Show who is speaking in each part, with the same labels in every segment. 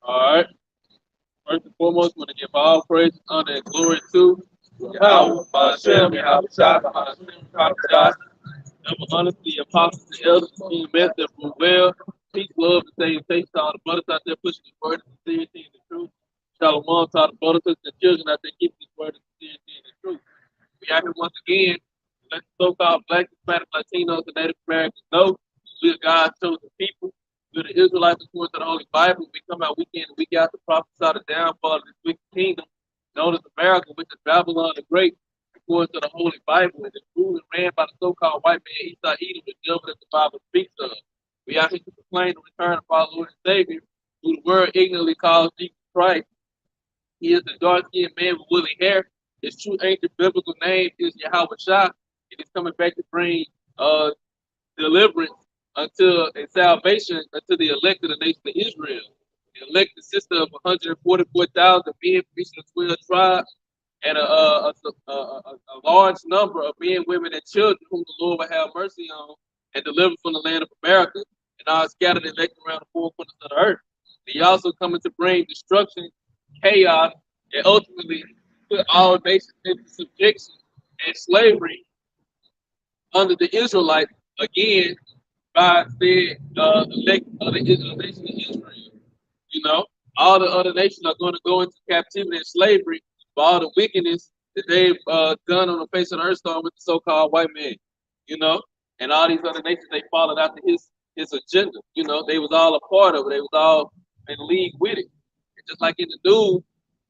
Speaker 1: All right. First and foremost, we want to give all praise, honor, and glory to Yahweh, Hashem, Yahweh Shai, Hashem, Shai. Number honor to the apostles and elders, being met that rule well. Peace, love, and salutation to all the brothers out there pushing this word of sincerity and the truth. Shalom to all the brothers and the children out there keeping this word of sincerity and the truth. We out here once again. Let the so-called Black, Hispanic, Latinos, and Native Americans know we're God's chosen people. We're the Israelites according to the Holy Bible. We come out week in and week out to prophesy the downfall of this wicked kingdom known as America, which is Babylon the Great, according to the Holy Bible. And it's ruled and ran by the so-called white man Esau Edom, the devil that the Bible speaks of. We out here to proclaim the return of our Lord and Savior, who the world ignorantly calls Jesus Christ. He is the dark-skinned man with woolly hair. His true ancient biblical name is Yahweh Shah. And he's coming back to bring deliverance until and salvation unto the elect of the nation of Israel. The elect consists of 144,000 men from each of the 12 tribes and a large number of men, women, and children whom the Lord will have mercy on and deliver from the land of America and all scattered and elected around the four corners of the earth. He also coming to bring destruction, chaos, and ultimately put all nations into subjection and slavery under the Israelites again by the elect of the nation of Israel. You know, all the other nations are going to go into captivity and slavery for all the wickedness that they've done on the face of the earth starting with the so-called white man. You know, and all these other nations they followed after his agenda. You know, they was all a part of it. They was all in league with it. And just like in the news,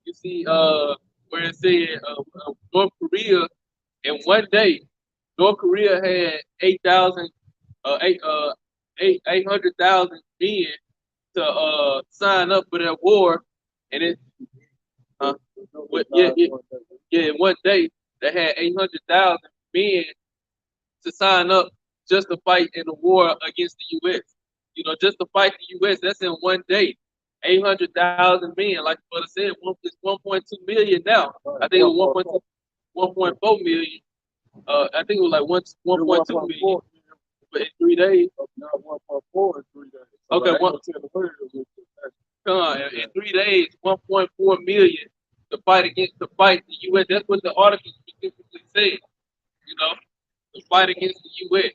Speaker 1: you see where it said North Korea in one day, North Korea had 800,000 men to sign up for that war, and it in one day they had 800,000 men to sign up just to fight in the war against the U.S. You know, just to fight the U.S. That's in one day. 800,000 men, like what I said, it's 1.2 million now. I think it was 1.4 million. I think it was like 1.2 million. But in 3 days.
Speaker 2: Not 1.4 in 3 days. So
Speaker 1: okay, in 3 days, 1.4 million to fight the U.S. That's what the article specifically said. You know, to fight against the U.S.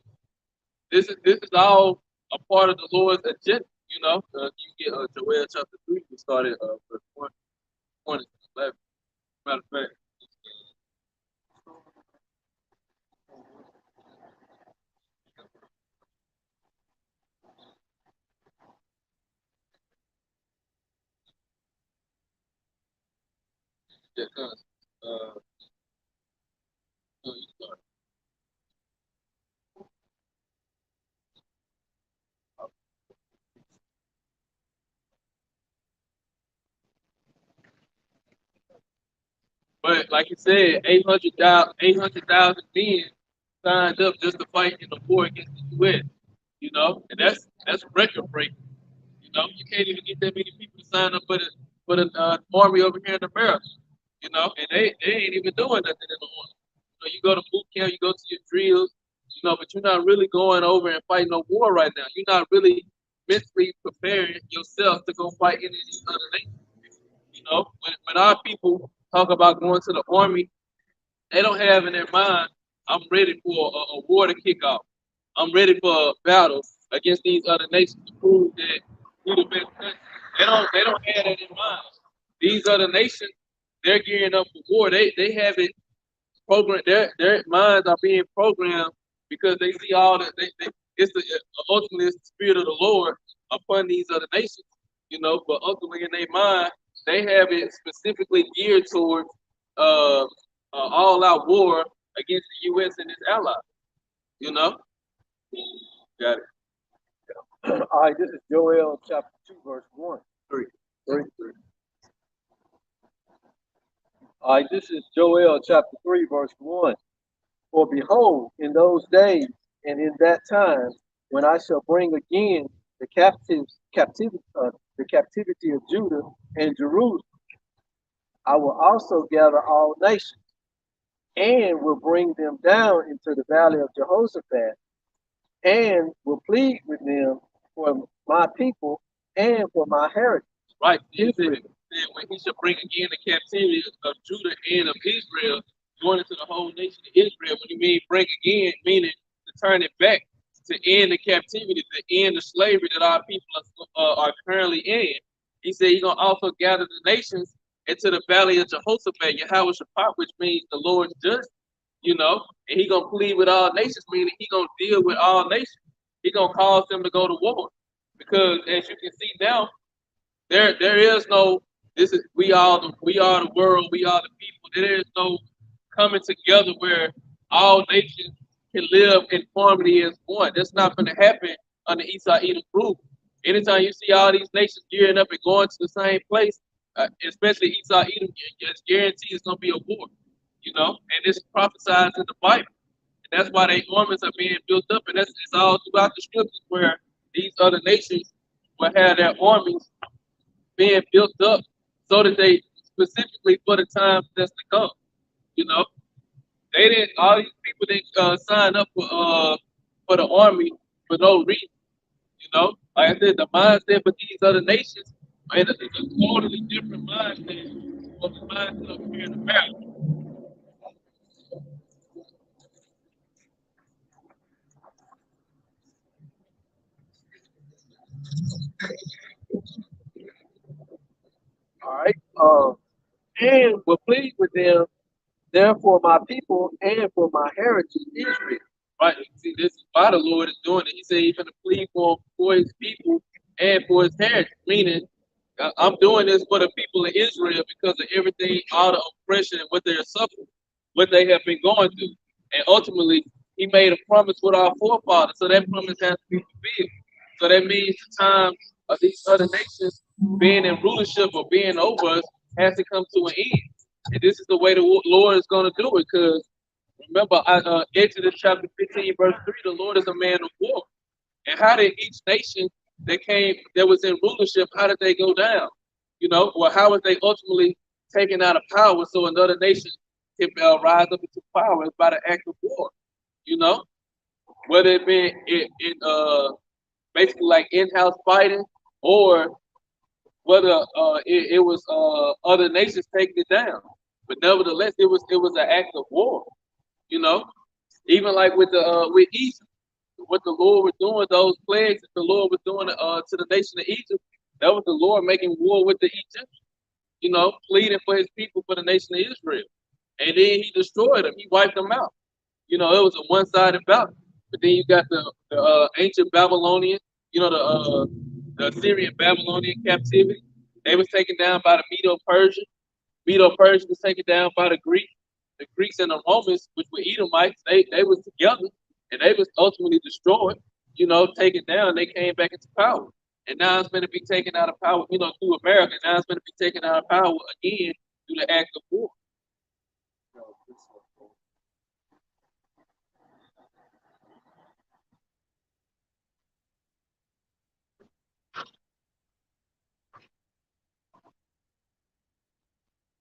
Speaker 1: This is all a part of the Lord's agenda. You know, you get Joel chapter 3, we started verse 1, 1 to 11. Matter of fact. Yeah, no, you start. But like you said, 800,000 men signed up just to fight in the war against the U.S. You know, and that's record breaking. You know, you can't even get that many people to sign up for the army over here in America. You know, and they ain't even doing nothing in the army. You know, you go to boot camp, you go to your drills. You know, but you're not really going over and fighting no war right now. You're not really mentally preparing yourself to go fight any of these other nations. You know, when our people talk about going to the army, they don't have in their mind, I'm ready for a war to kick off. I'm ready for a battle against these other nations to prove that we're the best country. They don't have that in mind. These other nations, they're gearing up for war. They have it programmed. Their minds are being programmed because they see all the it's the ultimately it's the spirit of the Lord upon these other nations. You know, but ultimately in their mind, they have it specifically geared towards all-out war against the U.S. and its allies. You know, got it.
Speaker 2: All right, this is Joel chapter 2, verse 1.
Speaker 1: 3.
Speaker 2: 3. All right, this is Joel chapter 3, verse 1. For behold, in those days and in that time, when I shall bring again the captivity of Judah and Jerusalem, I will also gather all nations, and will bring them down into the valley of Jehoshaphat, and will plead with them for my people and for my heritage.
Speaker 1: Right. He said when he should bring again the captivity of Judah and of Israel, going into the whole nation of Israel. When you mean bring again, meaning to turn it back, to end the captivity, to end the slavery that our people are currently in. He said he's gonna also gather the nations into the valley of Jehoshaphat, Yahweh Shaphat, which means the Lord's judgment. You know, and he gonna plead with all nations, meaning he gonna deal with all nations. He gonna cause them to go to war, because as you can see now, there is no, this is we are the world, we are the people. There is no coming together where all nations can live in harmony as one. That's not going to happen under Esau Edom rule. Anytime you see all these nations gearing up and going to the same place, especially Esau Edom, it's guaranteed it's going to be a war. You know, and this prophesied in the Bible. And that's why their armies are being built up, and it's all throughout the scriptures where these other nations will have their armies being built up so that they specifically for the time that's to come. You know, they didn't. All these people didn't sign up for the army for no reason. You know, like I said, the mindset for these other nations is a totally different mindset from the mindset of here in America. All right. And will plead with them, therefore my people and for my heritage Israel. Right. See, this is why the Lord is doing it. He said he's going to plead for his people and for his heritage, meaning I'm doing this for the people of Israel because of everything, all the oppression and what they're suffering, what they have been going through. And ultimately, he made a promise with our forefathers, so that promise has to be fulfilled. So that means the time of these other nations being in rulership or being over us has to come to an end. And this is the way the Lord is going to do it, because remember, Exodus chapter 15, verse 3, the Lord is a man of war. And how did each nation that was in rulership, how did they go down? You know, or how was they ultimately taken out of power so another nation can rise up into power? It's by the act of war. You know, whether it be in basically like in-house fighting, or whether it was other nations taking it down. But nevertheless, it was an act of war. You know, even like with Egypt, what the Lord was doing, those plagues that the Lord was doing to the nation of Egypt, that was the Lord making war with the Egyptians, you know, pleading for his people, for the nation of Israel. And then he destroyed them. He wiped them out. You know, it was a one-sided battle. But then you got the ancient Babylonian, you know, the Assyrian Babylonian captivity. They was taken down by the Medo-Persian. Medo-Persian was taken down by the Greeks. The Greeks and the Romans, which were Edomites, they was together, and they was ultimately destroyed, you know, taken down. They came back into power. And now it's going to be taken out of power, you know, through America. Now it's going to be taken out of power again through the act of war.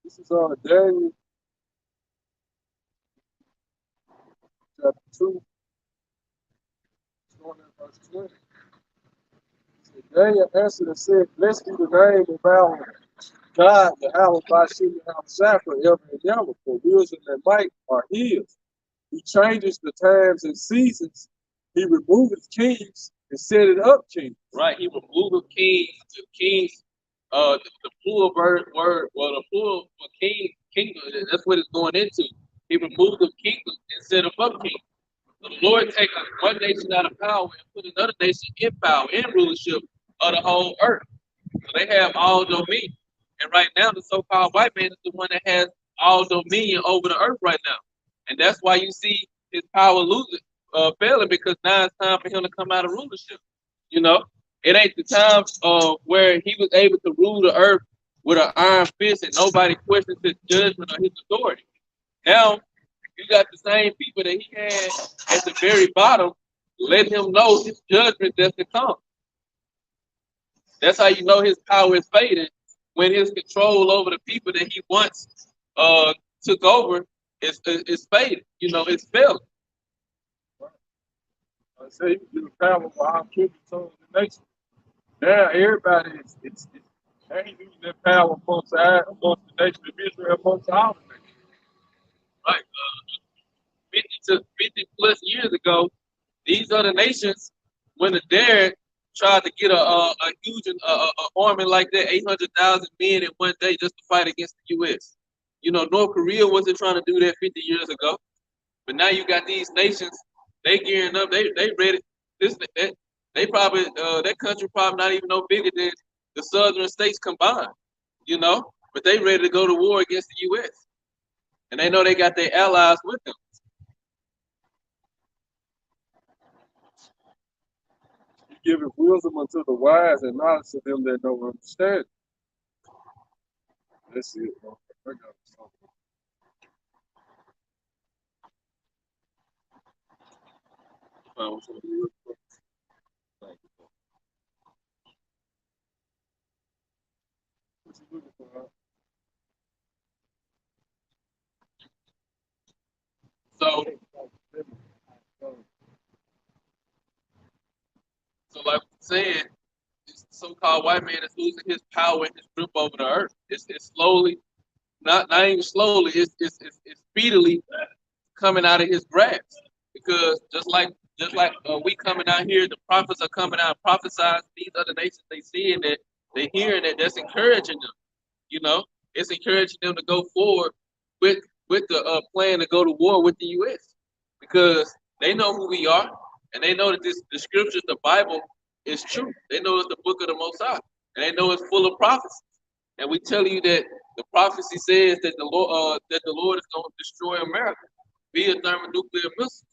Speaker 1: This is Daniel chapter 2, starting at verse 20. Daniel answered and said, blessed be the name of our God, the hour by Shimon Shah forever and ever, for wisdom and might are his. He changes the times and seasons. He removeth kings and set it up kings. Right, he removeth kings, the kings, the plural word, well, the plural for kingdom, that's what it's going into. He removed the kingdom and set up kings. So the Lord take one nation out of power and put another nation in power, in rulership of the whole earth. So they have all dominion. And right now, the so-called white man is the one that has all dominion over the earth right now. And that's why you see his power losing, failing, because now it's time for him to come out of rulership. You know, it ain't the time where he was able to rule the earth with an iron fist and nobody questions his judgment or his authority. Now, you got the same people that he had at the very bottom, let him know his judgment that's to come. That's how you know his power is fading, when his control over the people that he once took over is fading. You know, it's failing. I say you power behind people, so the nation. Now everybody is And he used that power amongst the nation of Israel, amongst all the nations. Right? 50 plus years ago, these other nations, when the dared tried to get a huge army like that, 800,000 men in one day just to fight against the U.S. You know, North Korea wasn't trying to do that 50 years ago, but now you got these nations, they gearing up, they ready. They probably that country probably not even no bigger than the southern states combined, you know, but they ready to go to war against the U.S. and they know they got their allies with them.
Speaker 3: He giveth wisdom unto the wise and knowledge to them that don't understand. That's it, bro. I got something. What you looking for, huh?
Speaker 1: So, like I'm saying, this so-called white man is losing his power and his grip over the earth. It's slowly, not even slowly. It's speedily coming out of his grasp. Because just like we coming out here, the prophets are coming out prophesying to these other nations. They seeing that, they hearing that. That's encouraging them. You know, it's encouraging them to go forward with the plan to go to war with the U.S. because they know who we are and they know that the scriptures, the Bible, is true. They know it's the book of the Most High, and they know it's full of prophecies. And we tell you that the prophecy says that the Lord is going to destroy America via thermonuclear missiles.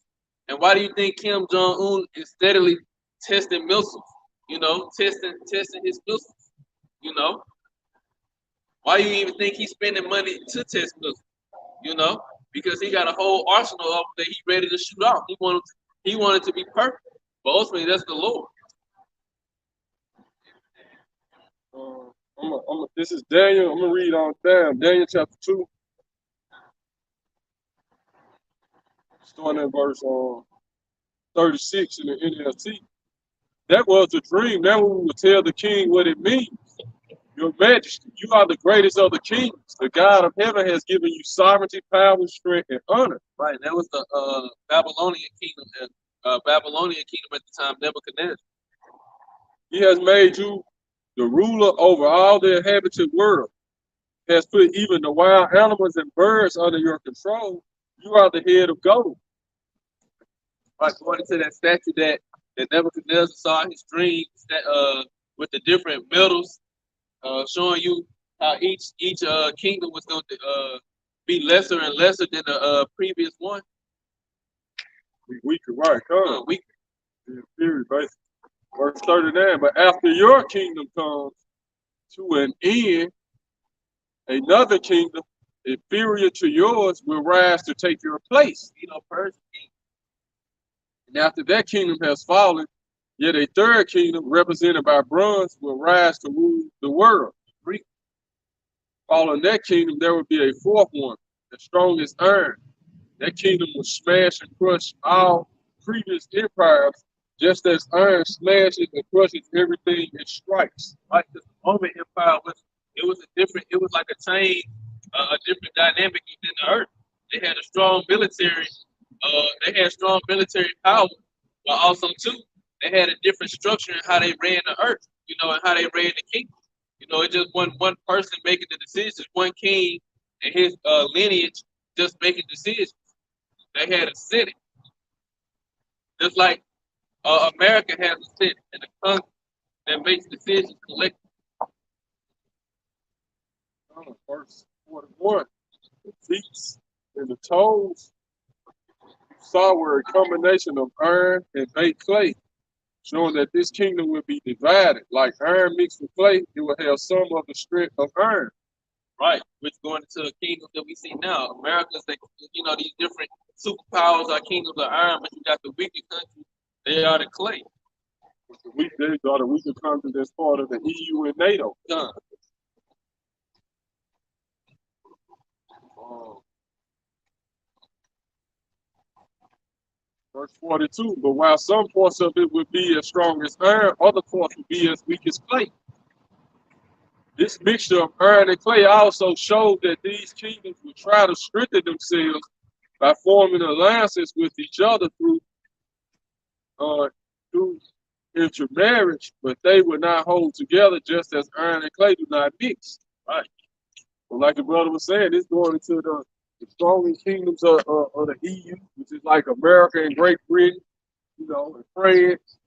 Speaker 1: And why do you think Kim Jong Un is steadily testing missiles? You know, testing his missiles. You know, why do you even think he's spending money to test missiles? You know, because he got a whole arsenal of them that he's ready to shoot off. He wanted to be perfect, but ultimately that's the Lord.
Speaker 3: This is Daniel. I'm gonna read on down. Daniel chapter 2, starting at verse 36 in the NLT. That was a dream. Now we will tell the king what it means. Your Majesty, you are the greatest of the kings. The God of heaven has given you sovereignty, power, strength, and honor.
Speaker 1: Right, that was the Babylonian kingdom, Babylonian kingdom at the time, Nebuchadnezzar.
Speaker 3: He has made you the ruler over all the inhabited world. He has put even the wild animals and birds under your control. You are the head of gold.
Speaker 1: Right, according to that statue that Nebuchadnezzar saw in his dreams, that with the different metals, showing you how each kingdom was going to be lesser and lesser than the previous one.
Speaker 3: Weaker, right? Come.
Speaker 1: Weaker.
Speaker 3: In theory, basically. Verse 39. But after your kingdom comes to an end, another kingdom inferior to yours will rise to take your place.
Speaker 1: You know, Persian kingdom.
Speaker 3: And after that kingdom has fallen, yet a third kingdom, represented by bronze, will rise to rule the world. Following that kingdom, there will be a fourth one, the strongest iron. That kingdom will smash and crush all previous empires, just as iron smashes and crushes everything it strikes.
Speaker 1: Right, the Roman Empire it was like a chain, a different dynamic within the earth. They had a strong military, power, but also too, they had a different structure in how they ran the earth, you know, and how they ran the kingdom. You know, it just one person making the decisions, one king and his lineage just making decisions. They had a Senate, just like America has a Senate and a Congress that makes decisions collectively.
Speaker 3: Verse 41. The feet and the toes you saw were a combination of iron and baked clay, showing that this kingdom will be divided. Like iron mixed with clay, it will have some of the strength of iron.
Speaker 1: Right, which going into the kingdoms that we see now. America's, you know, these different superpowers are kingdoms of iron, but you got the weaker countries, they are the clay.
Speaker 3: They are the weaker countries that's part of the EU and NATO. Verse 42, but while some parts of it would be as strong as iron, other parts would be as weak as clay. This mixture of iron and clay also showed that these kingdoms would try to strengthen themselves by forming alliances with each other uh, through intermarriage, but they would not hold together just as iron and clay do not mix. Right. But like the brother was saying, it's going into the strongest kingdoms of the EU, which is like America and Great Britain, you know, and France.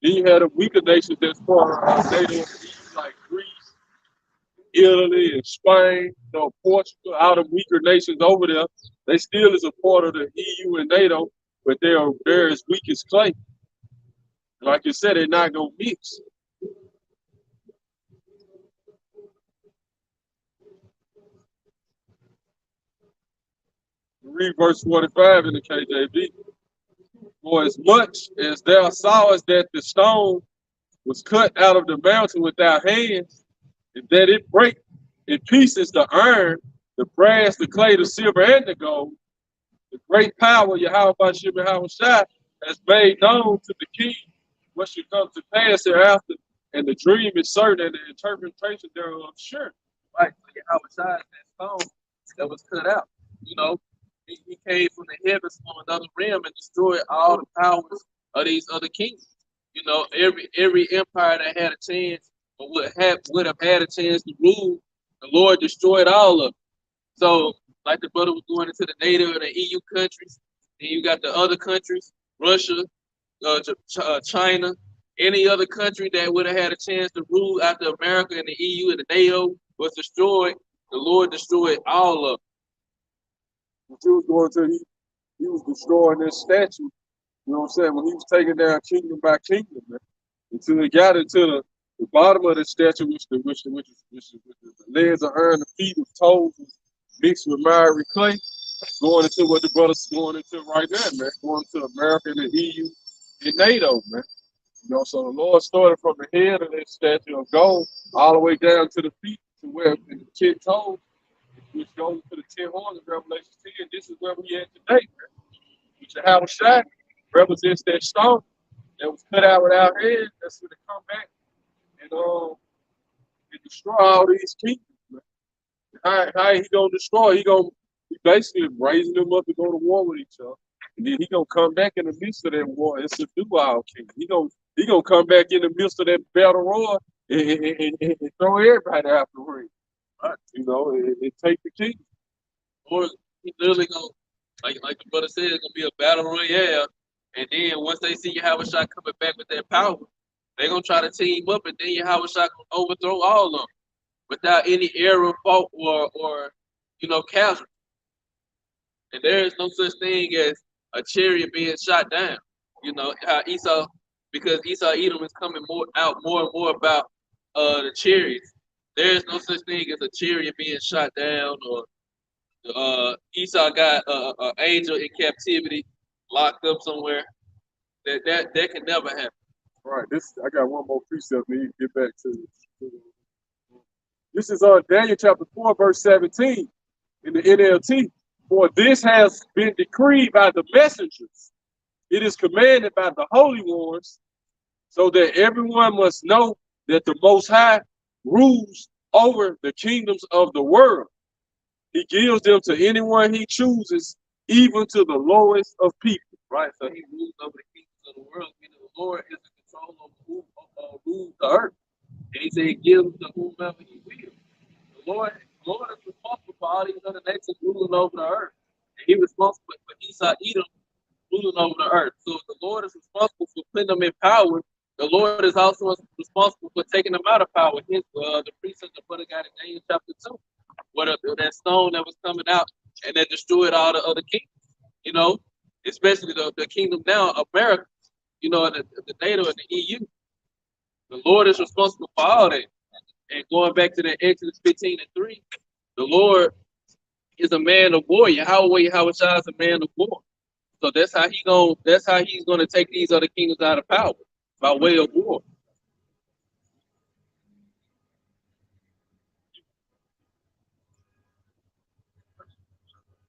Speaker 3: Then you had the weaker nations that's part of NATO, like Greece, Italy, and Spain, you know, Portugal, all the weaker nations over there. They still is a part of the EU and NATO, but they're as weak as clay. Like you said, they're not gonna mix. Read verse 45 in the KJV. For as much as thou sawest that the stone was cut out of the mountain without hands, and that it break in pieces the iron, the brass, the clay, the silver, and the gold, the great power Yahweh Bashim Yahweh Shai has made known to the king what should come to pass hereafter, and the dream is certain and the interpretation thereof sure. Right, so Yahweh Shai is that stone that was cut out. You know, he came from the heavens from another realm and destroyed all the powers of these other kingdoms. You know, every empire that had a chance or would have had a chance to rule, the Lord destroyed all of them. So, like the brother was going into the NATO and the EU countries, then you got the other countries, Russia, China, any other country that would have had a chance to rule after America and the EU and the NATO was destroyed. The Lord destroyed all of them. What he was going to, he was destroying this statue. You know what I'm saying? When he was taking down kingdom by kingdom, man, until he got into the bottom of the statue, which the legs of iron, the feet of toes, mixed with miry clay, going into what the brother's going into right now, man. Going to America and the EU and NATO, man. You know, so the Lord started from the head of that statue of gold all the way down to the feet, to where the 10 toes, which goes to the 10 horns of Revelation 10. This is where we at today, man. Which Yahweh Shai represents that stone that was cut out without hands. That's going to come back and destroy all these kingdoms, man. How he gonna destroy? He basically raising them up to go to war with each other, and then he gonna come back in the midst of that war and subdue our kingdom. He gonna come back in the midst of that battle royal and throw everybody out the ring. Right? You know, and take the kingdom. Or he literally gonna, like the brother said, it's gonna be a battle royale, and then once they see Yahweh Shai coming back with that power, they're gonna try to team up, and then Yahweh Shai gonna overthrow all of them without any error, fault, or casualty. And there is no such thing as a chariot being shot down. You know how Esau, because Esau Edom is coming more and more about the chariots. There is no such thing as a chariot being shot down, or Esau got an angel in captivity, locked up somewhere. That can never happen. Right. I got one more precept. We need to get back to this is Daniel chapter 4, verse 17 in the NLT. For this has been decreed by the messengers. It is commanded by the holy ones, so that everyone must know that the Most High rules over the kingdoms of the world. He gives them to anyone he chooses, even to the lowest of people. Right? So he rules over the kingdoms of the world. Meaning the Lord is in control of who rules the earth. And he said he gives to whomever he will. The Lord is responsible for all these other nations ruling over the earth. And he's responsible for Esau Edom ruling over the earth. So if the Lord is responsible for putting them in power, the Lord is also responsible for taking them out of power. Hence, the precept the brother got in Daniel chapter 2. That stone that was coming out and that destroyed all the other kingdoms. You know, especially the kingdom now, America, the NATO and the EU. The Lord is responsible for all that. And going back to that Exodus 15:3, the Lord is a man of war. Yahweh Shai is a man of war. So that's how he's gonna take these other kingdoms out of power, by way of war.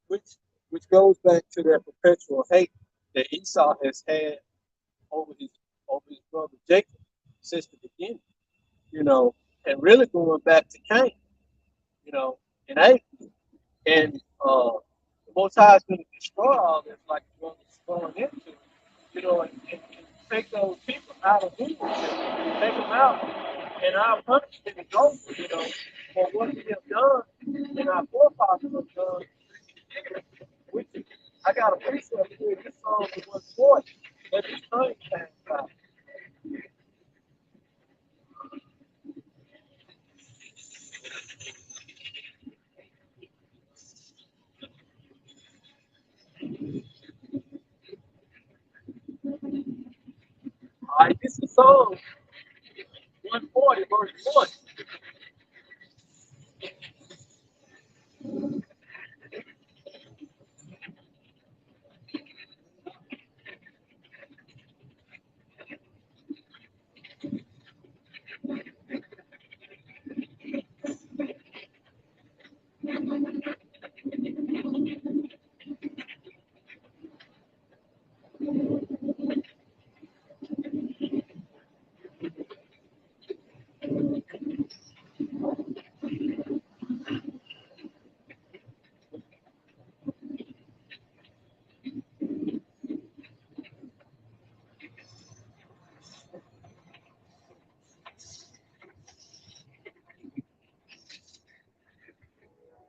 Speaker 3: Which goes back to that perpetual hate that Esau has had over his brother Jacob since the beginning.
Speaker 2: and really going back to Cain, you know, and Abel. And the Most High is going to destroy all this, like it's going into, you know, and take those people out of who, take them out, and our punishment is over, you know, for what we have done and our forefathers have done. Which I got a precept here. This song is 140. Let this time pass by. All right, this is Psalm 140, verse 1.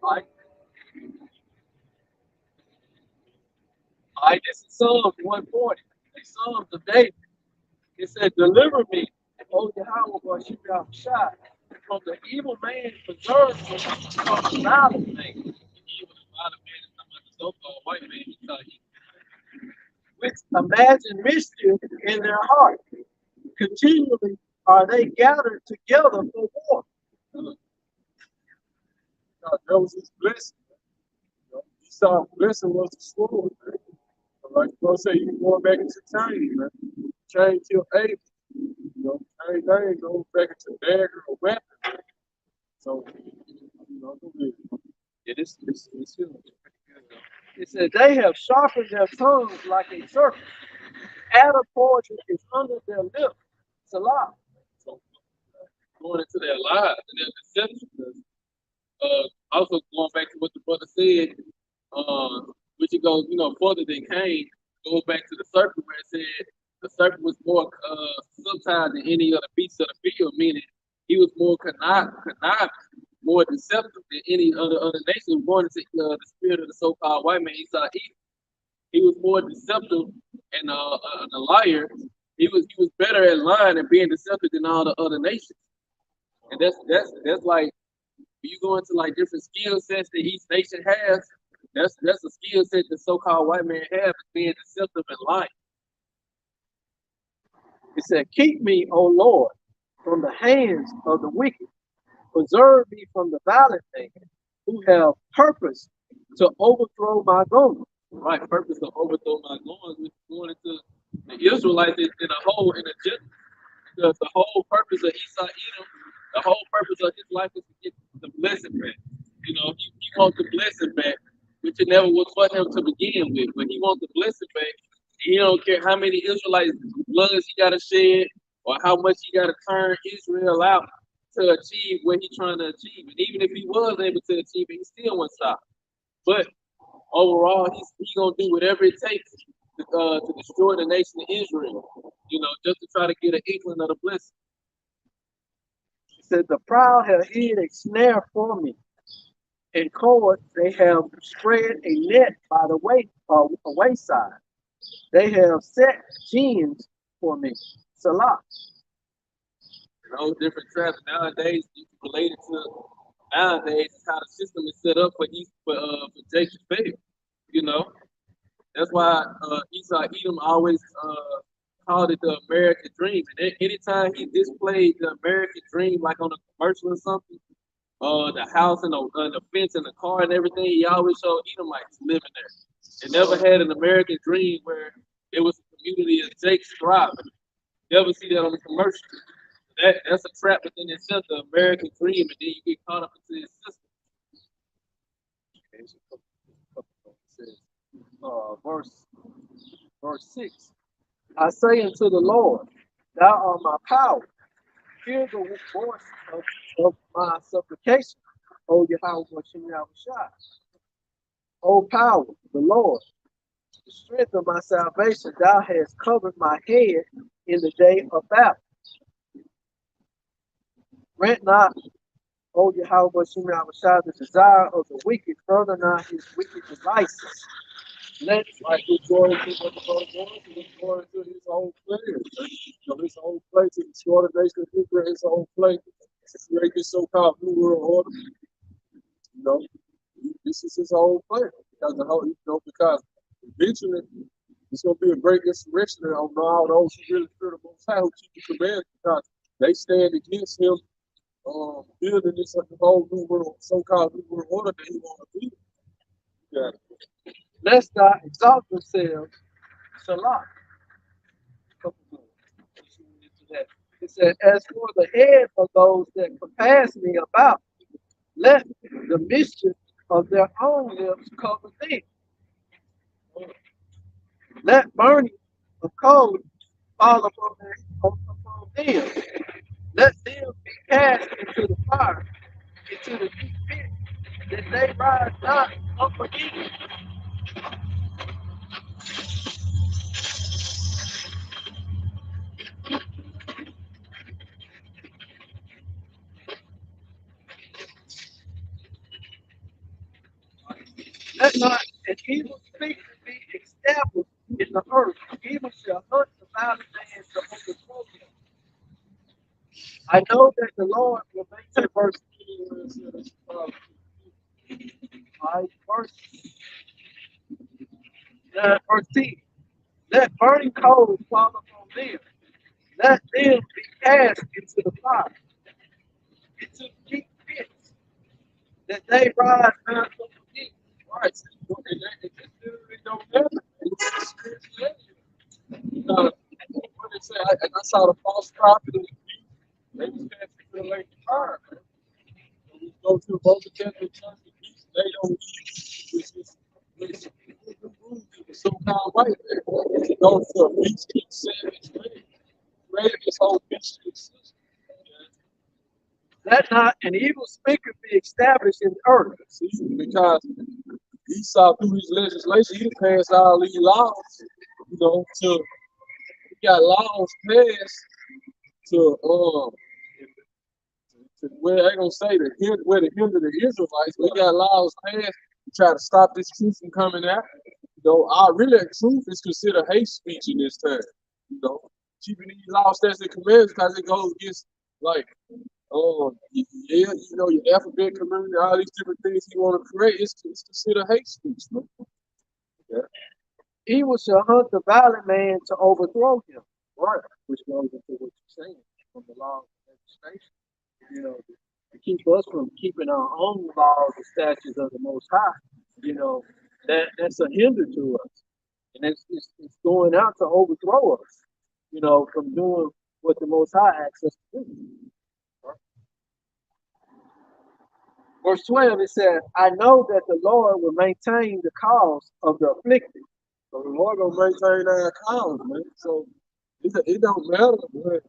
Speaker 2: All right, all right, this is Psalm 140. The Psalms of David. It said, deliver me, O Yahweh, Bashir Shai, from the evil man, preserve me from the violent man.
Speaker 1: Evil and violent man is talking about the so-called white man. He thought he
Speaker 2: Which imagine mischief in their heart. Continually are they gathered together for war.
Speaker 3: That was his blessing. You know, Esau's blessing was the sword, man. Like you gonna say, you going back into Cain, man. Cain killed Abel. You know, Cain goes back into dagger or weapon. Man. So, you know,
Speaker 1: yeah, this feeling pretty good though.
Speaker 2: It said they have sharpened their tongues like a serpent. Adder poison is under their lips. Salah.
Speaker 1: So going into their lives and their deception. Also going back to what the brother said, which it goes, further than Cain, goes back to the serpent where it said the serpent was more subtle than any other beast of the field, meaning he was more conniving, more deceptive than any other nation. Born into the spirit of the so-called white man, Esau Edom. He was more deceptive and a liar. He was better at lying and being deceptive than all the other nations. And that's like when you go into like different skill sets that each nation has, that's a skill set the so-called white man have, is being deceptive and lying.
Speaker 2: It said, keep me, O Lord, from the hands of the wicked. Preserve me from the violent man who have purpose to overthrow my goings.
Speaker 1: Right, purpose to overthrow my goings, which is going into the Israelites in a whole, in a general. Because the whole purpose of Esau Edom, the whole purpose of his life is to get the blessing back. He wants the blessing back, which it never was for him to begin with. But he wants the blessing back. He don't care how many Israelites' bloods he got to shed or how much he got to turn Israel out to achieve what he's trying to achieve. And even if he was able to achieve it, he still won't stop. But overall, he's going to do whatever it takes to destroy the nation of Israel, just to try to get an inkling of the blessing.
Speaker 2: He said, the proud have hid a snare for me. In court, they have spread a net by the wayside. They have set gins for me. Salah.
Speaker 1: Those different traps nowadays, you can relate it to nowadays is how the system is set up for Jacob fail. That's why Esau Edom always called it the American dream. And anytime he displayed the American dream, like on a commercial or something, the house and the fence and the car and everything, he always showed Edomites living there. It never had an American dream where it was a community of Jake's thriving. You never see that on the commercial. That's a trap within itself, the American dream, and then you get caught up into this system.
Speaker 2: Verse 6. I say unto the Lord, thou art my power. hear the voice of my supplication, O Yahweh Hashem Yahushua. O power, the Lord, the strength of my salvation, thou hast covered my head in the day of battle. Grant not, O Yahweh Hashem Yahushua, the desire of the wicked, further not his wicked devices. Let
Speaker 3: Like he's going to what the Lord wants, he's going to his own plan. So his own place to destroy the nation of Israel, his own place to create this so-called New World Order. You know, this is his own plan. Because because eventually it's going to be a great insurrection on all those who really fear the Most High, who keep the commandments, because they stand against him building this whole New World, so-called New World Order that he want to build. Yeah.
Speaker 2: lest not exalt themselves. Salah. It said, as for the head of those that compass me about, let the mischief of their own lips cover them. Let burning of coal fall upon them. Let them be cast into the fire, into the deep pit, that they rise not up again. Let not an evil speaker be established in the earth. Evil shall hunt the violent man to overthrow him. I know that the Lord will make the verse. Verse 10. Let burning coals fall upon them. Let them be cast into the fire, into deep pits, that they rise not up again.
Speaker 3: Right. And it just literally don't matter. It's what they say, I saw the false prophet in the view. They was cast into the lake of fire, man. When we go to the Roman Catholic Church, the feast they don't eat, which is the so-called white man. They go to a feast keep savage man. Created this whole feast system.
Speaker 2: Let not an evil speaker be established in the earth.
Speaker 3: See, because he saw through his legislation, he passed all these laws, he got laws passed to where they gonna say where to hinder the Israelites, but he got laws passed to try to stop this truth from coming out. Our really truth is considered hate speech in this time. Keeping these laws, statutes, and commandments because it goes against your alphabet community, all these different things he want to create. It's considered hate speech. Man. Yeah.
Speaker 2: Evil shall hunt the violent man to overthrow him.
Speaker 3: Right.
Speaker 2: Which goes into what you're saying from the law of legislation. To keep us from keeping our own laws and statutes of the Most High. That's a hinder to us, and it's going out to overthrow us. From doing what the Most High asks us to do. Verse 12, it says, I know that the Lord will maintain the cause of the afflicted.
Speaker 3: So the Lord gonna maintain our cause, man. So it don't matter what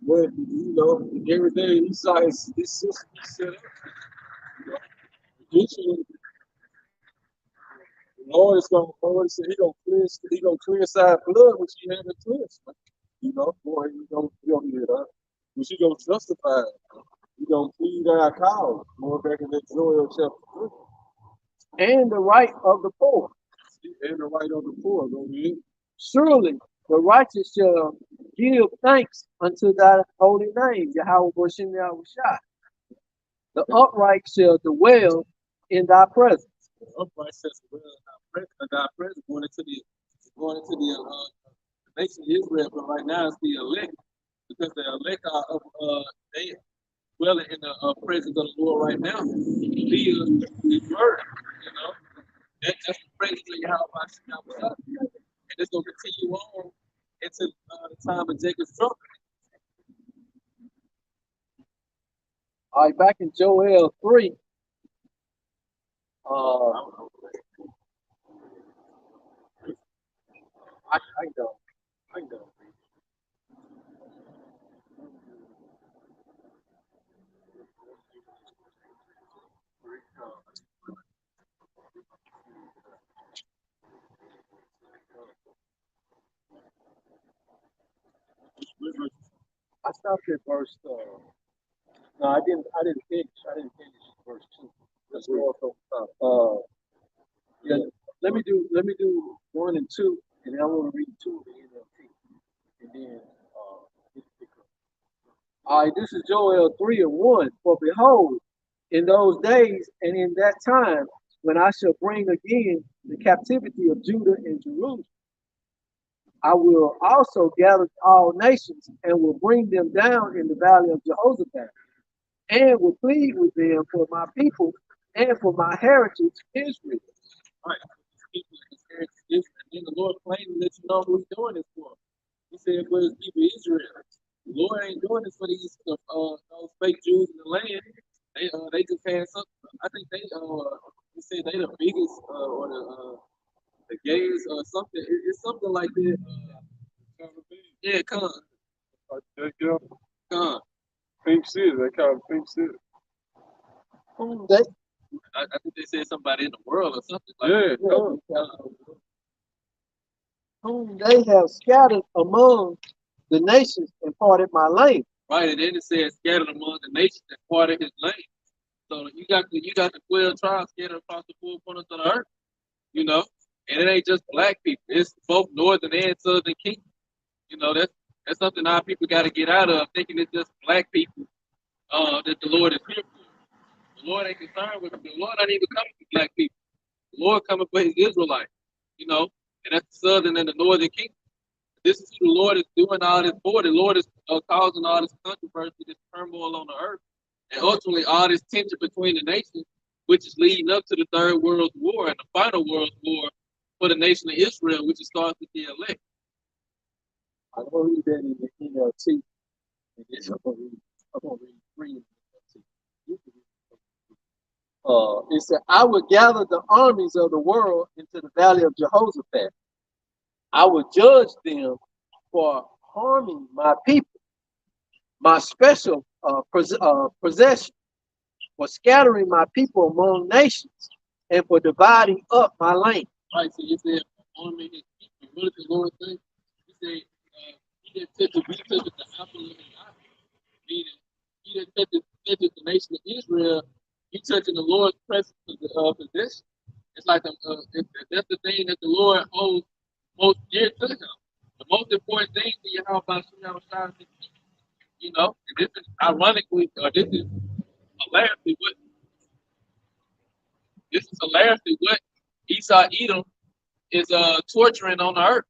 Speaker 3: everything he saw his system set up. Eventually, the Lord is gonna say he gonna cleanse our blood, which he haven't cleansed. Boy, he gonna hear that. Which he gonna justify. He gonna plead our cause. More back in that Joel chapter 3.
Speaker 2: And the right of the poor.
Speaker 3: And the right of the poor. Go ahead.
Speaker 2: Surely the righteous shall give thanks unto thy holy name, Yahweh Hashem Yahushua. The upright shall dwell in thy presence.
Speaker 3: The upright shall dwell in thy presence, going into the nation of Israel, but right now it's the elect, because the elect are they dwelling in the presence of the Lord right now. Via His word, that's the presence of Yahweh, and it's gonna continue on into the time of Jacob's trouble.
Speaker 2: All right, back in Joel 3. I know. I stopped at verse. No, I didn't. I didn't finish. I didn't finish verse 2. Let's go from the top. Yeah. Let me do 1 and 2, and then I want to read 2 of the NLT, and then we can pick up. All right. This is Joel 3 and 1. For behold, in those days and in that time, when I shall bring again the captivity of Judah and Jerusalem, I will also gather all nations and will bring them down in the valley of Jehoshaphat, and will plead with them for my people and for my heritage Israel.
Speaker 1: Right. People experience this, and then the Lord plainly let you know who He's doing this for. He said for His people Israel. The Lord ain't doing this for these those fake Jews in the land. They just had something. I think they said they the biggest or the gayest or something. It's something like that. Yeah, come,
Speaker 3: Yeah,
Speaker 1: come.
Speaker 3: Pink City. They call it Pink City.
Speaker 2: They,
Speaker 1: I think they said somebody in the world or something like
Speaker 3: Yeah,
Speaker 1: that.
Speaker 2: whom they have scattered among the nations and parted my land.
Speaker 1: Right, and then it says scattered among the nations and part of His land. So you got the 12 tribes scattered across the 4 corners of the earth. You know, and it ain't just black people; it's both northern and southern kingdom. You know, that's something our people got to get out of, thinking it's just black people that the Lord is here for. The Lord ain't concerned with them. The Lord not even coming for black people. The Lord coming for His Israelites. You know, and that's the southern and the northern kingdom. This is who the Lord is doing all this for. The Lord is causing all this controversy, this turmoil on the earth, and ultimately all this tension between the nations, which is leading up to the Third World War and the final World War for the nation of Israel, which it starts with the elect.
Speaker 2: I'm going to read that in the NLT. And then I'm going to read 3 in the NLT. It said, I will gather the armies of the world into the valley of Jehoshaphat. I will judge them for harming my people, my special possession, for scattering my people among nations, and for dividing up my land.
Speaker 1: Right, so you said harming His people. What did the Lord say? He said, He that touches the apple of His eye. Meaning, He that touches the nation of Israel, He touching the Lord's presence possession. It's like that's the thing that the Lord holds most dear to Him. The most important thing to you, how about you know, and this is ironically, or this is hilariously what Esau Edom is torturing on the earth.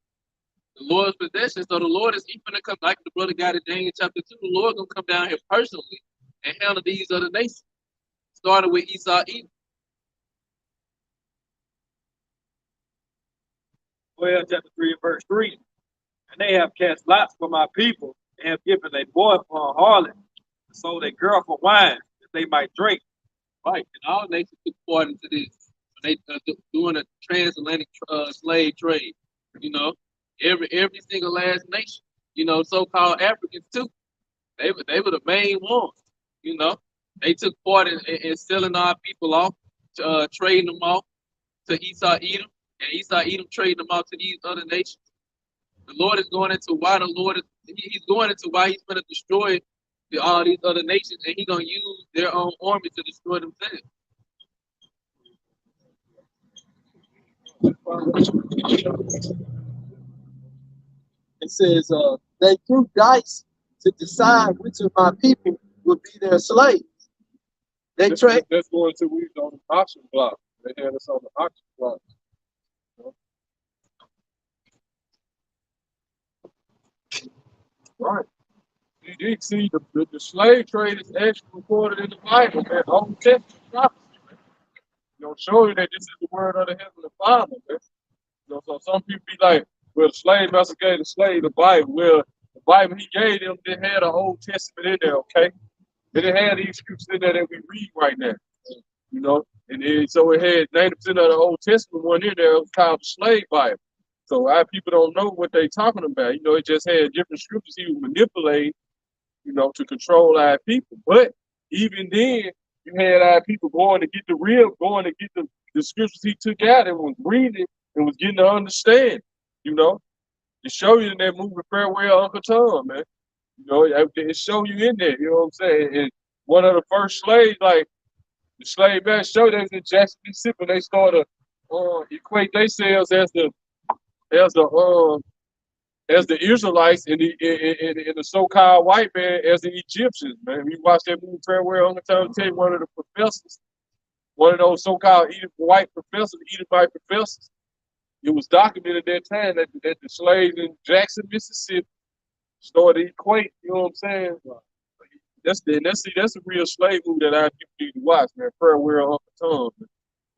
Speaker 1: The Lord's possession. So the Lord is even gonna come, like the brother got in Daniel chapter 2, the Lord gonna come down here personally and handle these other nations. Started with Esau Edom.
Speaker 4: Well, chapter 3 and verse 3. And they have cast lots for my people, and have given a boy for a harlot, and sold a girl for wine, that they might drink.
Speaker 1: Right, and all nations took part into this. They doing a transatlantic slave trade. You know, every single last nation. You know, so-called Africans too. They were the main ones. You know, they took part in selling our people off, trading them off to Esau Edom, and Esau Edom trading them off to these other nations. The Lord is going into why He's going into why He's going to destroy all these other nations, and He's going to use their own army to destroy themselves.
Speaker 2: It says, they threw dice to decide which of my people would be their slaves.
Speaker 3: That's going to we on the auction block. They had us on the auction block. Right. You did see the slave trade is actually recorded in the Bible, man. Old Testament prophecy, man. You know, show you that this is the word of the Heavenly Father, man. You know, so some people be like, well, the slave master gave the slave the Bible. Well, the Bible he gave them didn't have the Old Testament in there, okay? They didn't have these scriptures in there that we read right now. You know, and so it had 90% of the Old Testament one in there was called the slave Bible. So our people don't know what they're talking about. You know, it just had different scriptures he was manipulating, you know, to control our people. But even then, you had our people going to get the scriptures he took out and was reading and was getting to understand, you know, to show you in that movie Farewell Uncle Tom, man. You know, it show you in there. You know what I'm saying? And one of the first slaves, like the slave man showed us in Jackson, Mississippi, they started equate themselves as the Israelites and the so-called white man as the Egyptians, man. We watched that movie Farewell Uncle Tom tell you one of the professors, one of those so-called white professors, Edomite professors. It was documented at that time that the slaves in Jackson, Mississippi started to equate, you know what I'm saying? That's a real slave movie that I need to watch, man. Farewell Uncle Tom. Man.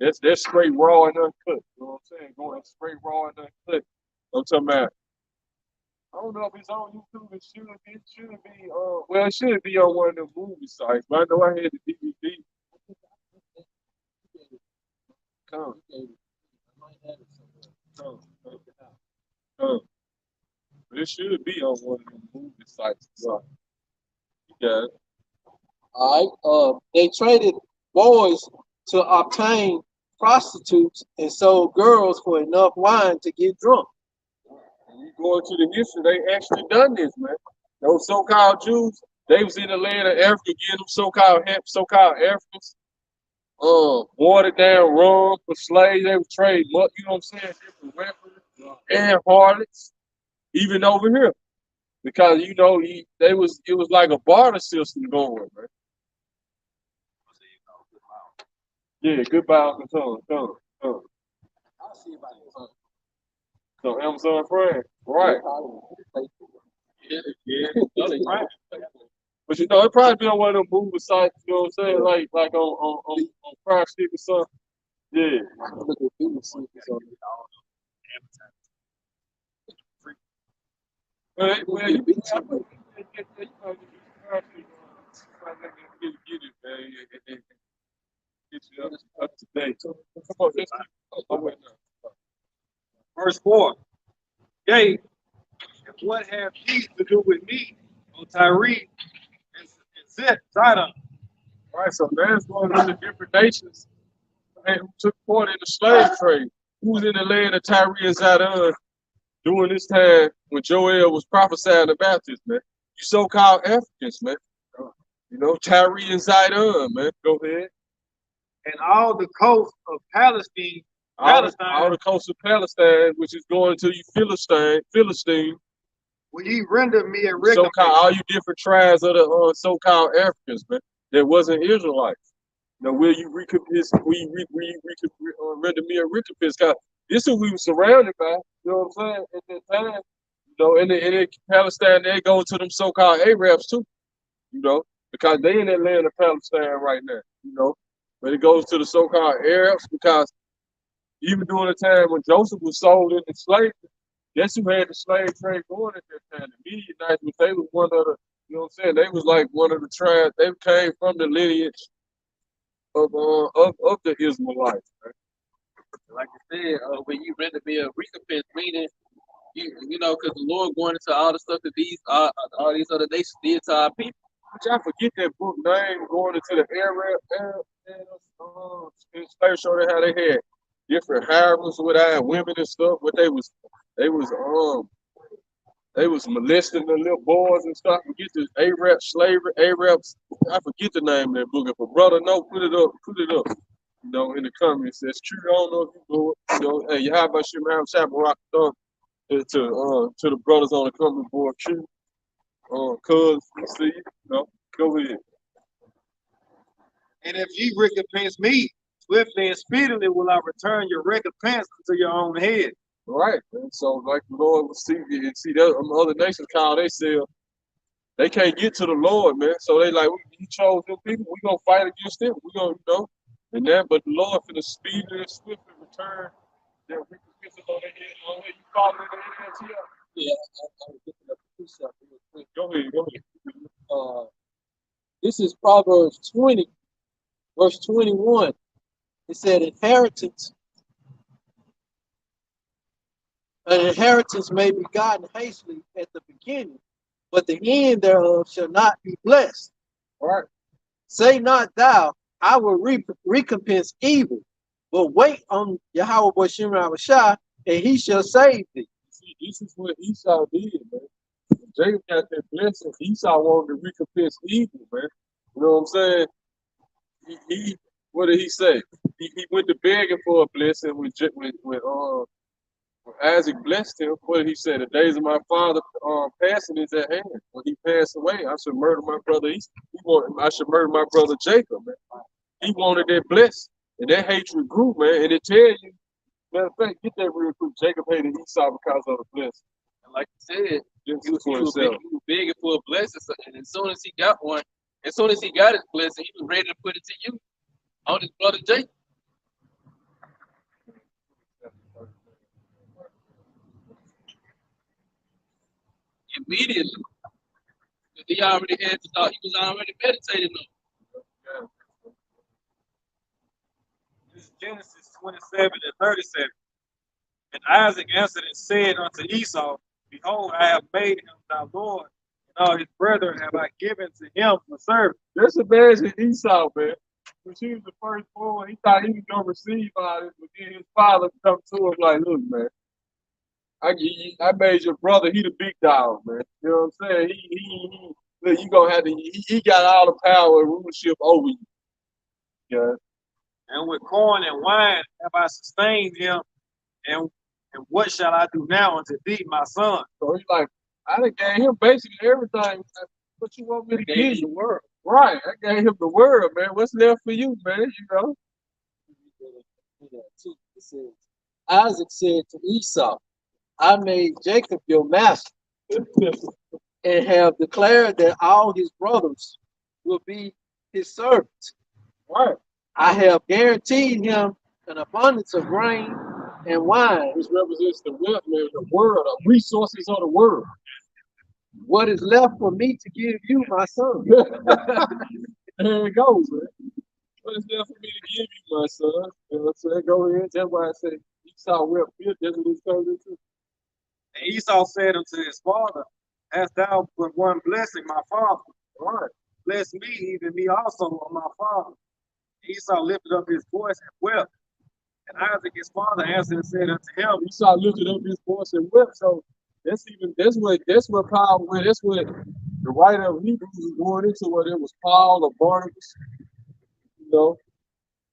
Speaker 3: That's straight raw and uncut. You know what I'm saying? Going straight raw and uncut. I'm talking about. I don't know if it's on YouTube. It should be. Well, it should be on one of the movie sites. But I know I had the DVD. Come, come, come. But it should be on one of the movie sites. So, yeah.
Speaker 2: All right. They traded boys to obtain prostitutes and sold girls for enough wine to get drunk.
Speaker 3: When you go into the history, they actually done this, man. Those so-called Jews, they was in the land of Africa getting them so-called Africans, watered down rum for slaves. They would trade, you know what I'm saying, different weapons and harlots, even over here, because you know it was like a barter system going, man. Yeah, goodbye, Uncle Tom.
Speaker 2: I'll see about it.
Speaker 3: So Amazon Prime, right?
Speaker 1: Yeah.
Speaker 3: But you know, it probably be on one of them movie sites. You know what I'm saying? Like on Prime Stick or something. Yeah.
Speaker 2: Look at these
Speaker 3: Well, you get it, man. Get you up to date. Come on,
Speaker 4: Verse 4. Yea, and what have ye to do with me, O Tyre and Sidon?
Speaker 3: All right, so that's one of the different nations who took part in the slave trade. Who was in the land of Tyre and Sidon during this time when Joel was prophesying about this, man? You so-called Africans, man. You know, Tyre and Sidon, man. Go ahead.
Speaker 4: And all the coast of Palestine,
Speaker 3: All the coast of Palestine, which is going to you Philistine.
Speaker 4: will ye render me a recompense?
Speaker 3: So-called all you different tribes of the so-called Africans, man, that wasn't Israelites. Now, will you recompense? Render me a recompense? Cause this is who we were surrounded by. You know what I'm saying? At that time, you know, in Palestine, they go to them so-called Arabs too. You know, because they in that land of Palestine right now. You know, but it goes to the so-called Arabs because even during the time when Joseph was sold into slavery, guess who had the slave trade going at that time? The Midianites, but they was one of the, you know what I'm saying? They was like one of the tribes. They came from the lineage of the Israelites. Right?
Speaker 1: Like I said, when you render me a recompense, meaning you know, because the Lord going into all the stuff that all these other nations did to our people.
Speaker 3: Which I forget that book name going into the Arab slave show. How they had different harems with our women and stuff, but they was molesting the little boys and stuff. Forget the Arab slavery, Arabs. I forget the name of that book. If a brother know, put it up. You know, in the comments. That's true. I don't know if you know it. You know, hey, you have about Shimon Shabbat to the brothers on the comment board, true. Cuz, see, you know, go ahead.
Speaker 4: And if ye recompense me, swiftly and speedily will I return your recompense unto your own head.
Speaker 3: Right. And so, like the Lord will see that other nations call themselves, they can't get to the Lord, man. So they like, He chose them people, we gonna fight against them. We gonna, you know, and that, but the Lord for the speed and swiftly return that recompense on their head. You following the NLT?
Speaker 2: Yeah, I was looking up the precept real quick.
Speaker 3: Go ahead.
Speaker 2: This is Proverbs 20, verse 21. It said, an inheritance may be gotten hastily at the beginning, but the end thereof shall not be blessed.
Speaker 3: All right.
Speaker 2: Say not thou, I will recompense evil, but wait on Yahweh Bashim Abishai, and he shall save thee.
Speaker 3: See, this is what Esau did, man. Jacob got that blessing. Esau wanted to recompense evil, man. You know what I'm saying? He what did he say? He went to begging for a blessing when Isaac blessed him. What did he say? The days of my father passing is at hand. When he passed away, I should murder my brother. I should murder my brother Jacob, man. He wanted that blessing, and that hatred grew, man. And it tell you, matter of fact, get that real quick. Jacob hated Esau because of the blessing.
Speaker 1: And like you said,
Speaker 3: Just for himself.
Speaker 1: he was begging for a blessing, and as soon as he got one, as soon as he got his blessing, he was ready to put it to you on his brother Jacob. Immediately. Because he already had the thought, he was already meditating on it.
Speaker 4: This is Genesis 27 and 37. And Isaac answered and said unto Esau, Behold, I have made him thy Lord, and all his brethren have I given to him for servant.
Speaker 3: Just imagine Esau, man. When he was the firstborn, he thought he was gonna receive all this, but then his father come to him like, look, man, I made your brother, he the big dog, man. You know what I'm saying? Look, you gonna have to he got all the power and rulership over you. Yeah.
Speaker 4: And with corn and wine have I sustained him, and what shall I do now unto thee, my son?
Speaker 3: So he's like, I done gave him basically everything. What you want me to give
Speaker 2: Gave
Speaker 3: you?
Speaker 2: the world.
Speaker 3: Right. I gave him the world, man. What's left for you, man? You know?
Speaker 2: It says, Isaac said to Esau, I made Jacob your master, and have declared that all his brothers will be his servants.
Speaker 3: Right.
Speaker 2: I have guaranteed him an abundance of grain and wine.
Speaker 3: This represents the wealth, man, the world, the resources of the world.
Speaker 2: What is left for me to give you, my son?
Speaker 3: There it goes, man. What is left for me to give you, my son? You know what I'm saying? Go ahead. That's why I say Esau wealth. That's what it's coming into.
Speaker 4: And Esau said unto his father, Hast thou but one blessing, my father?
Speaker 3: Right.
Speaker 4: Bless me, even me also, O my father. Esau lifted up his voice and wept. And Isaac his father answered and said unto him,
Speaker 3: Esau lifted up his voice and wept. So that's what Paul went. That's what the writer of Hebrews is going into, whether it was Paul or Barnabas, you know,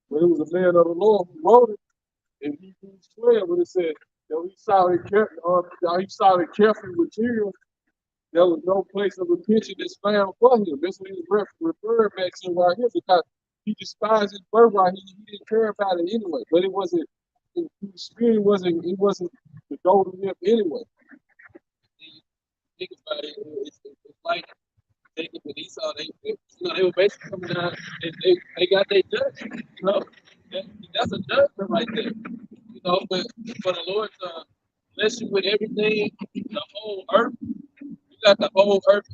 Speaker 3: when it was a man of the Lord who wrote it in Hebrews 12, when it said, he saw the careful material. There was no place of repentance that's found for him. That's what he's referring back to right here, because he despised his birthright. He didn't care about it anyway. But it wasn't. His spirit wasn't. It wasn't the golden whip anyway.
Speaker 1: Think about it, it's like Jacob and Esau, they were basically coming down, they got their judgment, you know. That's a judgment right there, you know. But for the Lord to bless you with everything, the whole earth, you got the whole earth,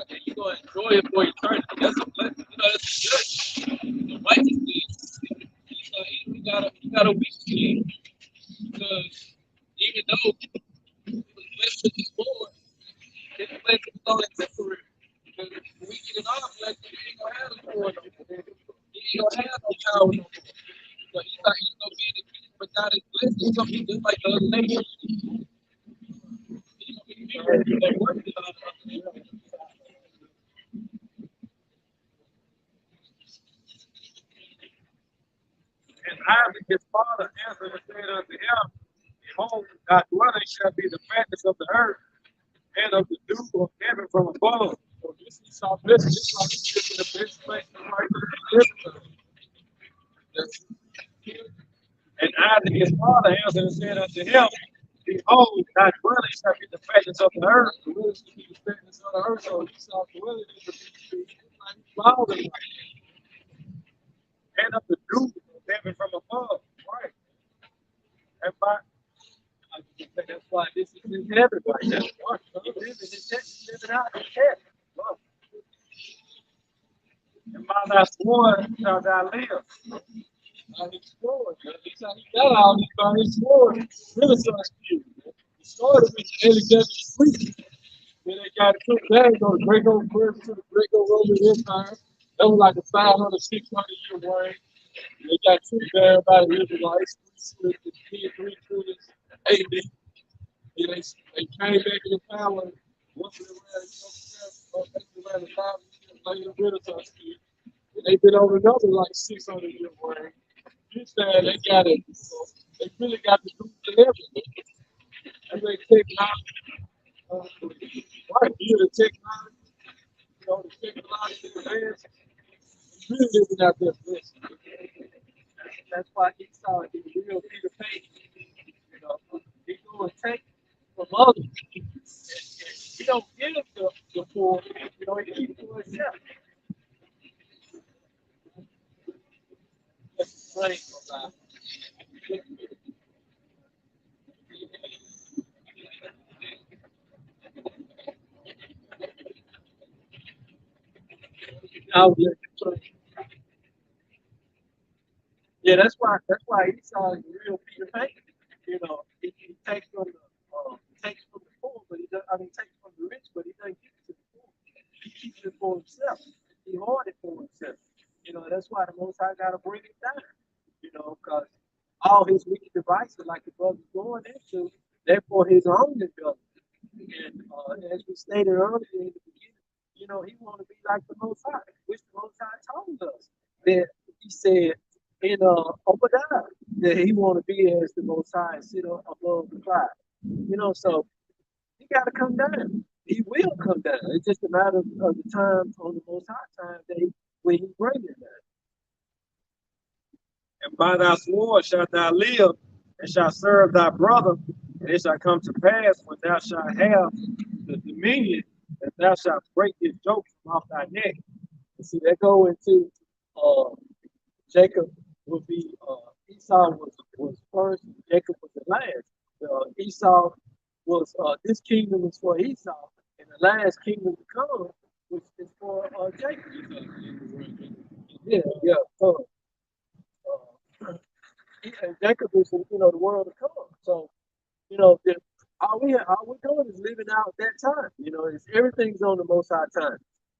Speaker 1: and you're gonna enjoy it for eternity. That's a blessing, you know. That's a judgment. The righteousness, you gotta be scared, because even though the blessing is more. This blessing is only temporary. Because when we get in our blessing, we ain't gonna have no more. We ain't gonna have no power no more. So he's gonna be in the kingdom without his blessing. He's gonna be just like the other nations. He's gonna be mirrored that work with other nations.
Speaker 4: And Isaac his father answered and said unto him, Behold, thy dwelling shall be the fatness of the earth, and of the dew of heaven from above.
Speaker 3: So this Esau blessing, this why he's in the best place right there.
Speaker 4: And Isaac his father answered and said unto him, Behold, thy dwelling shall be the fatness of the earth,
Speaker 3: The dwelling should be the fatness of the earth. So Esau dwelling is the big
Speaker 4: and of the dew of heaven from above.
Speaker 3: right.
Speaker 4: And by
Speaker 2: That's why this is in heaven right now. He living out in heaven.
Speaker 4: and by thy sword shall thou live.
Speaker 3: By his sword, man. That's how he got all this by his sword. Renaissance period, man. It started with Alexander the Greek. Then they got it took down to the Greco-Roman Empire. That was like a 500, 600-year reign. They got took down by the Israelites. 320 AD. Then they came back into power And they've been on another like 600-year reign. You saying they got it? They really got to do everything. And they technology, right here, the technology, the technology advance. Really living out their best.
Speaker 2: That's why Esau is the real Peter Pan. You know, he go and take from others. And he don't give the poor. You know, he keeps to himself. That's the same about now. Yeah, that's why Esau is the real Peter Pan. You know, he takes from the poor, but he does, I mean takes from the rich, but he doesn't give it to the poor. He keeps it for himself. He hoards it for himself. You know, that's why the Most High got to bring it down. You know, because all his wicked devices, like the brother's going into, they're for his own development. And as we stated earlier in the beginning, you know, he want to be like the Most High, which the Most High told us that he said in Obadiah that he want to be as the Most High and sit above the cloud. You know, so he got to come down. He will come down. It's just a matter of the time on the Most High time that when he brings it down.
Speaker 4: And by thy sword shalt thou live, and shalt serve thy brother. And it shall come to pass when thou shalt have the dominion, that thou shalt break his yoke from off thy neck.
Speaker 2: And see, that go into Jacob would be Esau was first, and Jacob was the last. Esau was this kingdom is for Esau, and the last kingdom to come, which is for Jacob. Yeah, yeah. And Jacob is the world to come. So all we doing is living out that time. You know, everything's on the Most High time.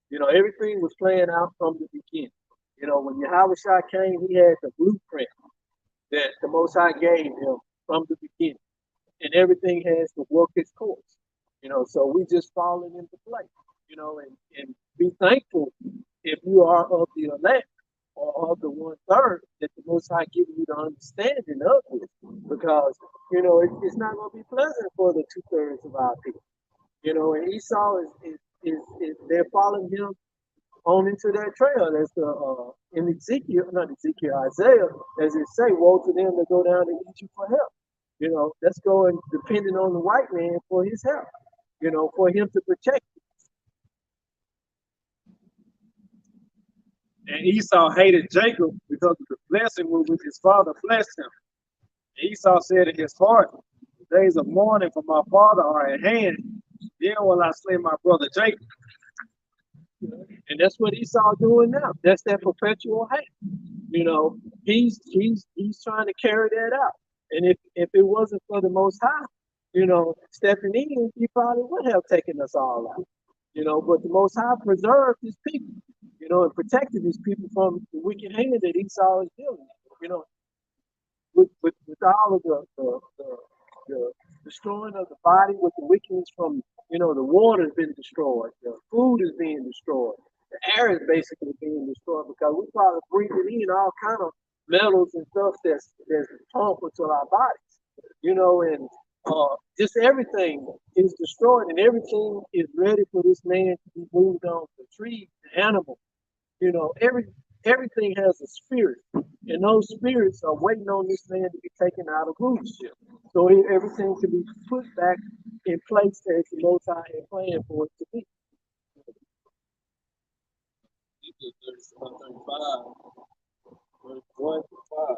Speaker 2: You know, everything was playing out from the beginning. You know, when Yahweh Shah came, he had the blueprint that the Most High gave him from the beginning, and everything has to work its course. You know, so we just falling into place. You know, and be thankful if you are of the elect or of the 1/3 that the Most High giving you the understanding of it, because it's not going to be pleasant for the 2/3 of our people. You know, and Esau is they're following him on into that trail. As the in Isaiah, as it say, woe to them that go down to Egypt for help. You know, that's going depending on the white man for his help. You know, for him to protect.
Speaker 4: And Esau hated Jacob because of the blessing with which his father blessed him. And Esau said in his heart, the days of mourning for my father are at hand. Then will I slay my brother Jacob.
Speaker 2: And that's what Esau doing now. That's that perpetual hate. You know, he's trying to carry that out. And if it wasn't for the Most High, stepping in, he probably would have taken us all out. You know, but the Most High preserved his people, and protected his people from the wicked hand that Esau is dealing with. With all of the destroying of the body, with the wickedness from, the water's been destroyed, the food is being destroyed, the air is basically being destroyed because we probably breathing in all kind of metals and stuff that's harmful to our bodies, and just everything is destroyed and everything is ready for this man to be moved on. The trees, the animals, everything has a spirit, and those spirits are waiting on this man to be taken out of rulership. So everything can be put back in place as the Most High had planned for it to be.
Speaker 1: Verse 35, verse 1 to 5.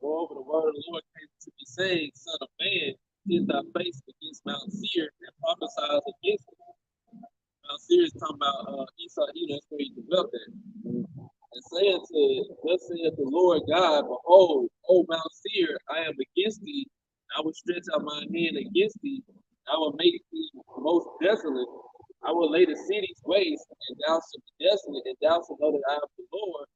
Speaker 1: Moreover, the word of the Lord came to me, saying, Son of man, hid thy face against Mount Seir and prophesied against it. Mount Seir is talking about Esau, that's where he developed it. And saying to it, thus saith the Lord God, behold, O Mount Seir, I am against thee. I will stretch out my hand against thee. I will make thee most desolate. I will lay the cities waste, and thou shalt be desolate, and thou shalt know that I am the Lord,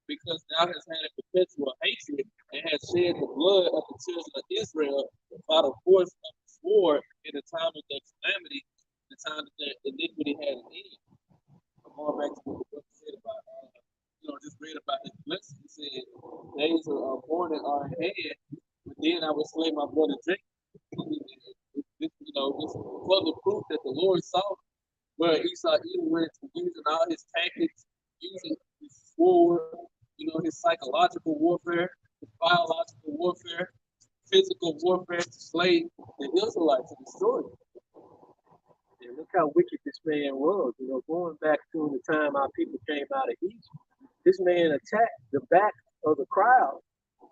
Speaker 1: because thou hast had a perpetual hatred, and hast shed the blood of the children of Israel by the force of the sword in the time of their calamity. the time that their iniquity had an end. I'm going back to what the book said about, just read about his blessing. He said, days are appointed are ahead, but then I will slay my brother Jacob. This further proof that the Lord saw where Esau even went to using all his tactics, using his sword, his psychological warfare, his biological warfare, physical warfare to slay the Israelites and destroy them.
Speaker 2: And look how wicked this man was. Going back to the time our people came out of Egypt, this man attacked the back of the crowd.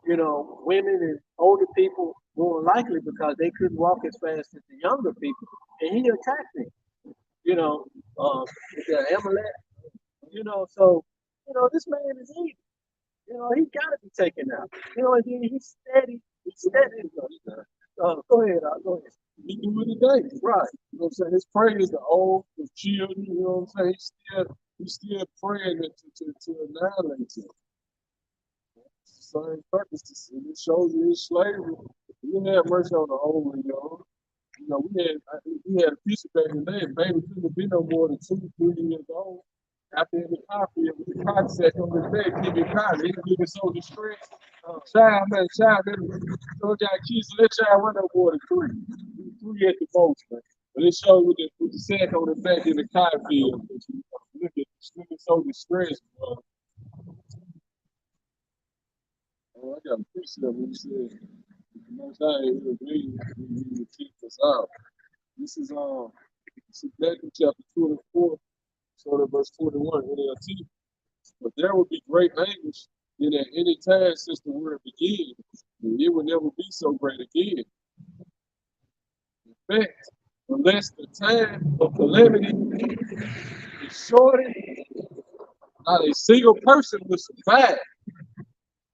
Speaker 2: Women and older people more likely because they couldn't walk as fast as the younger people, and he attacked them. The Amalek. So this man is evil. He got to be taken out. And he's steady. He's steady. Go ahead. Go ahead.
Speaker 3: He do it today.
Speaker 2: Right.
Speaker 3: You know what I'm saying? His prayer is the old, the children, you know what I'm saying? He's still praying to annihilate him. Same purpose. It shows you his slavery. We had mercy on the old one, y'all. We had a piece of back in the day. Baby couldn't be no more than 2, 3 years old. After in the coffee, with the cock sack on his back, keep it cotton. He was so distressed. Child, so got kids, let child run no more than 3. 3 at the most, man. But it showed with the sack on his back in the cotton field. Look at this nigga so distressed, bro. Oh, I got a precept when he said, the Most High will agree to keep us out. This is Matthew chapter 24, sort of verse 41, NLT. But there will be great anguish in at any time since the world began, and it will never be so great again. In fact, unless the time of calamity is shortened, not a single person will survive.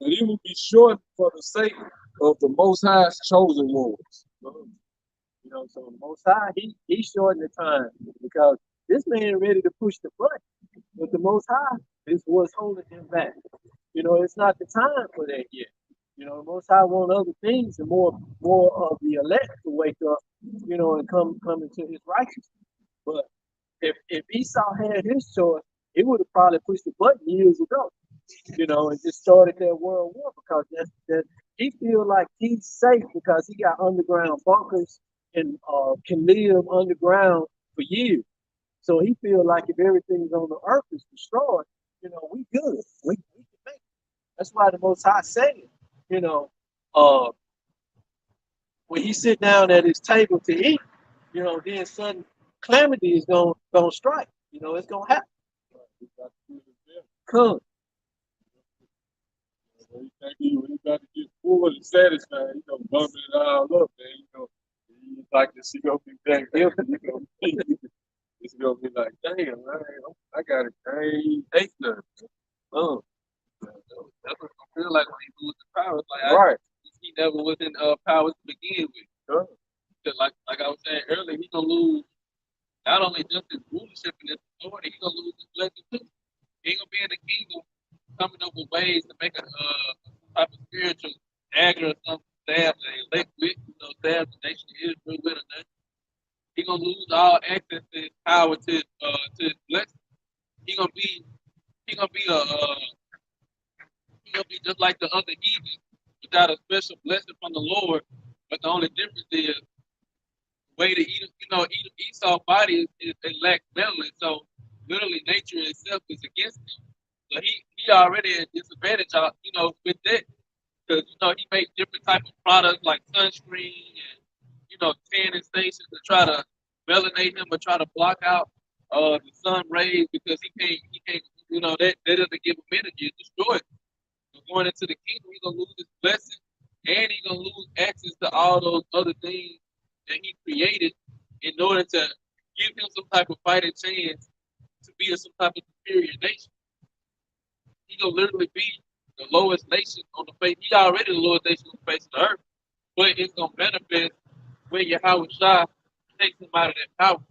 Speaker 3: But it will be short for the sake of the Most High's chosen ones.
Speaker 2: So the Most High, he shortened the time because this man ready to push the button, but the Most High is what's holding him back. It's not the time for that yet. The Most High want other things and more of the elect to wake up, and come into his righteousness. But if Esau had his choice, he would have probably pushed the button years ago. And just started that world war because that he feel like he's safe because he got underground bunkers and can live underground for years. So he feel like if everything's on the earth is destroyed, we good. We can make it. That's why the Most High said, when he sit down at his table to eat, then sudden calamity is gonna strike. It's gonna happen. Come.
Speaker 3: When he got to get full and satisfied, bumping it all up, man. He's like to see gonna be back there. It's gonna be like, damn, man, I got it. I ain't ate nothing.
Speaker 1: That's what I feel like when he loses the power. It's like
Speaker 3: Right.
Speaker 1: He never was in power to begin with.
Speaker 3: Sure.
Speaker 1: Like I was saying earlier, he's gonna lose not only just his rulership and his authority, he's gonna lose his blessing too. He ain't gonna be in the kingdom coming up with ways to make a type of spiritual dagger or something stab the elect with, stab the nation of Israel with or nothing. He's gonna lose all access to his power to his blessing. He's gonna be just like the other heathens without a special blessing from the Lord. But the only difference is the way to Esau's body is it lacks melanin, so literally nature itself is against him. So he already at disadvantage, with that, because he makes different type of products like sunscreen and tanning stations to try to melanate him or try to block out the sun rays because he can't that doesn't give him energy, it destroys him. So going into the kingdom, he's gonna lose his blessing and he's gonna lose access to all those other things that he created in order to give him some type of fighting chance to be some type of superior nation. He gonna literally be the lowest nation on the face. He already the lowest nation on the face of the earth, but it's gonna benefit when Yahweh Shah takes him out of that power.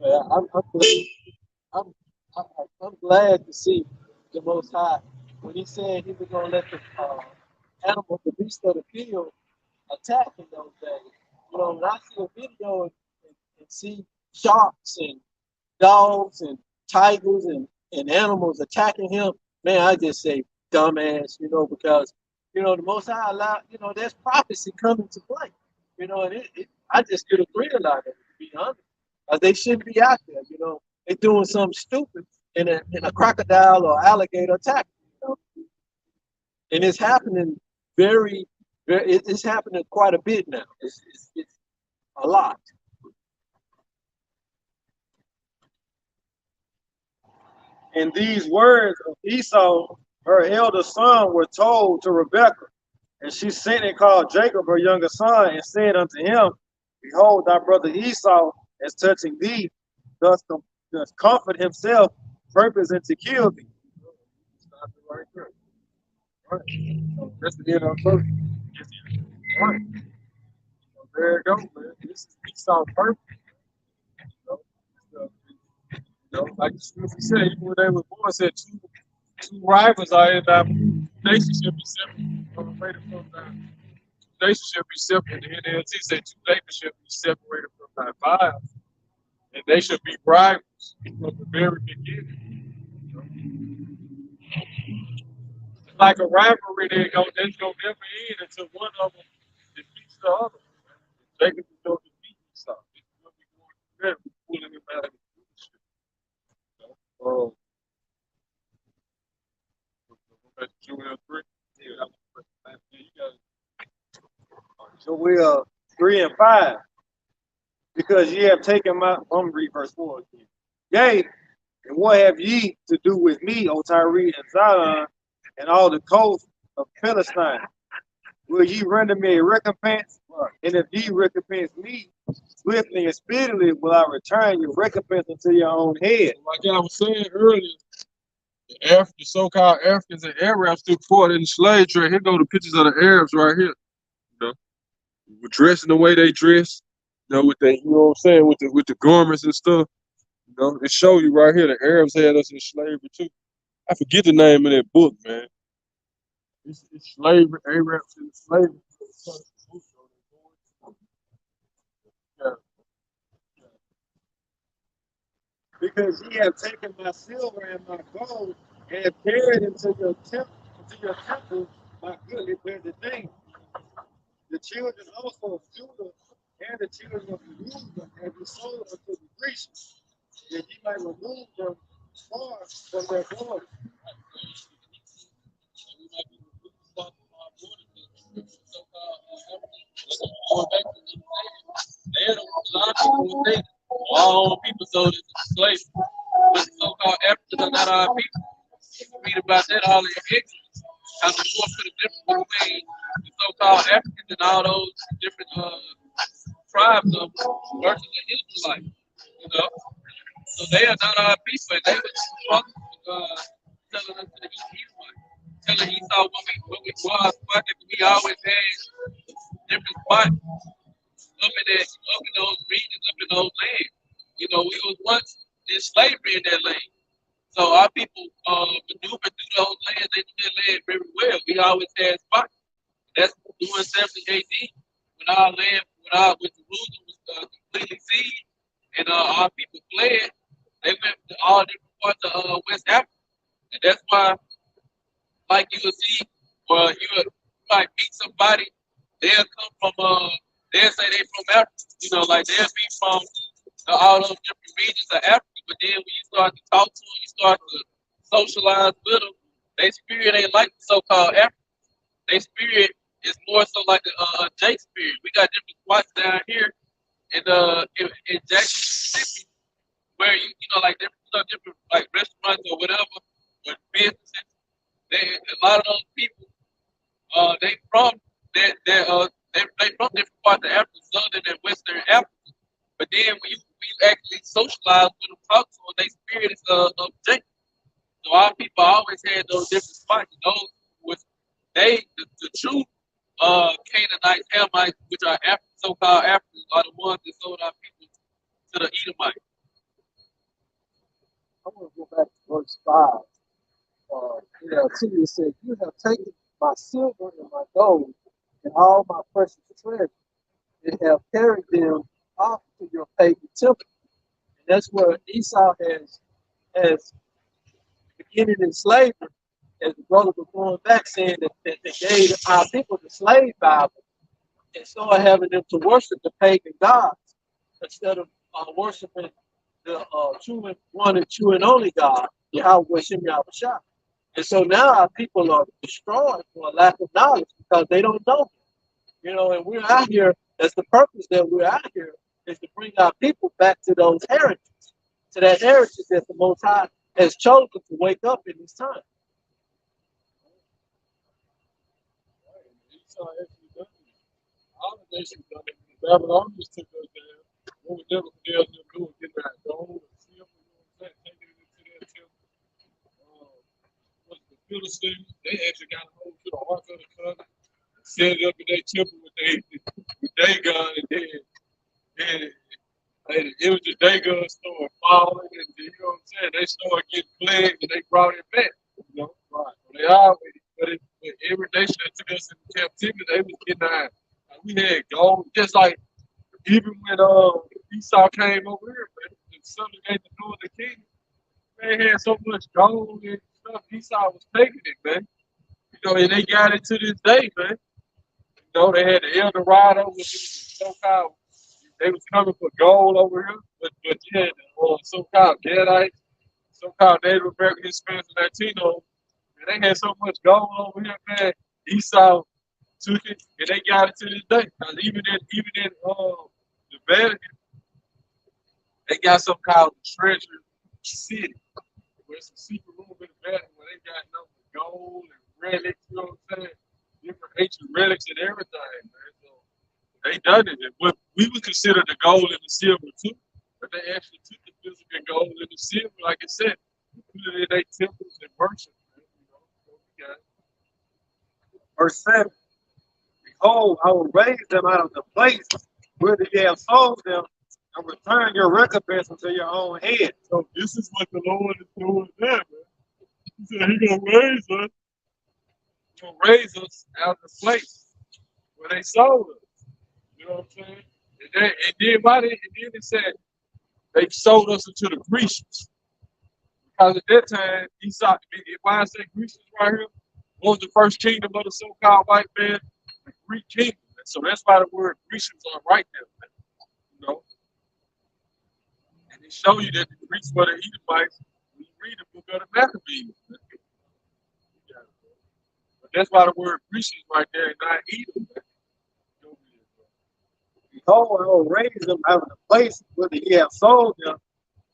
Speaker 2: Yeah, I'm I'm, I'm glad to see the Most High when He said He was going to let the animals, the beasts of the field, attack in those days. You know, when I see a video and see sharks and dogs and tigers and animals attacking him, man, I just say dumbass, you know, because you know the Most High allowed, you know, there's prophecy coming to play, you know, and I just get a realize it, to be honest, they shouldn't be out there, you know, they doing something stupid and a crocodile or alligator attack, you know, and it's happening it's happening quite a bit now. It's a lot.
Speaker 4: And these words of Esau, her elder son, were told to Rebekah. And she sent and called Jacob, her younger son, and said unto him, Behold, thy brother Esau is touching thee, thus comfort himself, purposing to kill thee.
Speaker 3: Stop it right there. Right. So that's the end of the verse. Right. So there you go, man. This is Esau perfect. You know, you know, like the scripture said, even when they were born, said two rivals are in that relationship be separated from that. Relationship be separated. The NLT said two neighbors should be separated from that vibe, and they should be rivals from the very beginning. You know? It's like a rivalry that's gonna never end until one of them defeats the other. They can go defeat themselves. It's gonna be going through that, pulling them out of the leadership. You know? Julian 3. Yeah, that was yeah, you got it.
Speaker 4: So we are 3 and 5. Because ye have taken my, I'm going to read verse 4 again. Yea, and what have ye to do with me, O Tyre and Zidon, and all the coast of Palestine? Will ye render me a recompense? And if ye recompense me, swiftly and speedily will I return your recompense unto your own head.
Speaker 3: Like I was saying earlier, the so-called Africans and Arabs took part in the slave trade. Here go the pictures of the Arabs right here. You know, dressing the way they dress. You know, with the, you know what I'm saying, with the garments and stuff. You know, it show you right here. The Arabs had us in slavery too. I forget the name of that book, man. It's slavery, Arabs in slavery. Yeah.
Speaker 4: Because ye have taken my silver and my gold, and have carried into your temple my goodly pleasant things. The children also of Judah and the children of Jerusalem have you sold unto the Grecians, that ye might remove them far from their borders.
Speaker 1: All people sold into slavery. But so-called Africans are not our people. Read about that all in ignorance. How the war put a difference between the so-called Africans and all those different tribes of versus the Israelites. You know, so they are not our people, and they were telling us to the Edomite, telling Esau when we go out spot, we always had different spots up in those regions, up in those lands. You know, we was once in slavery in that land. So our people maneuvered through those lands, they knew that land very well. We always had spots. That's during 70 AD when our land, when Jerusalem was completely seized and our people fled. They went to all different parts of West Africa. And that's why, like you will see, you might meet somebody, they'll come from, they'll say they from Africa. You know, like they'll be from all those different regions of Africa. But then when you start to talk to them, you start to socialize with them, their spirit ain't like the so-called African. Their spirit is more so like a J spirit. We got different spots down here in Jackson, Mississippi, where you know like different like restaurants or whatever, or businesses. A lot of those people, they from they from different parts of Africa, southern and western Africa. But then when you actually socialize with them, talk to them, their spirit is of Jacob. So our people always had those different spots. Those was the true Canaanites, Hamites, which are so-called Africans, are the ones that sold our people to the Edomites.
Speaker 2: verse 5. NLT, it says, "You have taken my silver and my gold and all my precious treasure, and have carried them off to your pagan temple." And that's where Esau has beginning in slavery, as the brother was going back saying that they gave our people the slave Bible and started having them to worship the pagan gods instead of worshiping the true and one and true and only God, Yahweh Shem Yahushua. And so now our people are destroyed for a lack of knowledge because they don't know. You know, and we're out here, that's the purpose that we're out here, is to bring our people back to those heritages, to that heritage that the Most High has chosen to wake up in this time.
Speaker 3: Esau actually done it. All the nations done it. Babylonians took us down. What was Nebuchadnezzar doing? Getting that gold and silver, you know what I'm saying? Taking it into their temple. Was the Philistines, they actually got a hold to the Ark of the Covenant, set it up in their temple with Dagon, and then it was just Dagon started falling, and you know what I'm saying? They started getting plagued, and they brought it back. You know, right? So they always, but every nation that took us into captivity, they was getting out. Like, we had gold, just like even when Esau came over here, man, and subjugated the northern kingdom. They had so much gold and stuff. Esau was taking it, man. You know, and they got it to this day, man. You know, they had the El Dorado, which is so-called, they was coming for gold over here, but you had the so-called Gadites, so-called Native American Hispanics and Latinos, and they had so much gold over here, man. Esau took it, and they got it to this day. Because even in the Vatican, they got some kind of treasure city. Where's some secret room in the Vatican where they got nothing but gold and relics, you know what I'm saying? Different ancient relics and everything, man. So they done it. And what we would consider the gold and the silver too. But they actually took the physical gold and the silver, like I said, put it in their temples and worship, man. You know, so we got it.
Speaker 4: Verse 7. Behold, I will raise them out of the place whither ye have sold them, and return your recompense unto your own head.
Speaker 3: So this is what the Lord is doing there, man. He said He's gonna raise us. He's gonna raise us out of the place where they sold us. You know what I'm saying? And then it said they sold us into the Grecians. Because at that time, Esau, why I say Grecians right here, what was the first kingdom of the so-called white man? The Greek kingdom. And so that's why the word Grecians are right there, man. You know? And they show you that the Greeks were the Edomites when you read the book of the Maccabees. But that's why the word Grecians right there is not Edom.
Speaker 4: Behold, I will raise them out of the place whither ye have sold them,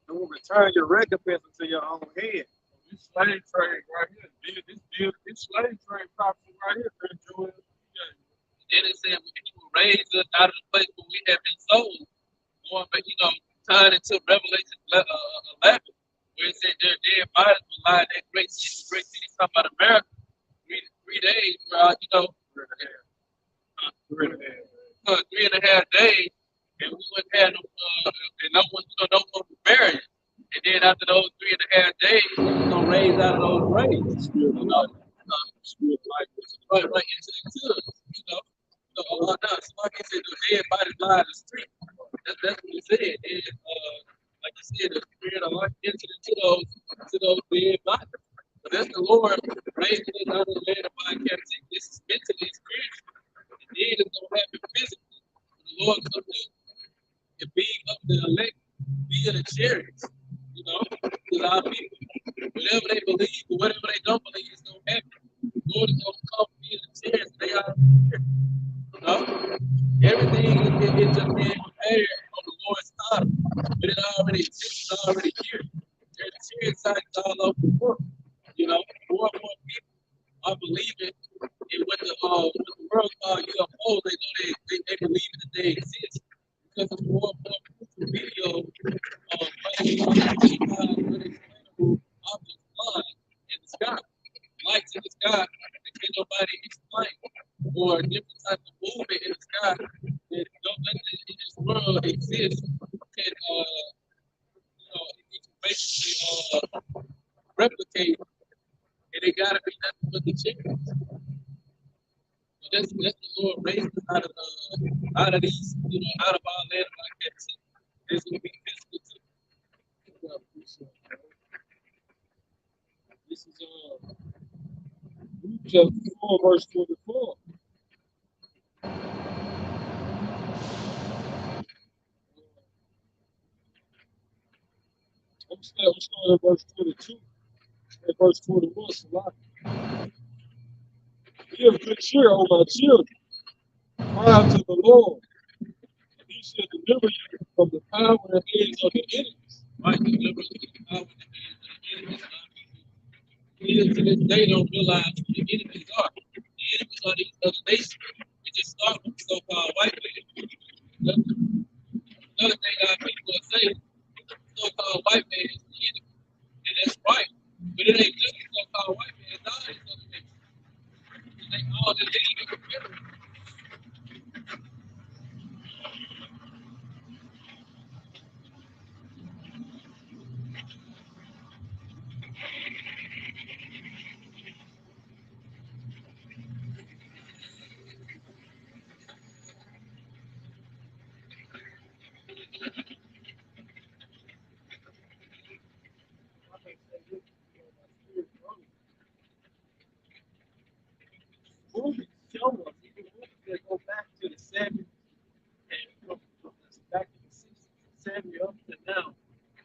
Speaker 4: and will return your recompense unto your own head.
Speaker 3: This slave trade right here, this slave trade prophecy right here, man, Joel.
Speaker 1: Then it said, "When He will raise us out of the place where we have been sold," going back, tying into Revelation 11, where it said their dead bodies will lie in that great city, talking about America. 3 days,
Speaker 3: Three and a half.
Speaker 1: 3.5 days, and we wouldn't have no one to bury it. And then after those 3.5 days, we're gonna raise out of those graves. Right into us. So like I said, the dead body lie in the street. That's what it said. And like you said, the spirit of life entered into those dead bodies. But that's the Lord raising us out of the land of our captivity. This is mentally and spiritually. And then it's gonna happen physically. The Lord come do and being up the elect via the chariots. Because our people, whatever they believe or whatever they don't believe, it's gonna happen. The Lord is gonna come via the chariots. They are here. Everything is just being prepared on the Lord's time. But it already exists, it's already here. There's chariot signs all over the world. More and more people are believing in what the world called UFOs. They know they believe that they exist because of more and more videos of unexplainable objects flying in the sky, lights in the sky that can't nobody explain, or different types of movement in the sky that nothing in this world exists can it can basically replicate, and they gotta be nothing but the chickens. So that's the Lord raising us out of these, out of our land of our captivity. There's gonna be physical chickens.
Speaker 3: This is Luke chapter 4, verse 24. I'm starting at verse 22. At verse 21, Salaki. Be of good cheer, O my children. Cry out to the Lord, and he shall deliver you from the power and hands of the enemies.
Speaker 1: Right? Deliver us from the power and the hands of the enemies. Kids to this day don't realize who the enemies are. The enemies are these other nations. It just starts with so-called white man. Another thing our people are saying, so-called white man is the enemy. And that's right. But it ain't just so-called white man, it's all these other nations. They all the leaders.
Speaker 2: Movies show us, even movies that go back to the 70s and back to the 60s, 70s up to now,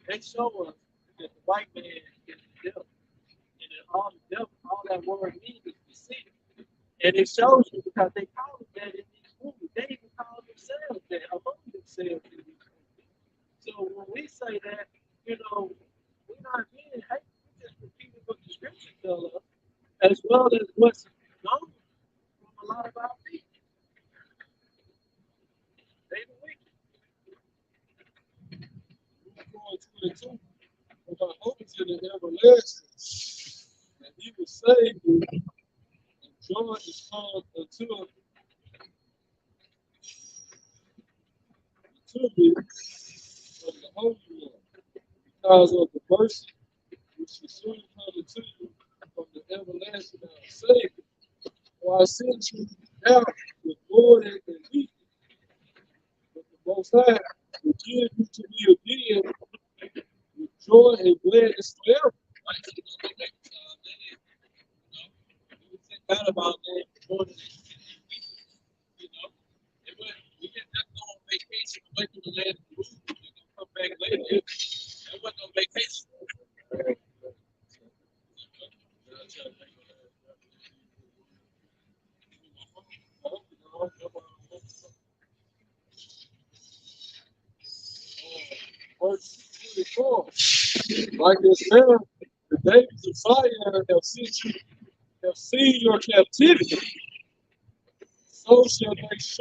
Speaker 2: they show us that the white man is the devil. And that all the devil, all that word means is deceit. And it shows you because they call it that in these movies. They even call themselves that among themselves in these movies. So when we say that, we're not being hateful. We're just repeating what the scripture tells us, as well as what's known from a lot of our people. They the wicked.
Speaker 3: Luke 4:22. For my hope is in the everlasting, and he will save you, and joy is come unto me from the Holy One, because of the mercy which is soon come unto you from the everlasting our Savior. For I sent you out with mourning and weeping, but the Most High will give you to me again with joy and gladness forever.
Speaker 1: Right? So we're going to go back to we think that about that more than we can just go on vacation away from the land of Jerusalem. We're going to come back later. That wasn't on vacation.
Speaker 3: Verse 24. Like this now, the days of Zion have seen your captivity. So shall they see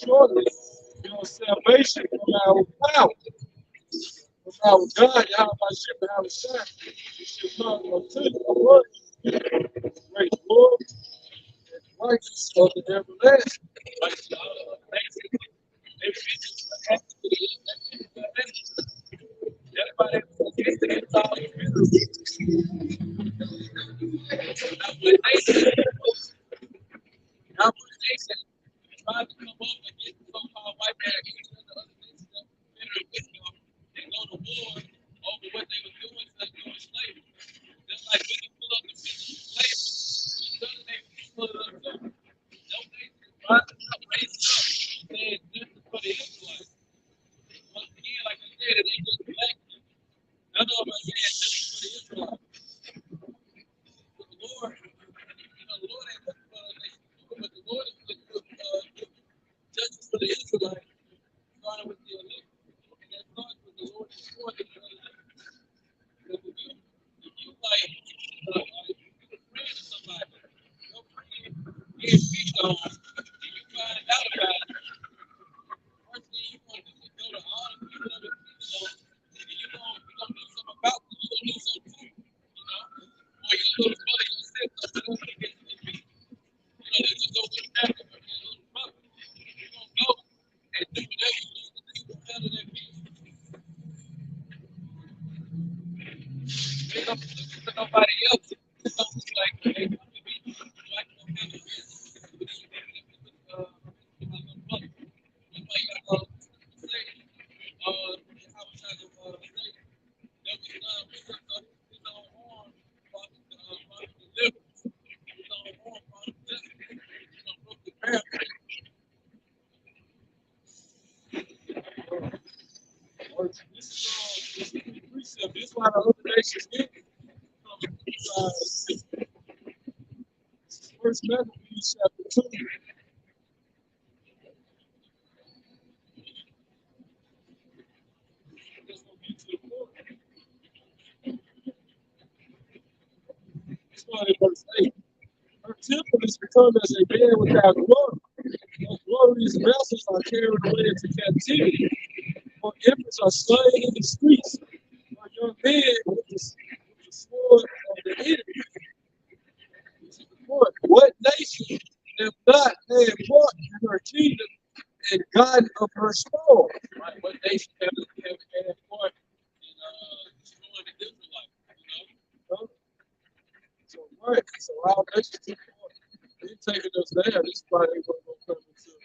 Speaker 3: shortly your salvation from our power. From our God, Yahweh Shem, our Shah. It shall come unto you, great Lord, and righteous of the everlasting.
Speaker 1: Right? So everybody now when they said tried to come up against the so-called white man, against the other nations that were better with them, they go to war over what they were doing to doing slavery. Just like we can pull up the picture of slavery, other nations pull it up too. No nation rising up, raising up, saying this is for the Israelites. Once again, like I said, it ain't just black people. None of them are saying this is for the Israelites. But the Lord, the Lord ain't looking for other nations to do it, but the Lord is looking for justice for the Israelites, starting with the elect. And that starts with the Lord before the elect. Because if you like, if you're a friend of somebody, your friend is speak on, and you find out about it, first thing you want to do is go to all the people that are speaking on, and you're going to do something about it, you're going to do something too, or your little brother, your sister, whoever it gets to be. They just go with that, your little brother. You're going to go and do whatever you need to do to better that people. everybody else. It's almost like they come to me, like, okay,
Speaker 3: This is precept. This is why the other nations get it. First Maccabees chapter 2. Let's go get to the point. This one in verse 8. Her temple is become as a man without glory. Her glorious vessels are carried away into captivity. For infants are slain in the streets. For young men with the sword of the enemy. This is the point. What nation have not had part in her kingdom and gotten of her spoil?
Speaker 1: right, what nation haven't had part in destroying the Israelites?
Speaker 3: Huh? So, right. So, our nations took part. They taking us down. This is why they weren't going to come into them.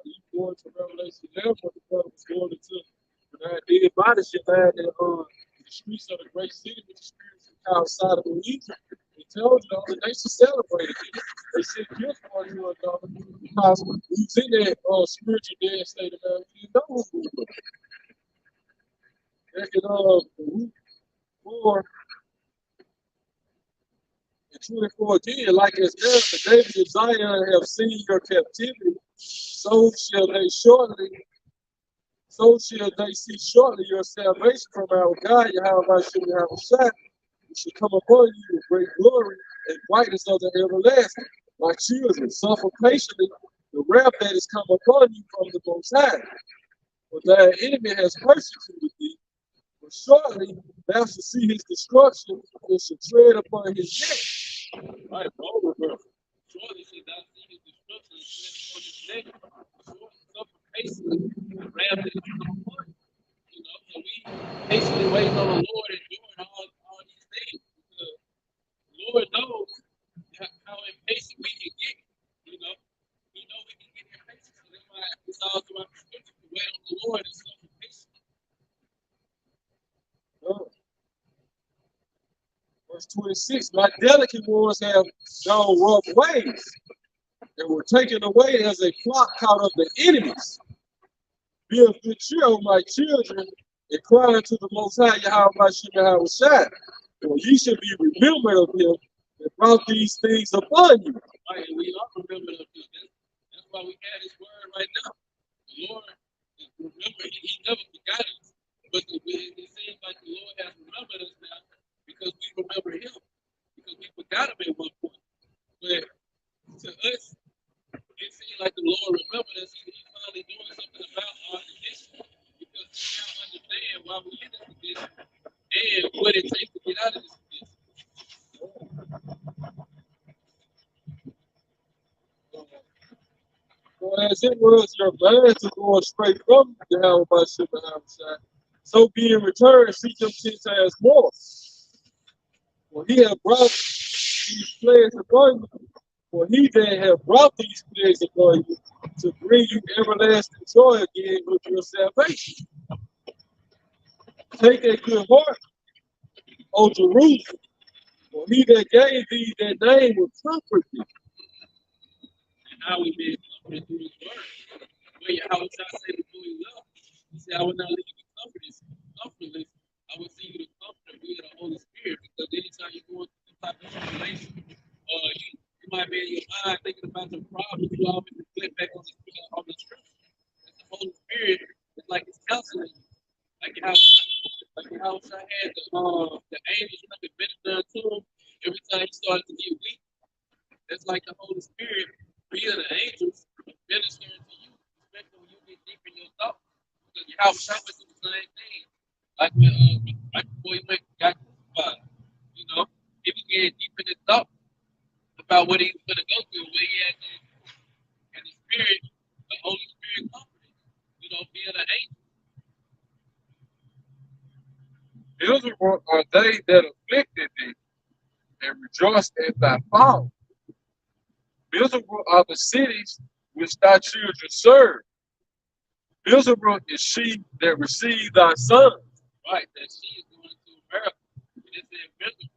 Speaker 3: You go into Revelation 11, what the brother was going into. When I did body shit, man, in the streets of the great city with the spirits outside of Egypt. They told you all the nations celebrated it. They sent gifts for you another because we was in that spiritual dead state of man. We didn't know who we were. Back in Luke 4 and 24 again, like as now the David of Zion have seen your captivity, so shall they see shortly your salvation from our God, Yahweh Shem Yahweh. It shall come upon you with great glory and brightness of the everlasting. My children, suffer patiently the wrath that is come upon you from the Most High. For thy enemy has persecuted thee, but shortly thou shalt see his destruction and shall tread upon his neck.
Speaker 1: Right, over, bro. Surely should thou see his destruction and tread upon his neck. Surely suffer patiently the wrath that is come upon you. So we patiently waiting on the Lord and doing all these things. Because the Lord knows how impatient we can get. You know, we know we can get impatient. So that's why it's all throughout the scripture to wait on the Lord and suffer patiently.
Speaker 3: Verse 26, my delicate ones have gone rough ways and were taken away as a flock caught of the enemies. Be of good cheer, O my children, and cry unto the Most High, Yahweh Shem Yahweh. For ye should be remembered of him that brought these things upon you.
Speaker 1: Right, and we are remembered of him. That's why we have this word right now. The Lord, remember, he never forgot us. But it seems like the Lord has remembered us now because we remember him. Because we forgot him at one point. But to us, it seems like the Lord remembered us. He's finally doing something about our condition. Because we now understand why we're in this condition and what it takes to get out of this condition.
Speaker 3: For as it was your man to go straight from Yahweh Shem Yahweh, so be in return, seek him 10 times more. For he hath brought these plagues upon you. For he that hath brought these plagues upon you to bring you everlasting joy again with your salvation. Take a good heart, O Jerusalem, for he that gave thee that name will comfort thee.
Speaker 1: And how we been comforted through his word. Where Yahweh say before he left, he said, I will not leave you comfortless. I will send you the comforter via the Holy Spirit. Because anytime you go into some type of tribulation, you might be in your mind thinking about your problems, you always reflect back on the scripture. And the Holy Spirit is like it's counseling you. Like how I had the angels come and minister to him every time he started to get weak. That's like the Holy Spirit via the angels ministering to you, especially when you get deep in your thoughts. Because your house shall do the same thing. Like when right before he got crucified. You know, if you get deep in his thought about what he's gonna go through, what he had to do. And the Spirit, the Holy Spirit comforted, via the angels.
Speaker 3: Miserable are they that afflicted thee, and rejoiced at thy fall. Miserable are the cities which thy children serve. Miserable is she that received thy son.
Speaker 1: Right, that she is going to America. And it's invisible.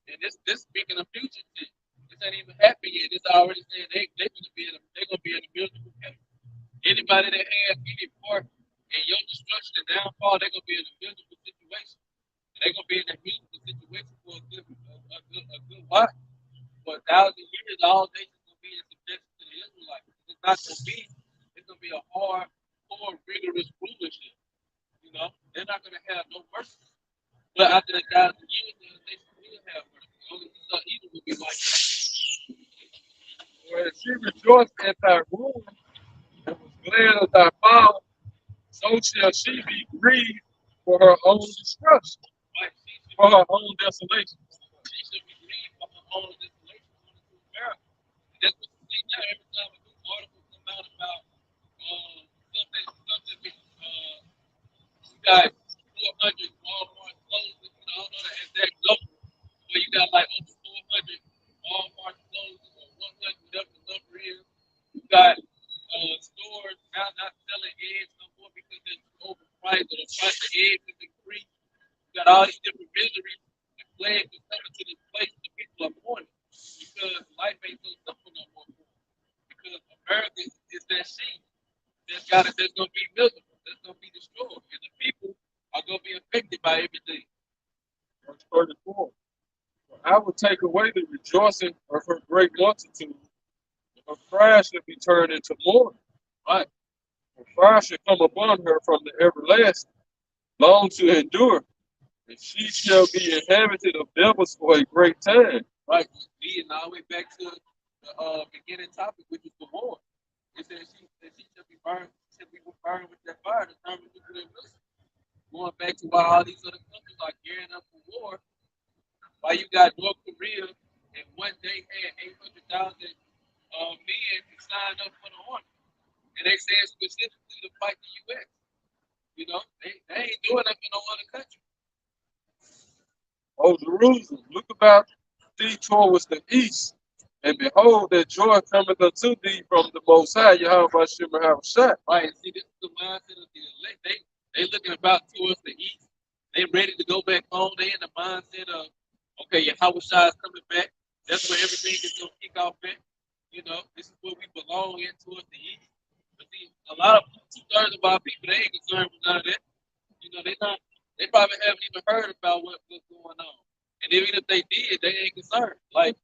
Speaker 1: And this speaking of future shit. This ain't even happened yet. It's already saying they're gonna be in a miserable case. Anybody that has any part in your destruction and downfall, they're gonna be in a miserable situation. And they're gonna be in a miserable situation for a good while. For 1,000 years, all nations gonna be in subjection to the Israelites. It's not gonna be. It's gonna be a hard, rigorous rulership. You know, they're not gonna have no mercy. But after the 1,000 years, the nation will have mercy. Only Edom will be like that.
Speaker 3: Whereas she rejoiced at thy ruin and was glad of thy fall, so shall she be grieved for her own destruction,
Speaker 1: Right?
Speaker 3: for her own desolation.
Speaker 1: She should be grieved for her own desolation going to America. And that's what you see now. Every time a new article come out about something you got 400 Walmart closing, I don't know the exact number, but you got like over 400 Walmart closing or 100, whatever the number is. You got stores now not selling eggs no more because they're overpriced or the price of eggs is increased. You got all these different miseries and plagues are coming to this place and people are mourning because life ain't so simple no more. Because America is that sheep that's gonna be miserable, that's gonna be destroyed. And the people are gonna be affected by everything.
Speaker 3: Verse 34. I will take away the rejoicing of her great multitude, and her cry shall be turned into mourning.
Speaker 1: Right.
Speaker 3: And fire shall come upon her from the everlasting, long to endure, and she shall be inhabited of devils for a great time.
Speaker 1: Right. Leading all the way back to the beginning topic, which is the war. It says she shall be burned with that fire to turn into nuclear missile. Going back to why all these other countries are gearing up for war. Why you got North Korea and one day had 800,000 men to sign up for the army. And they said specifically to fight the U.S. You know, they ain't doing that in no other country.
Speaker 3: O Jerusalem, look about thee towards the east, and behold, that joy cometh unto thee from the Most High, Yahweh Hashem Shai.
Speaker 1: Right. And see, this is the mindset of the elect. They looking about towards the east. They ready to go back home. They in the mindset of, okay, Yahweh Shai is coming back. That's where everything is going to kick off at. You know, this is where we belong in towards the east. But see, a lot of 2/3 of our people, they ain't concerned with none of that. You know, they probably haven't even heard about what's going on. And even if they did, they ain't concerned. Like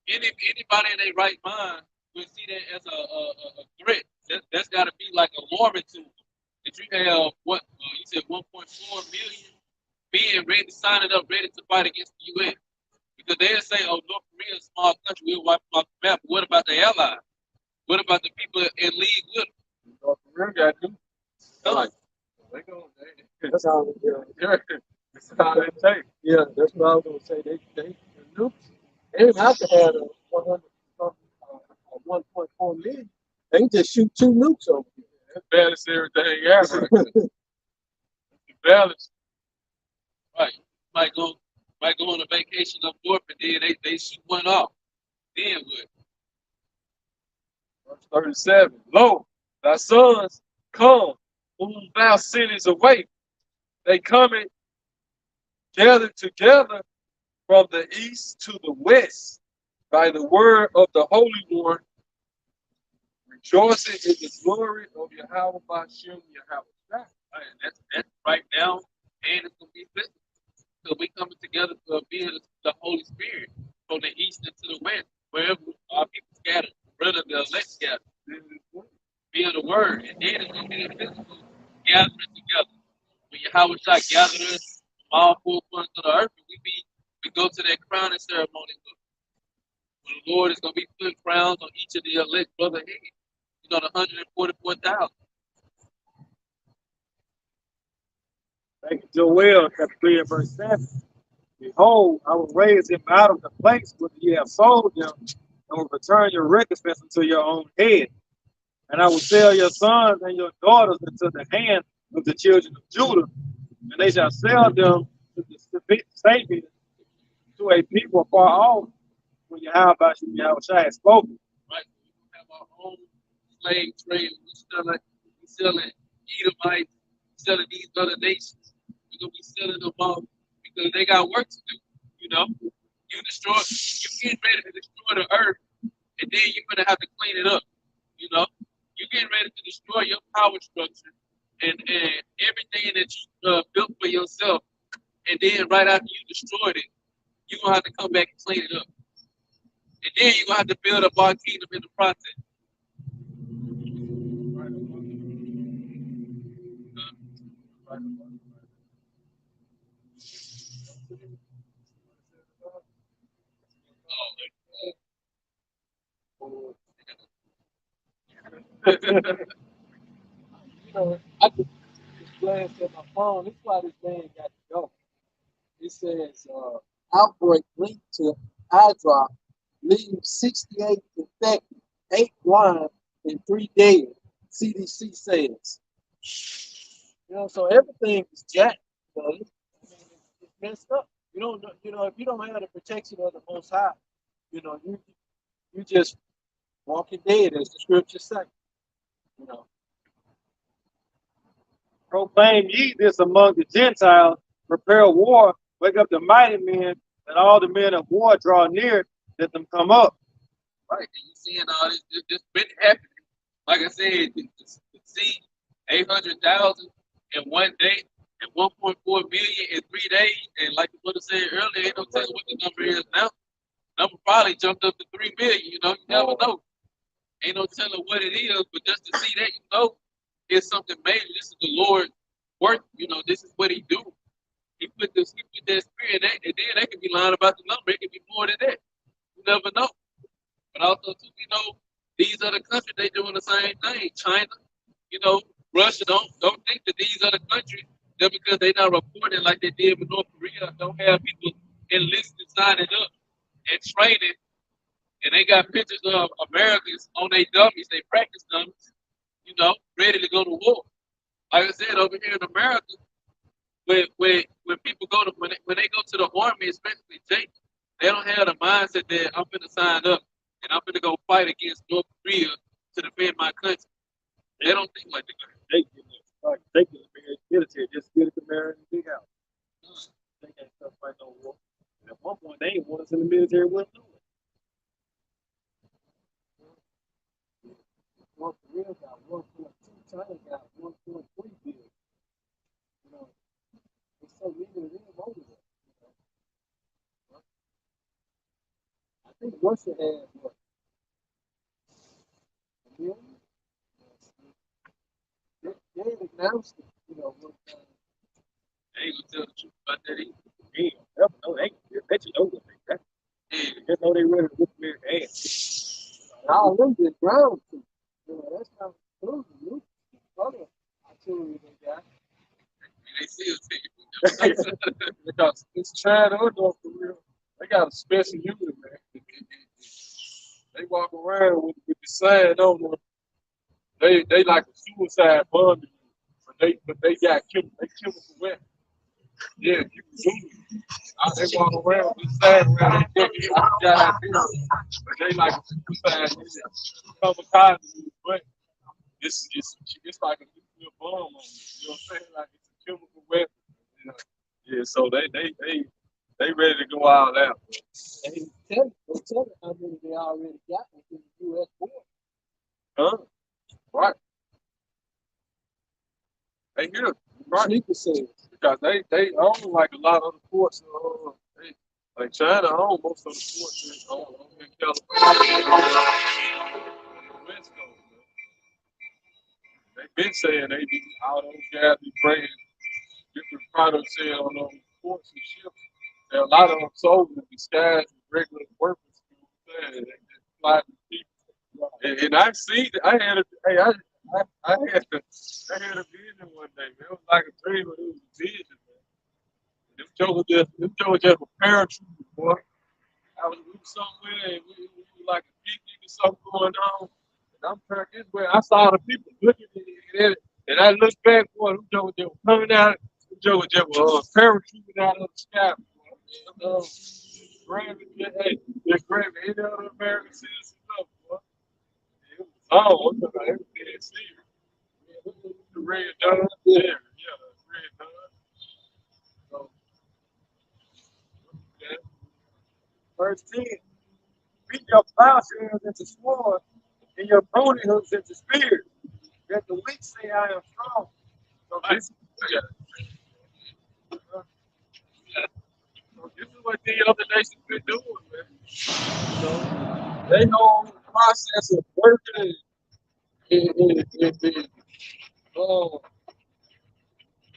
Speaker 1: anybody in their right mind would see that as a threat. That's got to be like alarming to them. That you have what you said 1.4 million being ready to sign it up, ready to fight against the U.S. Because they'll say, "Oh, North Korea is a small country. We'll wipe them off the map." But what about the allies? What about the people in league with them?
Speaker 3: North Korea got them.
Speaker 1: None.
Speaker 3: They go,
Speaker 2: That's how they do it.
Speaker 3: that's how they take.
Speaker 2: Yeah, that's what I was gonna say. They the nukes. They didn't have to have a 100 something, 1.4 million. They can just shoot 2 nukes over here.
Speaker 3: That's balance everything out right there. The balance.
Speaker 1: Right. Might go on a vacation up north and then they shoot one off. Then what?
Speaker 3: Verse 37. Lo, thy sons come, whom thou sentest away. They coming gathered together from the east to the west by the word of the Holy One, rejoicing in the glory of Yahweh Hashem Yahweh.
Speaker 1: Right. That's right now, and it's gonna be physical. So we coming together to be the Holy Spirit from the east and to the west, wherever our people scattered, brother the elect scattered. Be the word, and then it's gonna be the physical gathering together. When Yahweh Shai gathered us from all 4 corners of the earth, and we go to that crowning ceremony. When the Lord is gonna be putting crowns on each of the elect brother head. You know, the 144,000.
Speaker 4: Thank you, Joel, chapter 3 and verse 7. Behold, I will raise him out of the place where ye have sold him, and will return your recompense unto your own head. And I will sell your sons and your daughters into the hand of the children of Judah, and they shall sell them to the Savior to a people far off when Yahweh Shai has spoken.
Speaker 1: Right? We have our own slave trade. We selling Edomites, selling these other nations. We're gonna be selling them off because they got work to do. You know, you getting ready to destroy the earth, and then you're gonna have to clean it up. You know, you're getting ready to destroy your power structure and everything that you built for yourself, and then right after you destroyed it, you're gonna have to come back and clean it up. And then you're gonna have to build up our kingdom in the process.
Speaker 2: You know, I just glanced at my phone. That's why this man got to go. It says outbreak linked to eye drop leaves 68 infected, 8 blind, and 3 dead. CDC says. You know, so everything is jacked. You know, it's messed up. You don't know, you know, if you don't have the protection of the Most High, you know, you just walking dead, as the scriptures say. You know.
Speaker 4: Proclaim ye this among the Gentiles, prepare war, wake up the mighty men, and all the men of war draw near, let them come up.
Speaker 1: Right, and you seeing all this been happening. Like I said, to see 800,000 in one day and 1.4 million in 3 days, and like the brother said earlier, ain't no telling what the number is now. Number probably jumped up to 3 million. You know, you never know. Ain't no telling what it is, but just to see that, you know, it's something major. This is the Lord's work. You know, this is what He do. He put that spirit in, and then they can be lying about the number. It could be more than that. You never know. But also, too, you know, these other countries, they doing the same thing. China, you know, Russia, don't think that these other countries, just because they not reporting like they did with North Korea, don't have people enlisted, signing up and training, and they got pictures of Americans on their dummies, they practice dummies, you know, ready to go to war. Like I said, over here in America, when people go to when they go to the army, especially Jake, they don't have the mindset that I'm gonna sign up and I'm gonna go fight against North Korea to defend my country. They don't think like that.
Speaker 4: They get the military, just get it to marry in the big house. They can't stuff fight no war. At one point, they ain't want us in the military with them.
Speaker 2: North Korea got 1.2, China got 1.3 billion. You know, it's so many of them over there. You know? I think Russia has what? A million? They announced it, you know, one time.
Speaker 1: They ain't gonna tell the truth about that either.
Speaker 4: Yeah, no, they bet you know what they got.
Speaker 1: Yeah.
Speaker 4: Just know they ready to whip their ass.
Speaker 2: All them just ground troops. You know, that's not including you. Other artillery they got.
Speaker 1: They still take it.
Speaker 3: Because it's China or North Korea, they got a special unit, man. They walk around with the sign on them. They like a suicide bomb, but they got chemical weapons. Yeah, you can do it. They walk around with the sign around their neck. But they like a suicide kamikaze, but it's like a nuclear bomb on you. You know what I'm saying? Like it's a chemical weapon. You know? Yeah, so they ready to go all out.
Speaker 2: And they tell you how many they already got within the U.S. border.
Speaker 3: Huh? Right. They here. Right.
Speaker 2: Sneaker sales.
Speaker 3: Because they own like a lot of the ports. Like China own most of the ports in California. On the West Coast, man. They've been saying they be all those guys be bringing different products in on those ports and ships. And a lot of them sold in disguise with regular workers. You know what I'm saying? They just fly to people. And I see that I had a vision one day, man. It was like a dream, but it was a vision, man. Them jokers just a paratrooper, boy. I was somewhere and we were like a picnic or something going on. And I'm turned this way. I saw the people looking at it. And I looked back, boy, them jokers just were coming out. Joe just parachuting out of the sky. Gravity, hey, they're grabbing any other American citizen up, boy. Oh, I'm talking about everything that's here. The red dot there, yeah, the red dot. So, yeah.
Speaker 4: Verse 10. Beat your plowshares into swords and your pruning hooks into spears. Let the weak say I am strong. So this,
Speaker 3: Yeah. So this is what the other nations been doing, man. You know, they know the process of working and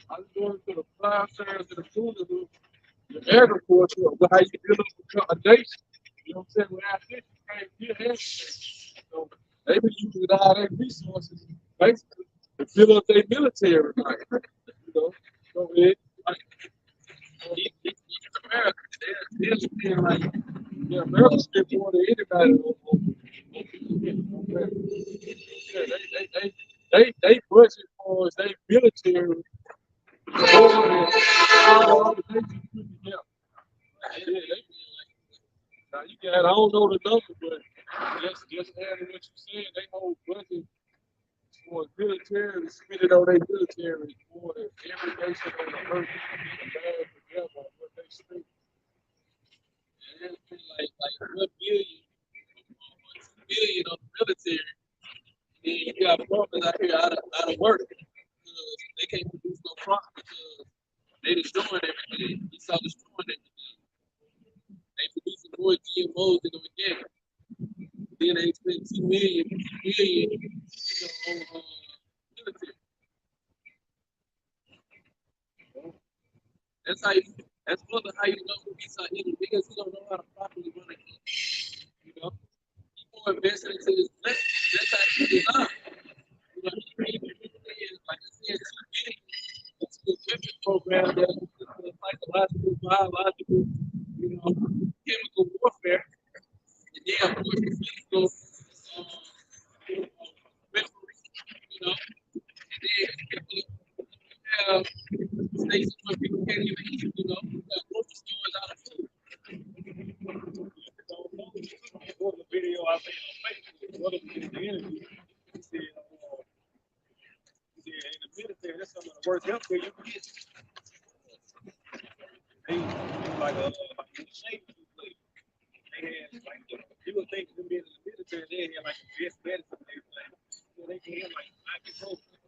Speaker 3: I was going to the plowshares and the food, the agriculture, of how you build up a nation. You know what I'm saying? Without this, you can't build anything. So they been using all their resources basically to build up their military. Like, you know, so like, even America, they're still like, yeah, America spent more than anybody. Yeah, they budget for their military more than all other nations put together. Yeah, now you got, I don't know the number, but just adding what you're saying, they whole budget for military, spend it on their military more than every nation on the earth combined together on what they spend. And it's been like 1 billion on the military. And you got farmers out here out of work because they can't produce no crop because they destroying everything. You saw destroying everything. They producing more GMOs than organic. Then they spend 2 million, on military. That's how you. That's one of how you know who gets out eating because he don't know how to properly run a kid. You know, people investing into this. That's how you design. You know, like I said, 2 million into a equipment program that is psychological, biological, chemical warfare, and then of course the physical, weaponry, and then people have stations where people can't even eat, grocery stores out of food.
Speaker 4: was a video I made on Facebook. One of them in the interview, he said, in the military, that's some of the worst healthcare you can get. They like a shape place. They had like you would think them being in the military, they had like the best medicine and everything. So they can have like ibuprofen.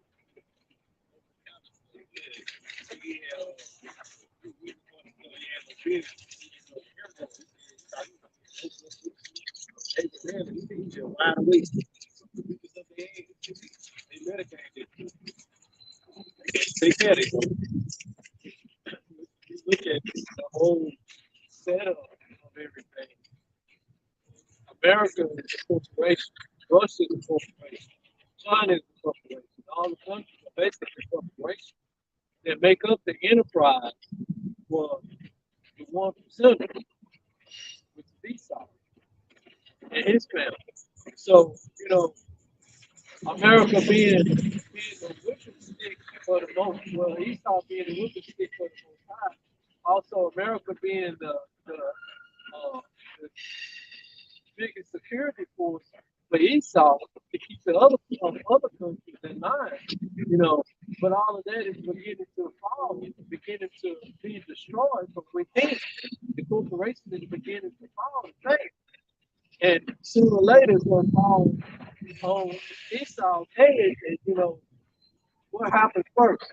Speaker 4: Wide awake. They medicated. They said it. You look at the whole setup of everything. America is a corporation. Russia is a corporation. China is a corporation. All the countries are basically corporations that make up the enterprise for the 1%, which is Esau and his family. So, America being the whipping stick for the most, well, Esau being the whipping stick for the most high. Also, America being the biggest security force for Esau to keep the other countries in line, But all of that is beginning to fall, beginning to be destroyed from within. The corporation is beginning to fall and fail. And sooner or later it's going to fall on Esau's head. And, what happens first?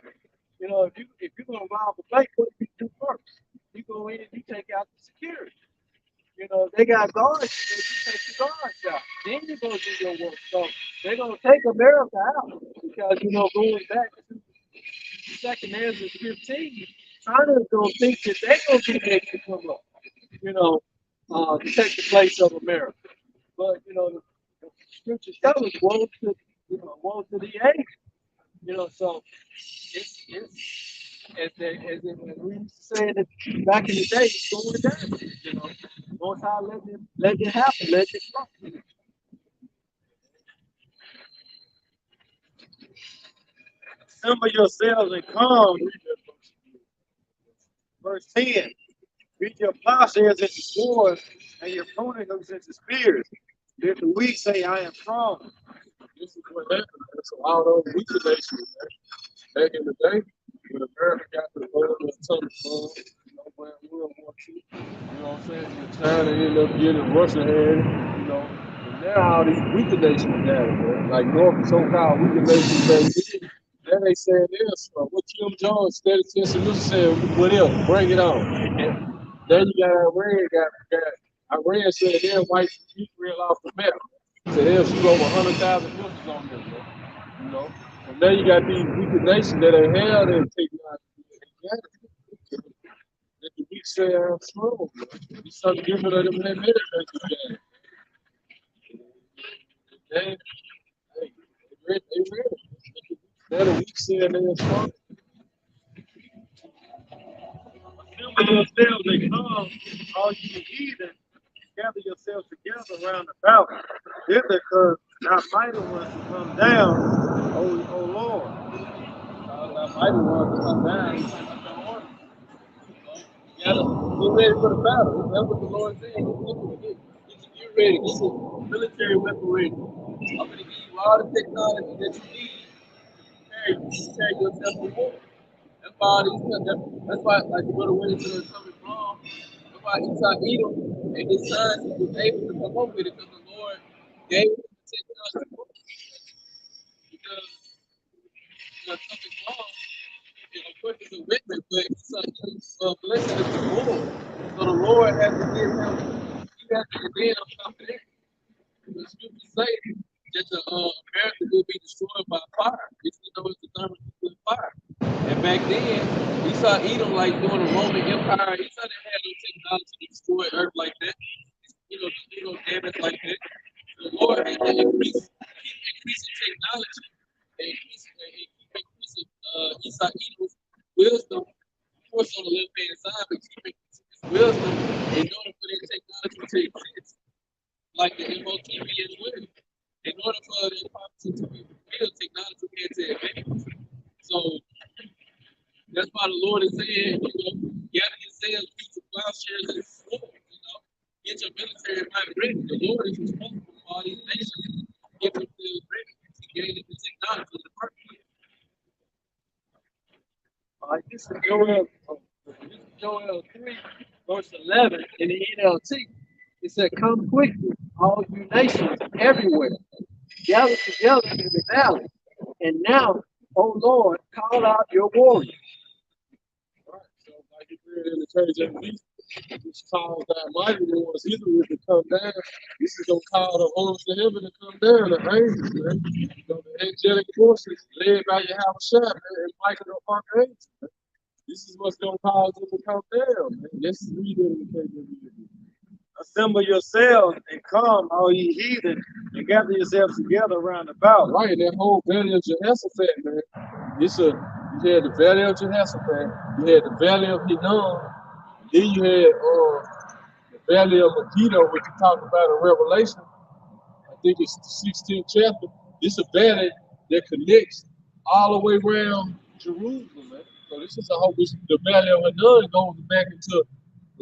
Speaker 4: If you're going to rob a bank, what do you do first? You go in and you take out the security. They got guards, you take the guards out. Then you go do your work. So they're going to take America out because, going back to 2nd Ezra 15, China's going to think that they're going to be next to come up, to take the place of America. But, the scriptures tell us, woe to the age. So it's as we used to say that back in the day, it's going down. Most high let it happen, let it come. Assemble yourselves and come. verse 10. Beat your plowshares into swords and your pruning hooks into spears. Let the weak say, I am strong.
Speaker 3: This is what happened. So all those weaker nations, man, back in the day, when America got the world atomic bomb, when World War II, you know what I'm saying? When China ended up getting Russia had it, you know. And now all these weaker nations got it, man. Like North so-called weaker nations back then. Now they saying this, what Kim Jong steady testing this said, whatever, bring it on. And then you got Iran said they'll wipe Israel off the map. So they'll shoot over 100,000 missiles on them, man. You know? And then you got these weaker nations that ain't held their technology. Let the weak say I'm strong, man. It's something different than them that military together. Hey, they ready. Let the weak say they're strong.
Speaker 4: Assemble yourselves and come, all you heathen, gather yourselves together around about. Thither, because our mighty ones to come down, O Lord.
Speaker 1: Our mighty ones to come down. He's sending them in order. You gotta get ready for the battle. That's what the Lord said. Get ready. Get your military weapon ready. I'm gonna give you all the technology that you need to carry yourself for war. That's why all these that's why like the brother went into the atomic bomb. That's why Esau Edom and his sons was able to come up with it because the Lord gave him the technology for it. Because the atomic bomb, of course, it's a weapon, but it's a blessing is the Lord. So the Lord has to give him, he has to then on top of that. The scriptures say that the America will be destroyed by fire. It's, it's the thermonuclear fire. And back then, we saw Edom like during the Roman Empire. He saw they had no technology to destroy Earth like that. Damage like that. The Lord had to keep increasing technology and keep increasing Esau Edom's wisdom. Of course, on the left hand side, but keep increasing his wisdom in order for that technology to exist, like the MOTV as well. In order for the prophecy to be fulfilled, technology had to advance. So that's why the Lord is saying, gather yourselves, beat your plowshares and swords, get your military might ready. The Lord is responsible for all these nations. Get themselves ready to gain the technology to work with.
Speaker 2: This is Joel 3, verse 11 in the NLT. It said, come quickly, all you nations everywhere. Gather together in the valley. And now, O Lord, call out your warriors.
Speaker 3: Right. So like you read in the KJV, which calls that mighty ones Israel to come down. This is gonna call the arms of heaven to come down, the angels, man. The angelic forces led by Yahushua, man, and Michael the archangel. Man. This is what's gonna cause them to come down, man. Let's read it in the KJV.
Speaker 4: Assemble yourselves and come, all ye heathen, and gather yourselves together round about.
Speaker 3: Right, that whole valley of Jehoshaphat, man. You had the valley of Jehoshaphat, you had the valley of Hinnom, then you had the valley of Megiddo, which you talk about in Revelation. I think it's the 16th chapter. This is a valley that connects all the way around Jerusalem, man. So this is the valley of Hinnom goes back into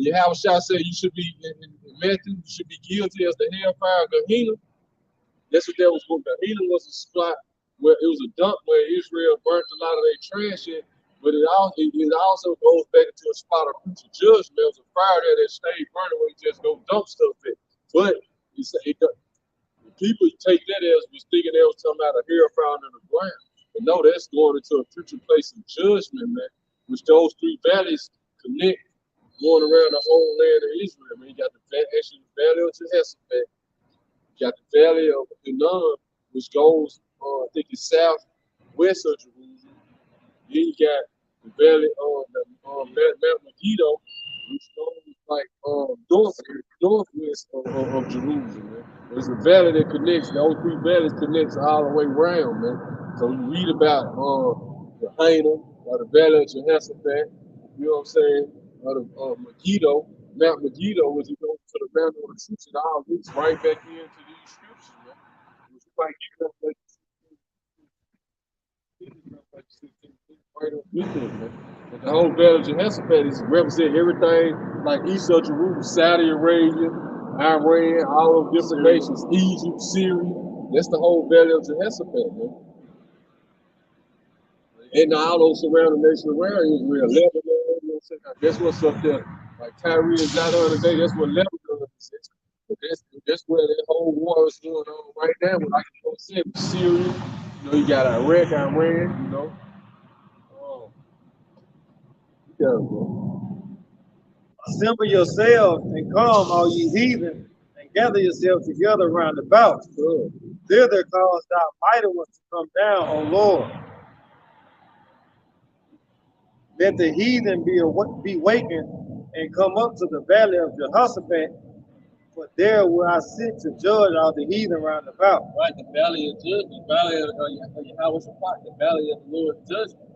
Speaker 3: Yahushua said you should be in Matthew, you should be guilty as the hellfire of Gehenna. That's what that was for. Gehenna was a spot where it was a dump where Israel burnt a lot of their trash in, but it also goes back into a spot of future judgment. There was a fire there that stayed burning where you just go dump stuff in. But the people take that as was thinking they was talking about a hellfire under the ground. But no, that's going into a future place of judgment, man, which those three valleys connect going around the whole land of Israel. Man, you got the valley of Jehoshaphat, you got the valley of Hinnom, which goes, I think it's southwest of Jerusalem. Then you got the valley of Mount Megiddo, which goes like northwest of Jerusalem. Man. There's a valley that connects. Those three valleys connects all the way around, man. So you read about the Hinnom or the valley of Jehoshaphat. You know what I'm saying? Megiddo, Mount Megiddo, as you go to the mountain of the truth, it all leads right back into these scriptures, man. It's like you know, right up with them, man. And the whole Valley of Jehoshaphat is represent everything like east of Jerusalem, Saudi Arabia, Iran, all those different nations, Egypt, Syria. That's the whole Valley of Jehoshaphat, man. And all those surrounding nations around Israel, Lebanon, you know what I'm saying? That's what's up there. Like Kyrie is out the other day, that's what Lebanon is. That's where that whole war is going on right now. Like you said, Syria, you know, you got Iraq, Iran, you know. Oh, yeah, bro.
Speaker 4: Assemble yourselves and come, all ye heathen, and gather yourselves together round about.
Speaker 3: Good.
Speaker 4: Thither cause thy mighty ones to come down, O Lord. Let the heathen be wakened and come up to the valley of Jehoshaphat, for there will I sit to judge all the heathen round about.
Speaker 1: Right, the valley of judgment, the valley of Yahweh Shabbat, the valley of the Lord's judgment.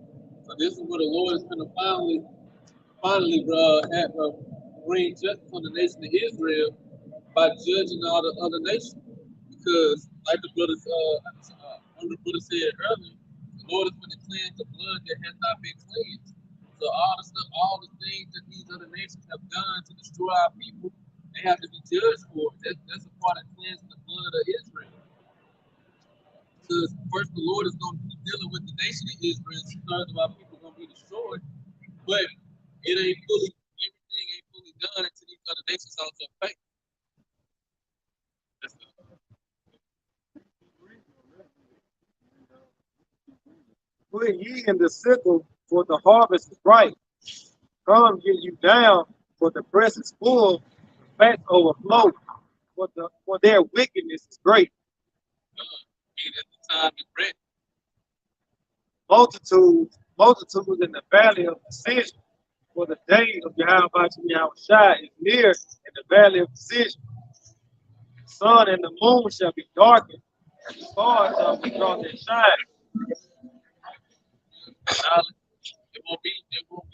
Speaker 1: So this is where the Lord is going to finally bring justice on the nation of Israel by judging all the other nations. Because, like the brothers, one of the brothers said earlier, the Lord is going to cleanse the blood that has not been cleansed. So all the stuff, all the things that these other nations have done to destroy our people, they have to be judged for it. That's a part of cleansing the blood of Israel. Because first the Lord is going to be dealing with the nation of Israel, and two-thirds of our people are going to be destroyed. But everything ain't fully done until these other nations also pay.
Speaker 4: Put ye in the sickle, for the harvest is ripe. Come, get you down, for the press is full, the fat overflow, for their wickedness is great.
Speaker 1: Meaning the time is ready.
Speaker 4: Multitudes in the valley of decision, for the day of Yahweh Shai is near in the valley of decision. The sun and the moon shall be darkened, and the stars shall withdraw their shine.
Speaker 1: There won't be no more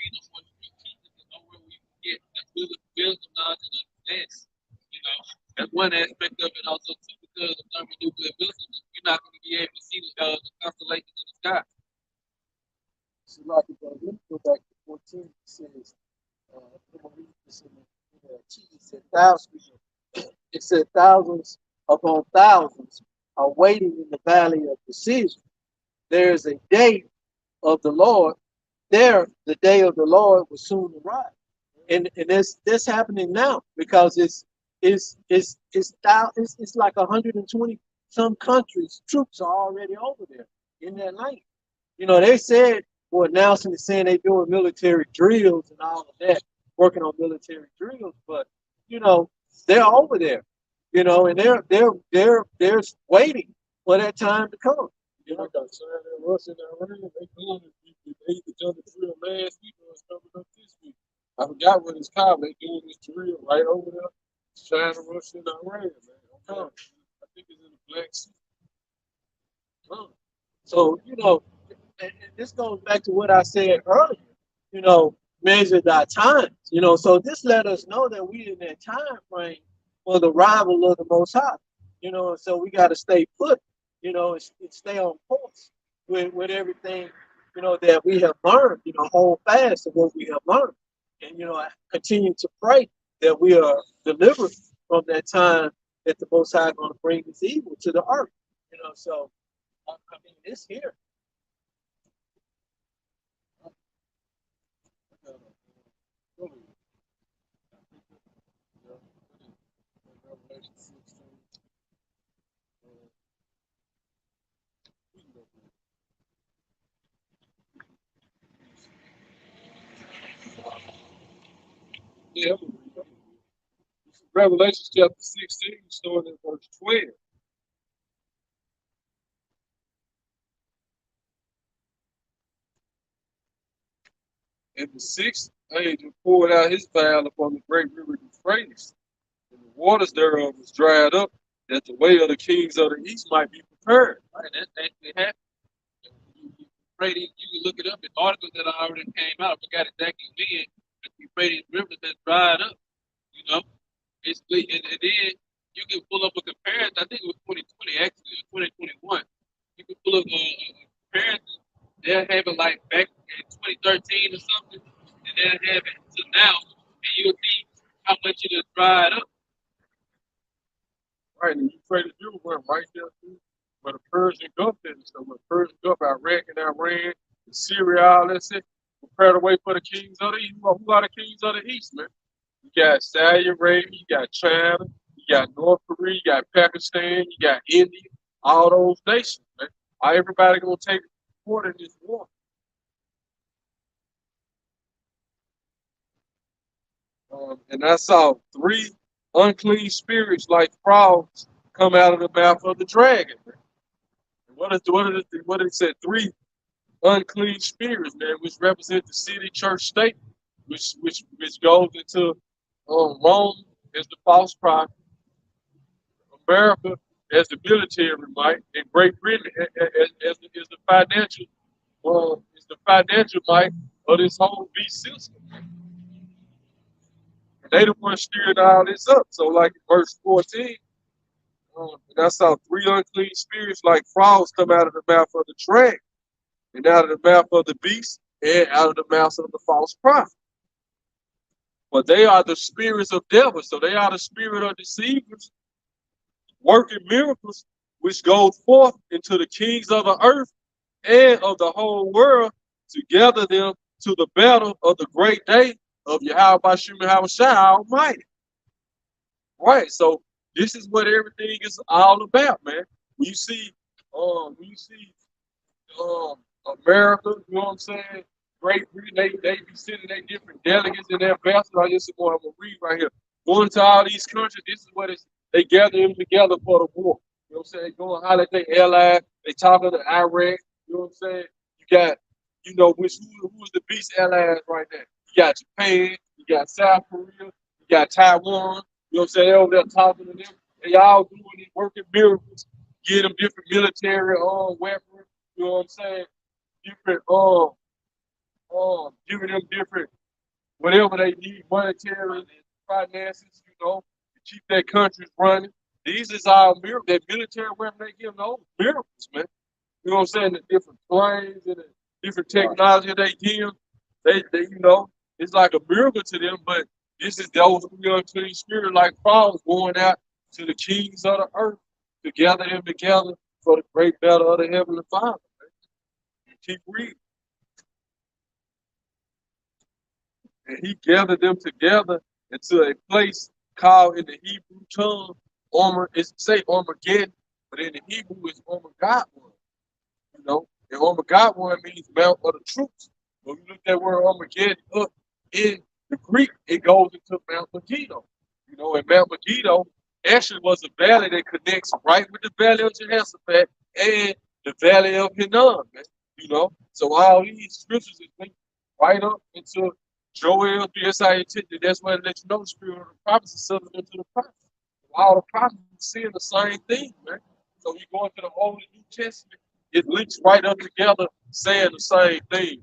Speaker 1: street teachers and nowhere we can get that wisdom, knowledge, and understanding. You know, that's one aspect of it also too, because of thermonuclear missiles, you're not going to be able to see the constellations in the sky.
Speaker 2: So like let me go back to 14. It says, it said thousands upon thousands are waiting in the valley of decision. There is a day of the Lord. There, the day of the Lord will soon arrive, and this happening now because it's like 120 some countries. Troops are already over there in that land. You know, they said for announcing and saying they doing military drills and all of that, working on military drills, but you know they're over there. You know, and they're waiting for that time to come.
Speaker 3: You know, got China and Russia and Iran, they doing it. They either done the drill last week or it's coming up this week. I forgot what it's called. They doing this drill right over there. China, Russia, and Iran, man. I think it's in the Black Sea.
Speaker 2: So, you know, and this goes back to what I said earlier, you know, measure thy times, you know, so this let us know that we in that time frame for the arrival of the Most High, you know, so we got to stay put, you know, and stay on course with everything, you know, that we have learned, you know, hold fast to what we have learned. And, you know, I continue to pray that we are delivered from that time that the Most High is going to bring this evil to the earth, you know, so I mean, it's here.
Speaker 3: Yeah, Revelation chapter 16, starting at verse 12. And the sixth angel poured out his vial upon the great river Euphrates, and the waters thereof was dried up, that the way of the kings of the east might be prepared.
Speaker 1: Right, that's actually happened. You can look it up in articles that already came out. I forgot exactly when, but the Euphrates River has dried up. You know, basically, and then you can pull up a comparison. I think it was 2020 actually, or 2021. You can pull up a comparison. They're having like back in 2013 or something, and then have it to now, and you'll see how much it has dried up.
Speaker 3: Right, and Euphrates River went right there too, where the Persian Gulf is. So when Persian Gulf, Iraq and Iran, and Syria, all that shit, prepared the way for the kings of the east. Who are the kings of the east, man? You got Saudi Arabia, you got China, you got North Korea, you got Pakistan, you got India, all those nations, man. Everybody gonna take part in this war. And I saw three unclean spirits like frogs come out of the mouth of the dragon. Man. And what it said? Three unclean spirits, man, which represent the city, church, state, which goes into Rome as the false prophet, America as the military might, and Great Britain as the financial might of this whole beast system. And they the ones steering all this up. So like in verse 14, and I saw three unclean spirits like frogs come out of the mouth of the dragon, and out of the mouth of the beast, and out of the mouth of the false prophet. But they are the spirits of devils, so they are the spirit of deceivers, working miracles, which goes forth into the kings of the earth and of the whole world to gather them to the battle of the great day of Yahweh Bashim Yahushua Almighty. Right, so this is what everything is all about, man. When you see America, you know what I'm saying? Great Britain, they be sending their different delegates and their ambassadors. This is what I'm gonna read right here. Going to all these countries, this is what they gather them together for the war. You know what I'm saying? They go and holler at their allies, they talking to Iraq, you know what I'm saying? You got, who is the beast allies right now? You got Japan, you got South Korea, you got Taiwan, you know what I'm saying? They over there talking to them. They all doing these working miracles, give them different military weapons, you know what I'm saying? Different giving them different whatever they need, monetary finances, to keep their countries running. These is our miracles, that military weapon they give them, those miracles, man. You know what I'm saying? The different planes and the different technology they give, they it's like a miracle to them, but this is those three unclean spirits like frogs going out to the kings of the earth to gather them together for the great battle of the Heavenly Father. Man. Keep reading. And he gathered them together into a place called in the Hebrew tongue, Armageddon, but in the Hebrew it's Armageddon. And Armageddon means Mount of the Troops. When you look at word Armageddon up in the Greek, it goes into Mount Megiddo. And Mount Megiddo actually was a valley that connects right with the valley of Jehoshaphat and the valley of Hinnom, man. So all these scriptures is linked right up into Joel, that's why it lets you know the spirit of the prophets is subject into the prophets. All the prophets are saying the same thing, man. So you go into the Old and New Testament, it links right up together saying the same thing.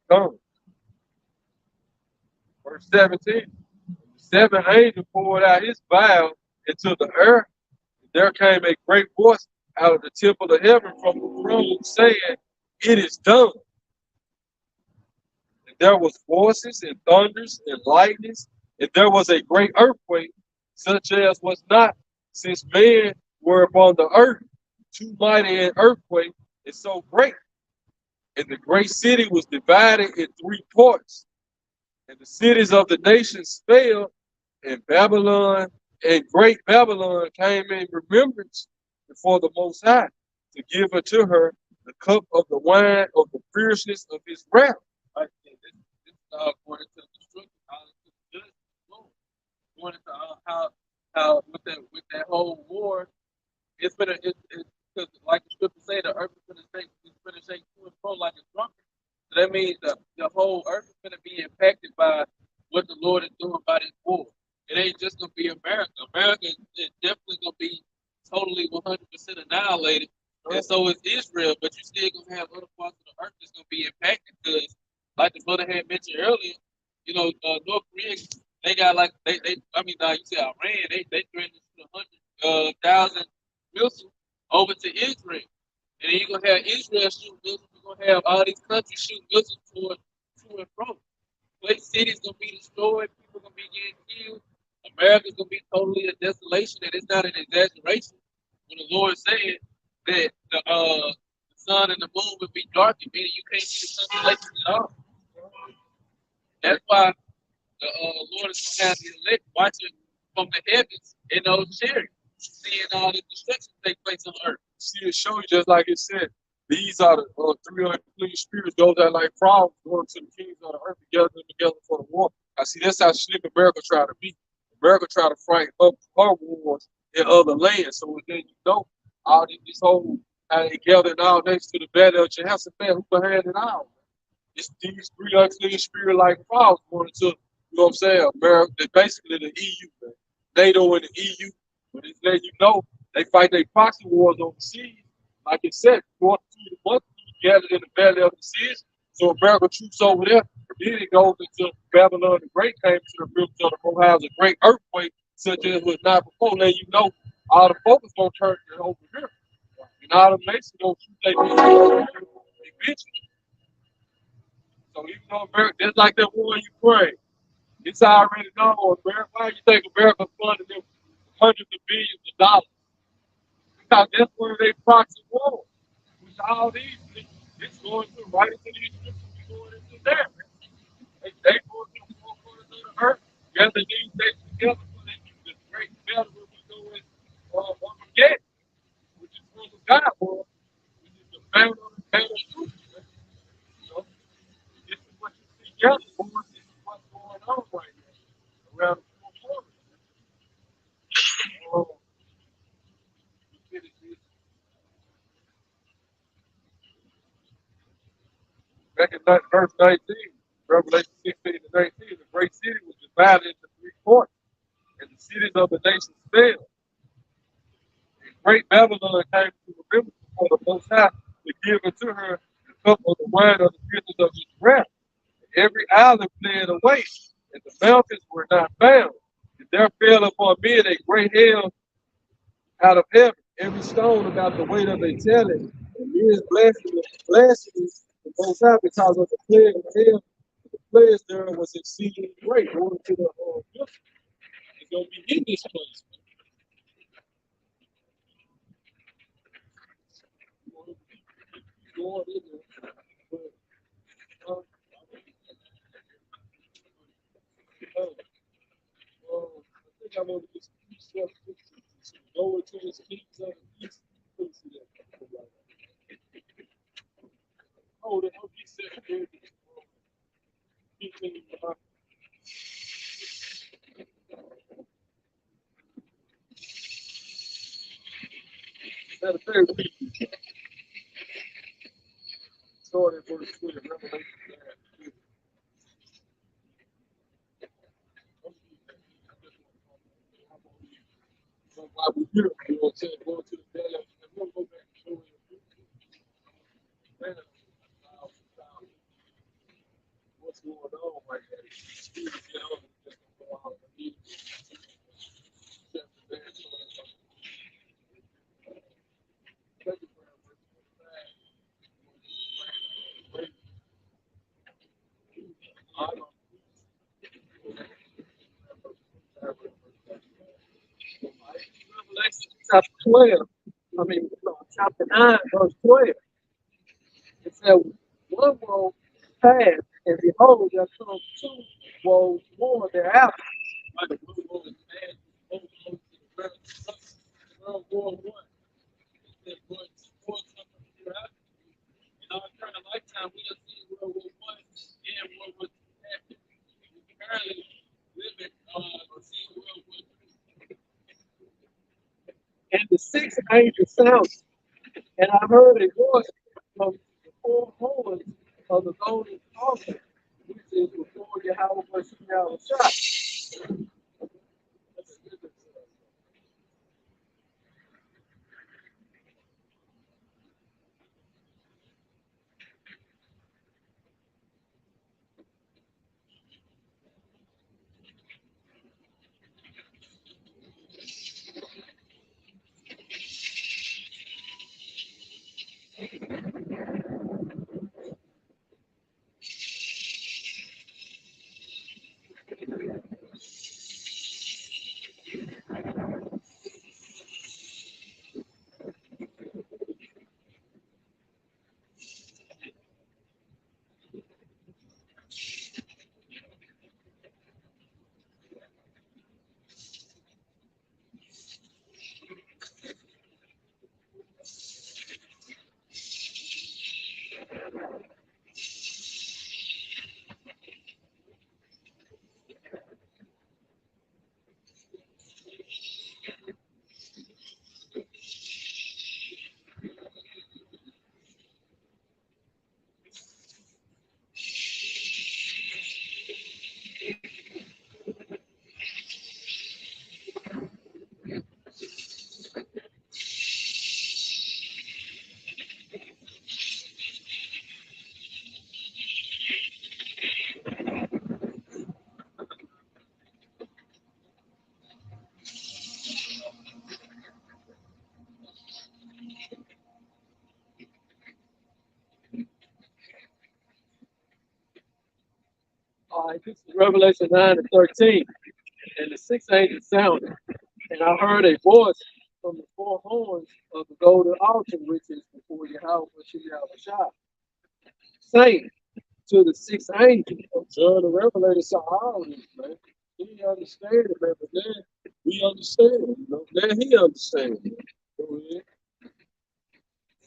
Speaker 3: Come. Verse 17. Seven angels poured out his vial into the earth. There came a great voice out of the temple of heaven from the throne saying, "It is done." And there was voices and thunders and lightnings, and there was a great earthquake, such as was not since men were upon the earth. Too mighty an earthquake is so great. And the great city was divided in three parts. And the cities of the nations fell, and Babylon and great Babylon came in remembrance before the Most High to give unto her the cup of the wine of the fierceness of his wrath. Right? This is according to the destruction, going into how with that whole war, it's because like the scripture say, the earth is gonna shake to and fro like a drunkard. So that means the whole earth is gonna be impacted by what the Lord is doing by this war. It ain't just gonna be America. America is definitely gonna be totally 100% annihilated, and so is Israel. But you still gonna have other parts of the earth that's gonna be impacted because, like the brother had mentioned earlier, North Korea, they got like you see Iran, they threatened to shoot 100,000 missiles over to Israel.
Speaker 1: then you're gonna have Israel shooting missiles. You're gonna have all these countries shooting missiles toward to and from. Place cities gonna be destroyed. People gonna be getting killed. America's gonna be totally a desolation, and it's not an exaggeration when the Lord said that the sun and the moon would be darkened, meaning you can't see the constellations at all. That's why the Lord is gonna have the elect watching from the heavens in those chariots, seeing all the destruction take place on earth.
Speaker 3: See, it show you just like it said. These are the three unclean spirits. Those that like frogs going to the kings of the earth together them together for the war. I see that's how slick America try to be. America try to fight up her wars in other lands. So then you know all this whole how they gathered all next to the battle of Jehoshaphat who behind it all. It's these three unclean spirit like frogs going to, you know what I'm saying? America, they basically the EU, man. NATO and the EU. But it's letting you know they fight their proxy wars overseas. Like it said, going through the month, gathered in the valley of the seas. So America troops over there. Then it goes into Babylon the Great came to the rivers of the Moab, a great earthquake, such as was not before. Letting you know all the focus gonna turn over here. And all the nations gonna shoot their eventually. So even though America, just like that war in Ukraine, it's already known. America, why you think America funded them hundreds of billions of dollars? Because that's where they proxy war. With all these, it's going to right into these scriptures, we going into there. They going to the four corners of the earth, gather these things together for the great battle where we go in Armageddon, which is where the God war, which is the battle of the battle of truth. So, this is what you see together, this is what's going on right now around the four corners. Um, Back in verse 19, Revelation 16 to 19, the great city was divided into three parts, and the cities of the nations fell. And great Babylon came to the river before the Most High to give unto her the cup of the wine of the goodness of his wrath. And every island fled away, and the mountains were not found. And there fell upon men a great hail out of heaven, every stone about the weight of a talent. And men's blasphemy the Most High because of the plague of hell. The plague there was exceedingly great. Going to the it's gonna be in this place. Going in there. But, I think I'm gonna just keep go into the kings of the east. Oh, the he said, matter of fact, we started verse 20, Revelation. So while we're here, you know what I'm saying, going to the belly, and we'll go back and show you what's going on right now. Revelation chapter 12. Chapter 9, verse 12. It said, one woe passed, and behold, there come two woes more thereafter. Like the blue woe is passed, both woes to the world war one. It said, but more coming hereafter. In our current lifetime, we have seen World War One and World War Two happen. We currently living or seeing World War Three. And the sixth angel sounded, and I heard a voice from the four horns of the golden altar, which is before Yahweh Yahweh Shah.
Speaker 2: All right, this is Revelation 9 and 13. And the sixth angel sounded, and I heard a voice from the four horns of the golden altar, which is before Yahweh Shah, saying to the sixth angel.
Speaker 3: John the Revelator saw all this, man. He didn't understand it, man, but then we understand it, you know. Now he understands it. Go ahead.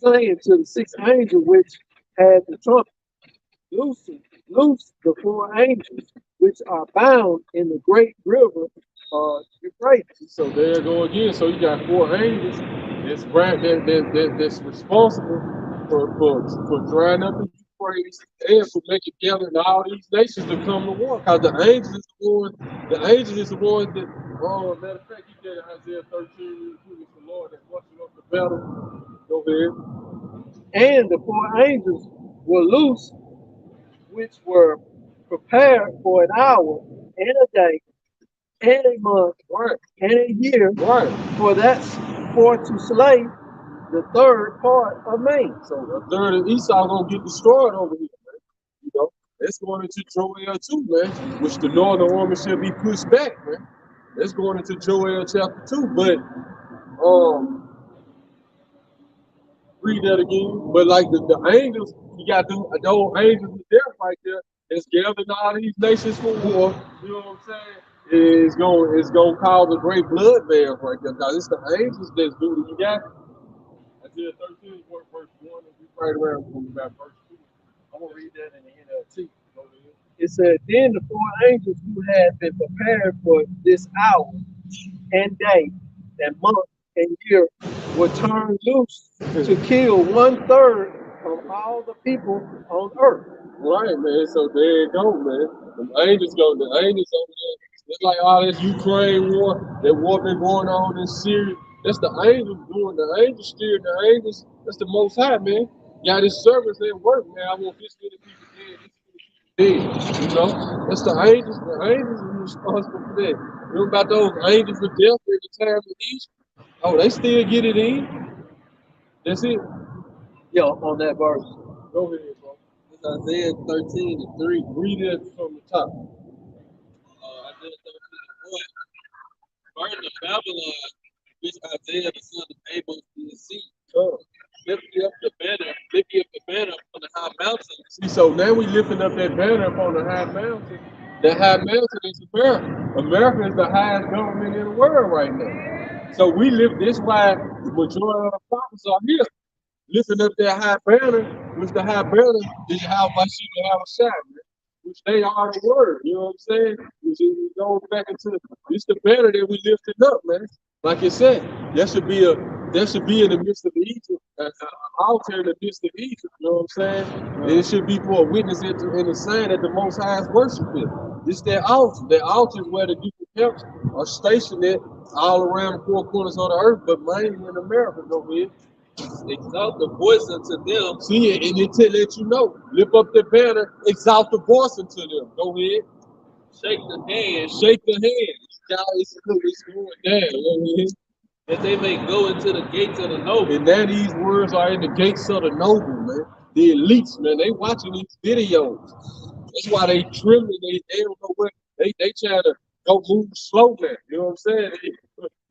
Speaker 2: Saying to the sixth angel which had the trumpet, loose the four angels which are bound in the great river Euphrates.
Speaker 3: So there you go again. So you got four angels that's responsible for drying up the Euphrates and for making gathering all these nations to come to war. Because the angel is the one that, matter of fact, you get Isaiah 13, who is the Lord that marching up the battle. Go ahead.
Speaker 2: And the four angels were loose, which were prepared for an hour and a day and a month
Speaker 3: Right,
Speaker 2: and a year,
Speaker 3: right.
Speaker 2: for to slay the third part of man.
Speaker 3: So the third of Esau gonna get destroyed over here, man. You know, that's going into Joel too, man. Which the northern army shall be pushed back, man. That's going into Joel chapter 2. But read that again. But like the angels, you got those angels of death right there that's gathered all these nations for war. You know what I'm saying? It's gonna cause a great bloodbath right there. Because it's the angels that's doing it. You got Isaiah 13, verse 1, and we right around from about verse 2. I'm gonna read that in the NLT.
Speaker 2: It said, then the four angels who had been prepared for this hour and day and month and year were turned loose to kill 1/3 of all the people on earth.
Speaker 3: Right, man. So there you go, man. The angels over there. It's like all this Ukraine war, that war been going on in Syria. That's the angels doing, the angels steering, the angels, that's the Most High, man. Got his servants at work, man. I want this many people dead, this many people dead. You know, that's the angels are responsible for that. You know about those angels of death at the time of East? Oh, they still get it in. That's it.
Speaker 2: Yeah, on that verse.
Speaker 3: Go ahead, bro. It's Isaiah 13 and 3. Read it from the top.
Speaker 1: Isaiah 13 and 1. Burden of Babylon, which Isaiah the son of Amos did see. Lift ye up the banner on the high mountain.
Speaker 3: See, so now we lifting up that banner up on the high mountain. That high mountain is America. America is the highest government in the world right now. So we live this why the majority of the prophets are here. Lifting up that high banner, which the high banner is how much you have a shot, man. Which they are the word, you know what I'm saying? Which is goes back into it's the banner that we lifted up, man. Like I said, there should be in the midst of Egypt, an altar in the midst of Egypt, you know what I'm saying? And it should be for a witness in the sign that the Most High is worshiping. It's that altar. That altar is where the different camps are stationed at all around the four corners of the earth, but mainly in America, go ahead.
Speaker 1: Exalt the voice unto them.
Speaker 3: See it, and it to let you know. Lift up the banner, exalt the voice unto them. Go ahead.
Speaker 1: Shake the hand.
Speaker 3: Shake the hand. It's going down. Go ahead.
Speaker 1: that they may go into the gates of the noble.
Speaker 3: And now these words are in the gates of the noble, man. The elites, man, they watching these videos. That's why they trembling. They don't know what they trying to go move slow now. You know what I'm saying?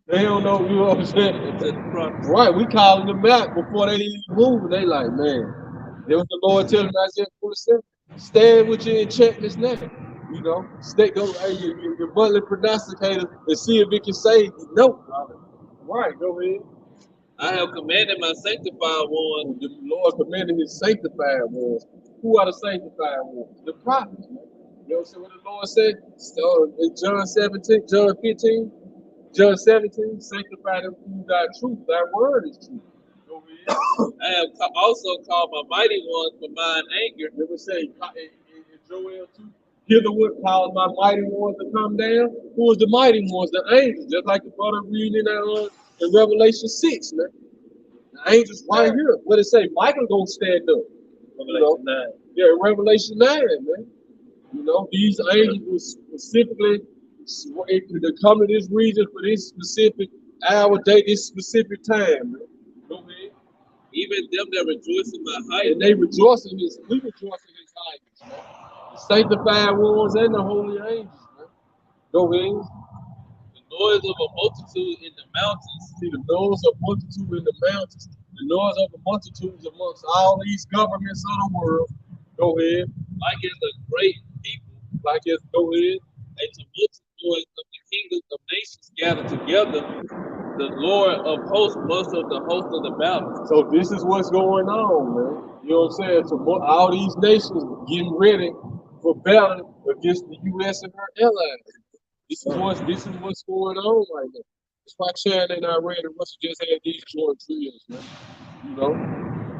Speaker 3: They don't know, you know what I'm saying? Right, we calling them out before they even move. And they like, man, there was the Lord telling me, Isaiah 47, stand with you and check this now. You know, stay, go, hey, your butler prognosticator and see if it can save you. No. Right, go ahead.
Speaker 1: I have commanded my sanctified ones.
Speaker 3: The Lord commanded his sanctified ones. Who are the sanctified ones? The prophets. Man. You know what I'm saying? What the Lord said? So in John 17, John 15, John 17, sanctify them through thy truth. Thy word is truth. Go ahead.
Speaker 1: I have also called my mighty ones for mine anger.
Speaker 3: Let me say, in Joel 2, hitherward called my mighty ones to come down. Who is the mighty ones? The angels. Just like the brother reading in Revelation 6, man. The angels right here. What it say? Michael gonna stand up.
Speaker 1: Revelation 9.
Speaker 3: Yeah, Revelation 9, man. You know, these angels was specifically to come to this region for this specific hour, day, this specific time, man. Go ahead.
Speaker 1: Even them that rejoice in my height.
Speaker 3: And they rejoice in his, we rejoice in his heights, man. The sanctified ones and the holy angels, man. Go ahead.
Speaker 1: The noise of a multitude in the mountains.
Speaker 3: See, the noise of multitude in the mountains, the noise of the multitudes amongst all these governments of the world. Go ahead.
Speaker 1: Like as a great people.
Speaker 3: Like as, go ahead.
Speaker 1: A tumultuous noise of the kingdoms of nations gathered together. The Lord of hosts, most of the host of the battle.
Speaker 3: So this is what's going on, man. You know what I'm saying? So all these nations getting ready for battle against the U.S. and her allies. This is what's going on right now. That's why China and Iran and Russia just had these joint drills, man. You know,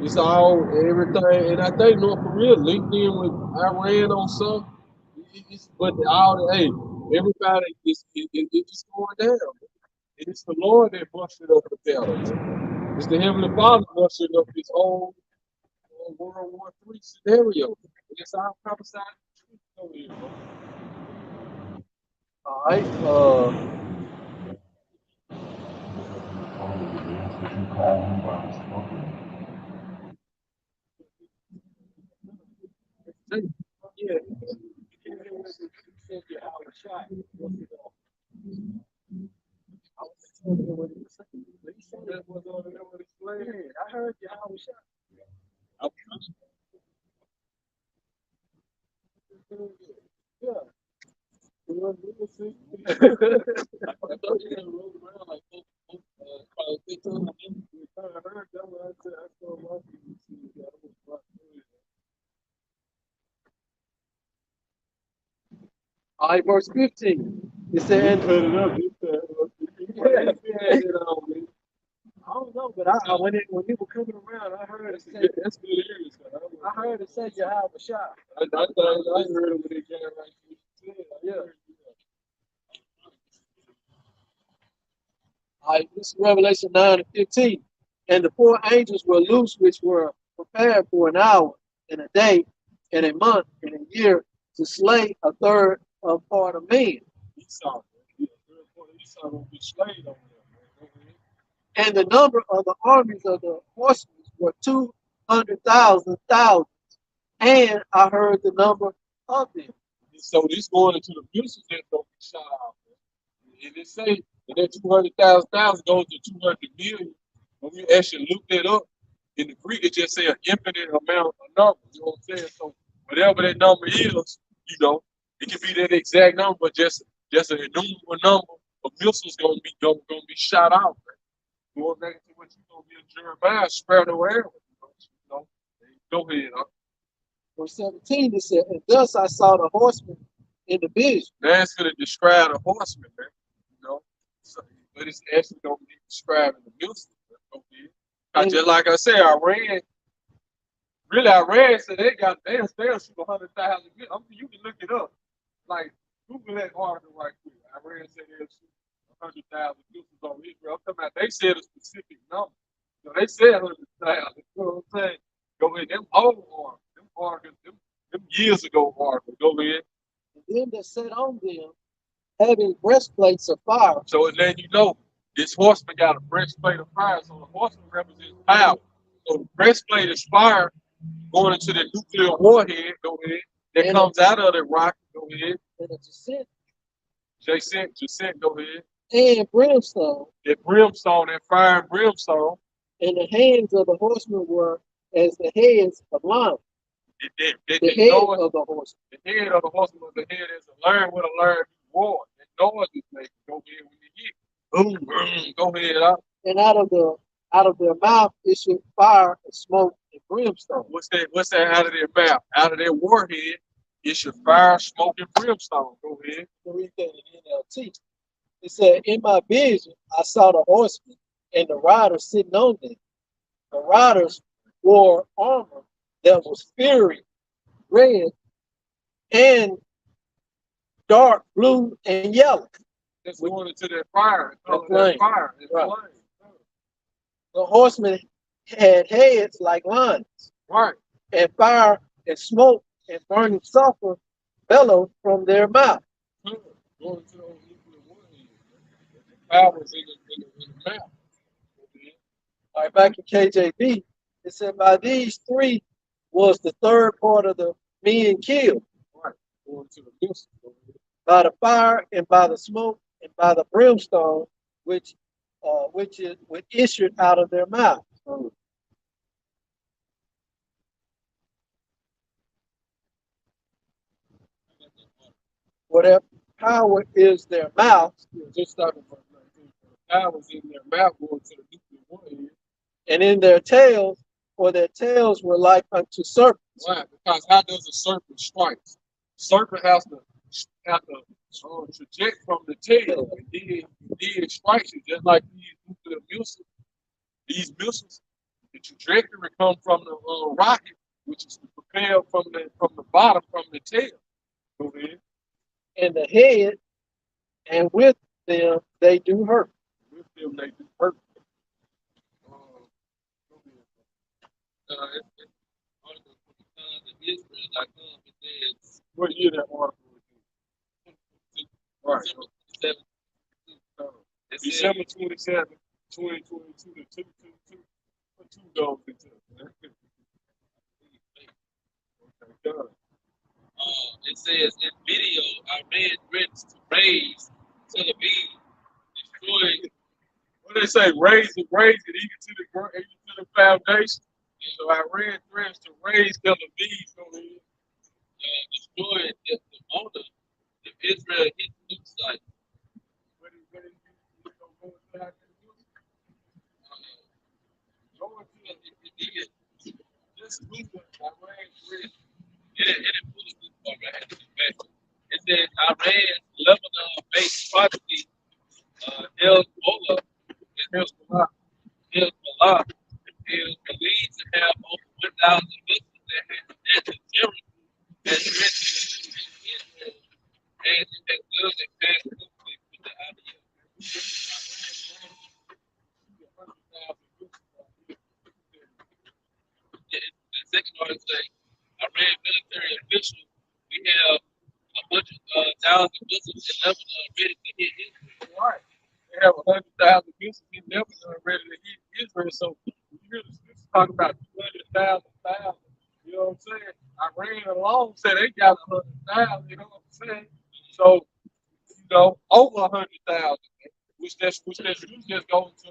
Speaker 3: it's all everything, and I think North Korea linked in with Iran on some. But hey, everybody it's going down. And it's the Lord that busted up the battle. Man. It's the Heavenly Father busted up this whole World War III scenario. And it's our prophesied truth over here, bro.
Speaker 2: All right. Yeah. I heard you. I was shot. Yeah.
Speaker 3: I thought you had rolled around like probably 15 minutes. I heard that when I said I saw my people.
Speaker 2: All right, verse 15. It said,
Speaker 3: Cut it up.
Speaker 2: I don't know, but I when it was coming around, I heard it say,
Speaker 3: That's good ears.
Speaker 2: I heard it say you have a shot.
Speaker 3: I heard it when they came right.
Speaker 2: Yeah. All right, this is Revelation 9 and 15. And the four angels were loose, which were prepared for an hour, and a day, and a month, and a year, to slay a third of part of men.
Speaker 3: Esau will be slain over there.
Speaker 2: And the number of the armies of the horsemen were 200,000 thousands. And I heard the number of them.
Speaker 3: So this going into the missiles that don't be shot out. And they say that 200,000 goes to 200 million. When you actually look that up, in the Greek, it just say an infinite amount of numbers. You know what I'm saying? So whatever that number is, you know, it can be that exact number, but just an innumerable number of missiles gonna be shot out. Man. Going back to what you're gonna be in Jeremiah, spare no arrow. You know, go ahead.
Speaker 2: Verse 17, it said, and thus I saw the horsemen in the vision.
Speaker 3: That's gonna describe the horseman, man. You know, so, but it's actually gonna be describing the missiles. Just like I said, Iran said they'll shoot 100,000. You can look it up. Like Google that article right quick. Iran said they'll shoot 100,000 missiles on Israel. I'm talking about they said a specific number. So they said 100,000. You know what I'm saying? Go ahead. Them old articles, them years ago articles. Go ahead.
Speaker 2: And them that sat on them having breastplates of fire.
Speaker 3: So it let you know This horseman got a breastplate of fire, so the horseman represents power. So the breastplate is fire going into the nuclear warhead, go ahead, that
Speaker 2: And
Speaker 3: comes out of the rocket, go ahead.
Speaker 2: and a descent
Speaker 3: Jacinth, go ahead.
Speaker 2: and brimstone.
Speaker 3: That brimstone, that fire and brimstone,
Speaker 2: And the hands of the horsemen were as the heads of lions.
Speaker 3: that
Speaker 2: The head
Speaker 3: noise,
Speaker 2: of the horsemen.
Speaker 3: the head of the horseman was the head as a lion with a lion roar. That noise is making, go ahead when you hit. Boom, boom, go ahead up.
Speaker 2: And out of their mouth issued fire and smoke and brimstone.
Speaker 3: What's that out of their mouth? Out of their warhead, it should fire, smoke, and brimstone. Go ahead.
Speaker 2: Read that in NLT. It said, in my vision, I saw the horsemen and the riders sitting on them. The riders wore armor that was fiery red and dark blue and yellow.
Speaker 3: That's going into that fire.
Speaker 2: That
Speaker 3: That
Speaker 2: flame.
Speaker 3: fire. That
Speaker 2: Right.
Speaker 3: flame.
Speaker 2: The horsemen had heads like lions,
Speaker 3: Right.
Speaker 2: and fire and smoke and burning sulfur bellowed from their mouth.
Speaker 3: Going into those nuclear warheads. The power's in the mouth.
Speaker 2: All right, back in KJV, it said, by these three was the third part of the men killed,
Speaker 3: Right. Going to the missile.
Speaker 2: by the fire and by the smoke and by the brimstone, which issued out of their mouth. Whatever power is their mouth,
Speaker 3: Just starting from 19. The power's in their mouth going to the nuclear warhead.
Speaker 2: and in their tails, for their tails were like unto serpents.
Speaker 3: Why? Because how does a serpent strike? Serpent has to traject from the tail, and then it strikes you just like these nuclear missiles. These missiles, the trajectory come from the rocket, which is propelled from the bottom from the tail. Go ahead.
Speaker 2: And the head, and with them they do hurt.
Speaker 3: With them they do hurt.
Speaker 1: It's article from the Sons of Israel.com. It says
Speaker 3: What year that article was? Right.
Speaker 1: December 27th. It says,
Speaker 3: December 27, 2022 to 222. What two goes into it? Okay, done.
Speaker 1: it says in video, Iran threatens to raise Tel Aviv, destroy.
Speaker 3: What they say? Raise it even to the foundation. So Iran threatens to raise Tel Aviv. Go ahead.
Speaker 1: Destroy the Mona if Israel hits the site.
Speaker 3: Just move it. Iran threatens.
Speaker 1: It says Iran's Lebanon-based property, Hezbollah, Hezbollah is believed to have over 1,000 missiles at the territory that threatens Israel, as it has done in past conflicts with the IDF. The second article says, Iran military officials, we have 100,000 missiles in Lebanon ready to hit Israel.
Speaker 3: Right. They have 100,000 missiles in Lebanon ready to hit Israel. So you hear the scripture talk about 200,000. You know what I'm saying? Iran alone said they got 100,000. You know what I'm saying? So over 100,000, which just goes to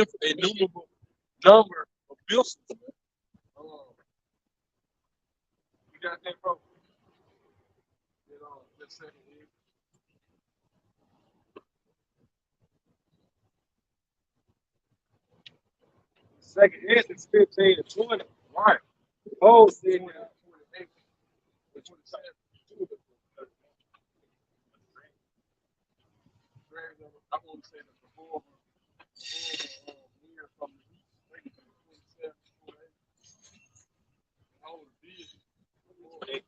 Speaker 3: an innumerable number of missiles. You got that, bro? Let's say it.
Speaker 4: Second instance, 15 to 20.
Speaker 3: Right.
Speaker 4: Paul said,
Speaker 3: 28. I want to say the performer from the east, 27, 28.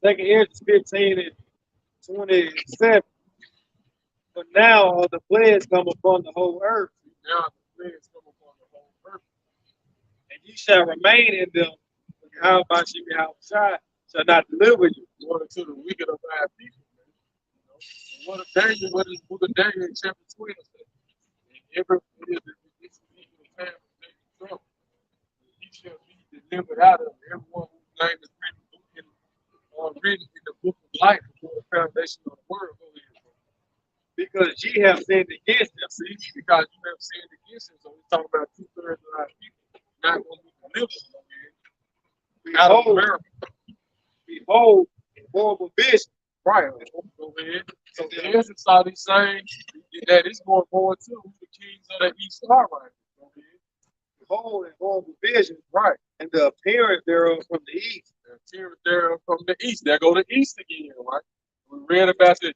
Speaker 4: second instance, 15 and 27. But now are the plagues come upon the whole earth,
Speaker 3: Now the plagues come upon the whole earth.
Speaker 4: and ye shall remain in them. How about you, how shall not deliver you?
Speaker 3: Going to the wicked of our people, man. what of Daniel, what is book of Daniel in chapter 12 says. And every it is this particular time of Jacob's trouble. He shall be delivered out of everyone whose name is written in the book of life before the foundation of the world. Go ahead, bro.
Speaker 4: Because ye have sinned against him.
Speaker 3: See, because you have sinned against him, so we're talking about 2/3 of our people not going to be delivered. Go ahead. Out of
Speaker 4: Behold,
Speaker 3: America.
Speaker 4: behold, in horrible vision.
Speaker 3: Right. Go ahead. So the answer saw these saying that it's going forward too. Who the kings of the east are right now. Go ahead.
Speaker 4: Behold, in horrible vision,
Speaker 3: Right.
Speaker 4: and the appearance thereof from the east.
Speaker 3: They're tearing there from the east. There go the east again, right? We read about the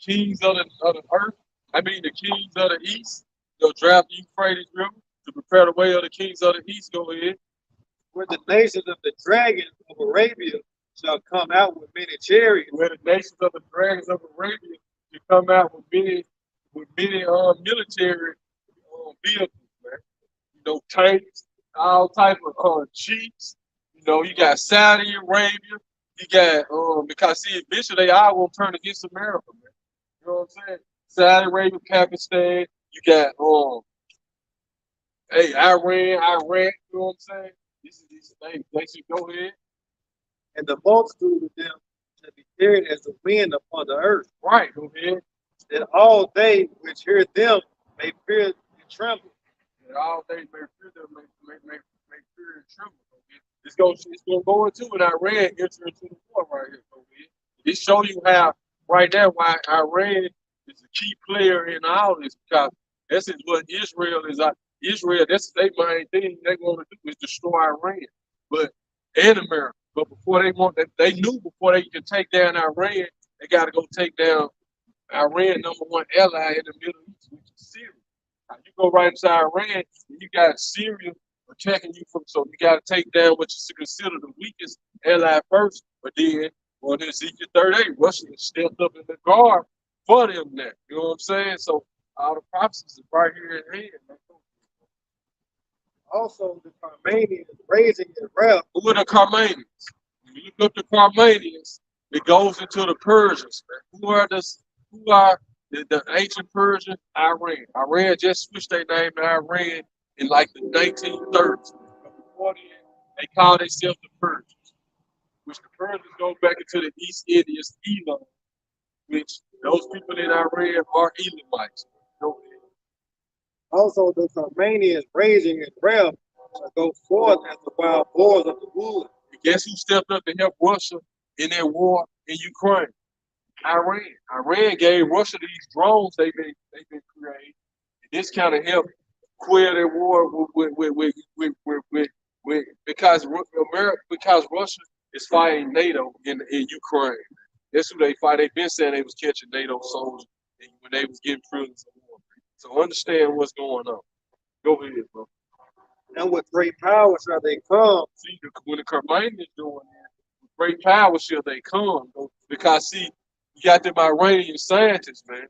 Speaker 3: kings of the earth. I mean the kings of the east. They'll draft the Euphrates River to prepare the way of the kings of the east. Go ahead.
Speaker 4: Where the nations of the dragon of Arabia shall come out with many chariots,
Speaker 3: Where the nations of the dragons of Arabia to come out with many military vehicles, man. You know, tanks, all type of jeeps. You know, you got Saudi Arabia. You got because see, eventually they all will turn against America, man. You know what I'm saying? Saudi Arabia, Pakistan. You got Iran, Iraq. You know what I'm saying? These they should go ahead.
Speaker 4: and the multitude of them shall be carried as the wind upon the earth,
Speaker 3: Right, go ahead.
Speaker 4: that all they which hear them may fear and tremble.
Speaker 3: And all they may fear them, may fear and tremble. Go ahead. It's gonna go into when Iran enter into the war right here. Go ahead. It show you how right now why Iran is a key player in all this because this is what Israel is. Israel, that's their main thing they're going to do is destroy Iran, but and America. But before they knew before they can take down Iran, they got to go take down Iran number one ally in the Middle East, which is Syria. Now, you go right into Iran, and you got Syria attacking you from. So you got to take down what you consider the weakest ally first. But then, on Ezekiel 38, Russia has stepped up in the guard for them now. You know what I'm saying? So all the prophecies is right here in hand. Man.
Speaker 4: Also, the Carmanians raising their wrath.
Speaker 3: Who are the Carmanians? When you look up the Carmanians, it goes into the Persians. Man. Who are the ancient Persians? Iran. Iran just switched their name to Iran in like the 1930s. But before then, they called themselves the Persians, which the Persians go back into the East Indians, Elam, which those people in Iran are Elamites. Go ahead.
Speaker 4: Also, the Carmanians raising their wrath shall go forth as the wild boars of the wood.
Speaker 3: And guess who stepped up to help Russia in their war in Ukraine? Iran. Iran gave Russia these drones they've been creating. And this kind of helped quell their war with because America because Russia is fighting NATO in Ukraine. That's who they fight. They've been saying they was catching NATO soldiers when they was getting prisoners of war. So understand what's going on. Go ahead, bro.
Speaker 4: And with great power shall they come.
Speaker 3: See, when the Carmanians doing that, with great power shall they come. Bro. Because see, you got them Iranian scientists, man.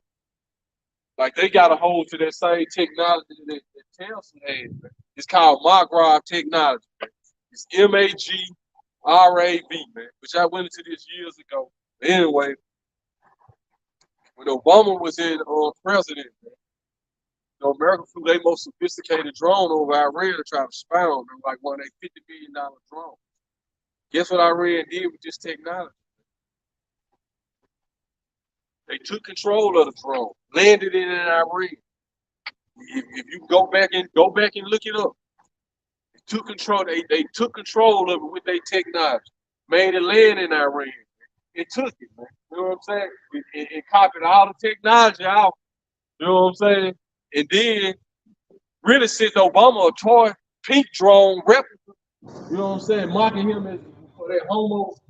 Speaker 3: Like they got a hold to that same technology that Telson had. Man. It's called Magrav technology. Man. It's MAGRAV, man. Which I went into this years ago. But anyway, when Obama was in president, man, you know, America flew their most sophisticated drone over Iran to try to spy on them, like one of their $50 billion drones. Guess what Iran did with this technology? They took control of the drone, landed it in Iran. If you go back and look it up, they took control. They took control of it with their technology, made it land in Iran. It took it, man. You know what I'm saying? It copied all the technology out. You know what I'm saying? And then really sent Obama a toy pink drone replica. You know what I'm saying? Mocking him for that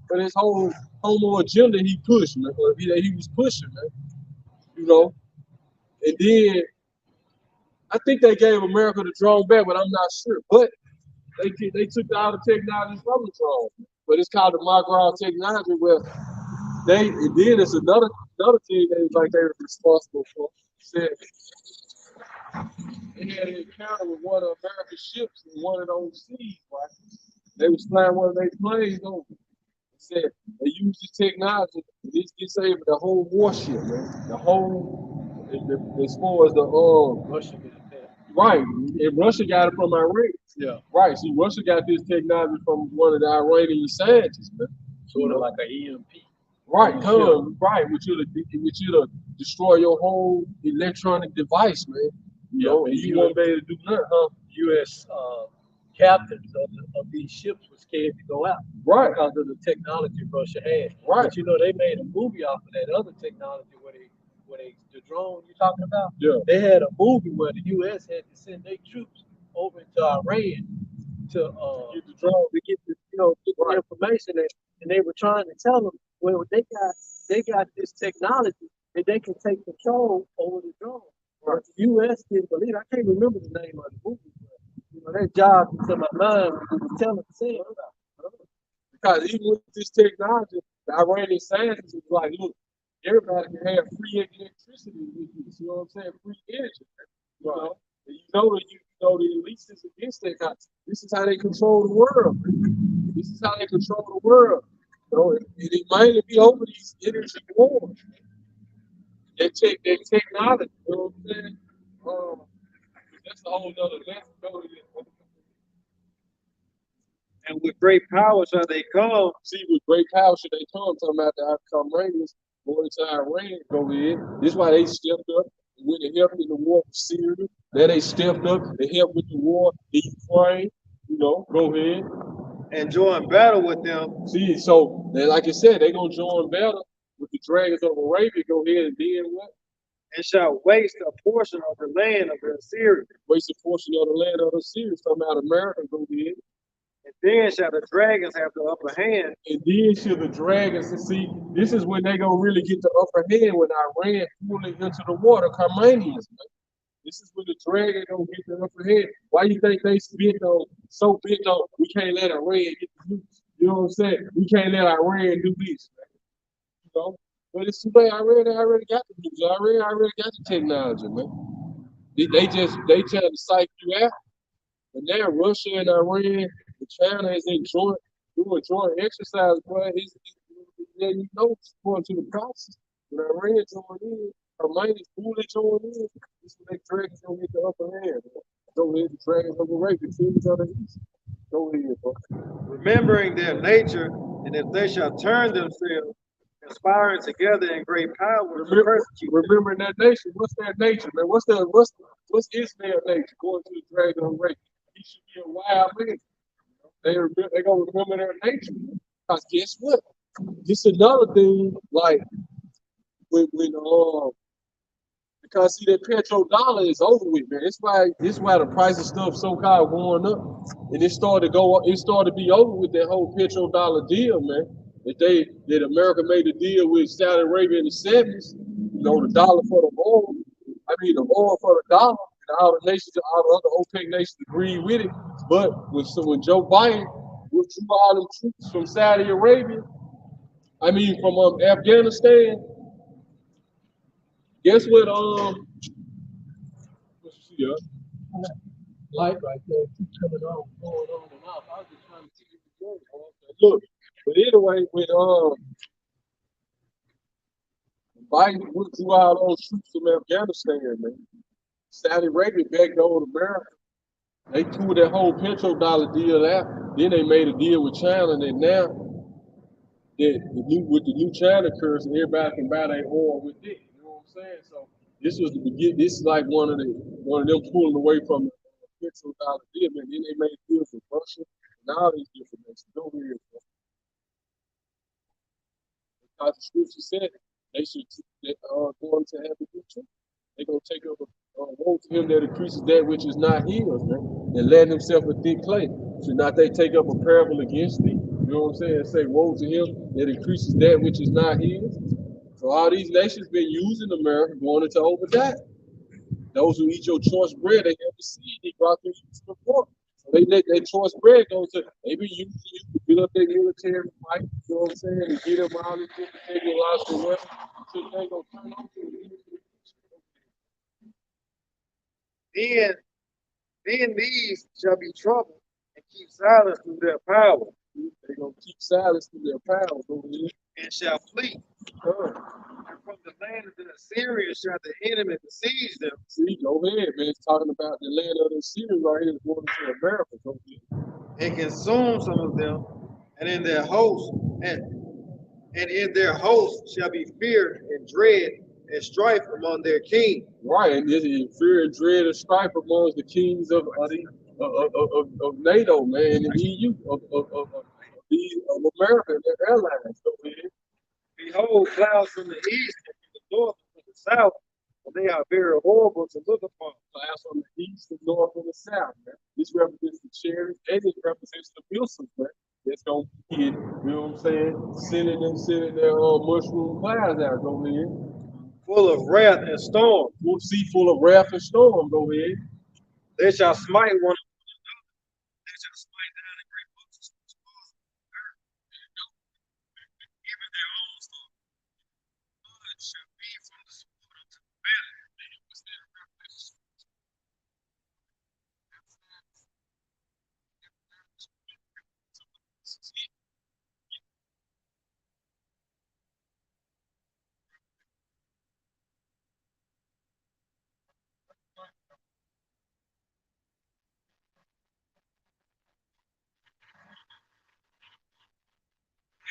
Speaker 3: for this whole homo agenda he pushed, man. Or he was pushing, man. You know. And then I think they gave America the drone back, but I'm not sure. But they took all the technology from the drone. But it's called the Magrav technology where and then it's another thing they were responsible for. Said they had an encounter with one of America's ships in one of those seas, right? They was flying one of their planes over. said they use this technology. This gets able the whole warship, man. The whole, as far as the
Speaker 2: Russia did that.
Speaker 3: right. And Russia got it from Iran.
Speaker 2: Yeah.
Speaker 3: Right. See, Russia got this technology from one of the Iranian scientists, man.
Speaker 2: Sort of like an EMP.
Speaker 3: Right,
Speaker 2: Sure.
Speaker 3: right, which you to destroy your whole electronic device, man. You know, and you won't be able to do nothing, huh?
Speaker 2: U.S. Captains of these ships were scared to go out
Speaker 3: Right,
Speaker 2: because of the technology Russia had.
Speaker 3: right.
Speaker 2: But you know, they made a movie off of that other technology where the drone you're talking about.
Speaker 3: Yeah.
Speaker 2: They had a movie where the U.S. had to send their troops over into Iran to
Speaker 3: Get the drone.
Speaker 2: to get the get the information, and they were trying to tell them, well, they got this technology that they can take control over the drone. But the U.S. didn't believe. I can't remember the name of the movie. But, that job into my mind when we were telling
Speaker 3: Because even with this technology, the Iranian scientists was like, look, everybody can have free electricity with this. You know what I'm saying? Free energy. You know, and the elites is against that. Cause this is how they control the world. Man. This is how they control the world. You know, and it might be over these energy wars. They take their technology. You know what I'm saying? That's a whole nother lesson.
Speaker 4: And with great power shall they come.
Speaker 3: See, with great power should they come. Talking about the Iranians going to Iran, go ahead. This is why they stepped up and went and helped in the war with Syria. Then they stepped up and helped with the war in Ukraine. You know, go ahead.
Speaker 4: And join battle with them.
Speaker 3: See, so they, like I said, they're gonna join battle with the dragons of Arabia. Go ahead and then what?
Speaker 4: And shall waste a portion of the land of the Assyrians.
Speaker 3: Waste a portion of the land of the Syrians. Talking about America, go ahead.
Speaker 4: And then shall the dragons have the upper hand.
Speaker 3: And then shall the dragons, and see, this is when they gonna really get the upper hand when Iran pull it into the water, Carmanians, man. This is when the dragon gonna get the upper hand. Why you think they so bent on we can't let Iran get the nukes? You know what I'm saying? We can't let Iran do this, man. You know? But it's too late. Iran already got the nukes. Iran already got the technology, man. They trying to psych you out. But now Russia and Iran and China is doing joint exercise, boy. Yeah, you know, it's going to the process. When Iran joined in, Hermione fully joined in. This will make dragons gonna get the upper hand. Go ahead, the dragons of the rape, the kings of the east. Go ahead, bro.
Speaker 4: Remembering their nature, and if they shall turn themselves, conspiring together in great power to persecute.
Speaker 3: Remembering that nation. What's that nature, man? What's Israel nature? Going to the dragon of the rape. He should be a wild man. They gonna remember their nature. Cause guess what? This another thing, like when because see that petrodollar is over with, man. It's why the price of stuff so called going up. And it started to be over with that whole petrodollar deal, man. That America made a deal with Saudi Arabia in the 70s, you know, the dollar for the oil. I mean the oil for the dollar, and all the other OPEC nations agreed with it. But when Joe Biden withdrew all them troops from Saudi Arabia, from Afghanistan, guess what? What's she up?
Speaker 2: light right there, keep coming on, going on and off. I was just trying to see if it was going.
Speaker 3: Look, but anyway, when Biden withdrew all those troops from Afghanistan, man, Saudi Arabia backed over America. They pulled that whole petrodollar deal out. Then they made a deal with China, and now with the new China currency, everybody can buy their oil with it. You know what I'm saying? So this was the beginning. This is like one of them pulling away from the petrodollar deal, man. Then they made deals with Russia and all these different nations. Go ahead, bro. Because the scripture said going to have a good truth. They're gonna take up a woe to him that increases that which is not his, man, and let himself a thick clay. Should not they take up a parable against thee? You know what I'm saying? And say, woe to him that increases that which is not his. So all these nations been using America going into Obadiah. Those who eat your choice bread, they have the seed, they brought them to the poor. So they let their choice bread go to, they be using you to build up their military might, you know what I'm saying, and get them all these different technological weapons. So they gonna turn on to
Speaker 4: Then these shall be troubled and keep silence through their power.
Speaker 3: They gonna keep silence to their powers over here.
Speaker 4: and shall flee. And from the land of the Assyrians shall the enemy besiege them.
Speaker 3: See, go ahead, man. It's talking about the land of the Syrians right here, going to America. Go ahead.
Speaker 4: And consume some of them, and in their host, and in their host shall be fear and dread and strife among their king.
Speaker 3: Right, and this is fear and dread and strife amongst the kings of NATO, man, and the EU of America and their airlines. Go ahead.
Speaker 4: Behold, clouds from the east and from the north and from the south, and they are very horrible to look upon.
Speaker 3: Clouds from the east, the north, and the south, man. This represents the chariots and it represents the missiles, man. That's gonna hit, you know what I'm saying? Sending their mushroom clouds out. Go ahead.
Speaker 4: Full of wrath and storm.
Speaker 3: Full sea full of wrath and storm. Go ahead.
Speaker 4: They shall smite one another. They shall smite down in great multitudes which cause the earth, even their own storm. Blood shall be from the sword unto the belly. What's that reference?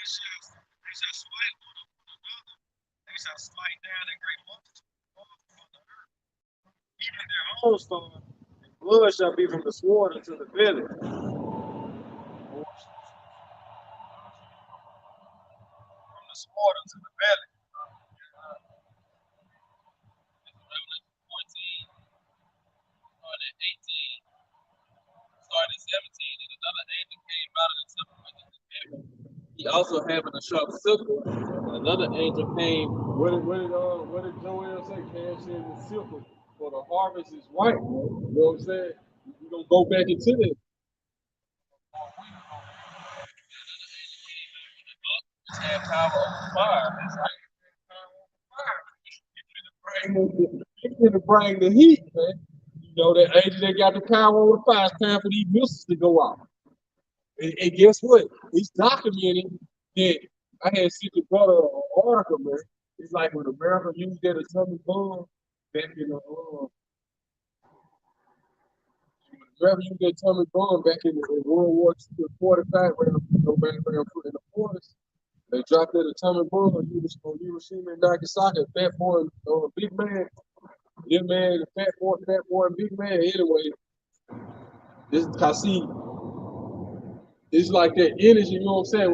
Speaker 4: They shall smite one another. They shall smite down in great multitude upon the earth, even their own storm. And blood shall be from the sword unto the belly. From the sword unto the belly.
Speaker 1: Revelation 14, starting at 18, starting at 17, and another angel came out of the temple with the heaven. He also having a sharp sickle, and another angel came.
Speaker 3: What did Joel say? Cash in the silver, for the harvest is white. You know what I'm saying? We're gonna go back into this.
Speaker 1: Had power over fire. It's like
Speaker 3: It's gonna bring the heat, man. You know, that angel that got the power over the fire, it's time for these missiles to go off. And guess what? It's documented that I had seen the brother an article, man. It's like when America used that atomic bomb back in the America used that atomic bomb back in World War II, 45, around in the 40s. They dropped that atomic bomb on Hiroshima and Nagasaki. Fat boy and big man, little man, fat boy and big man. Anyway, this is Kasi. It's like that energy, you know what I'm saying?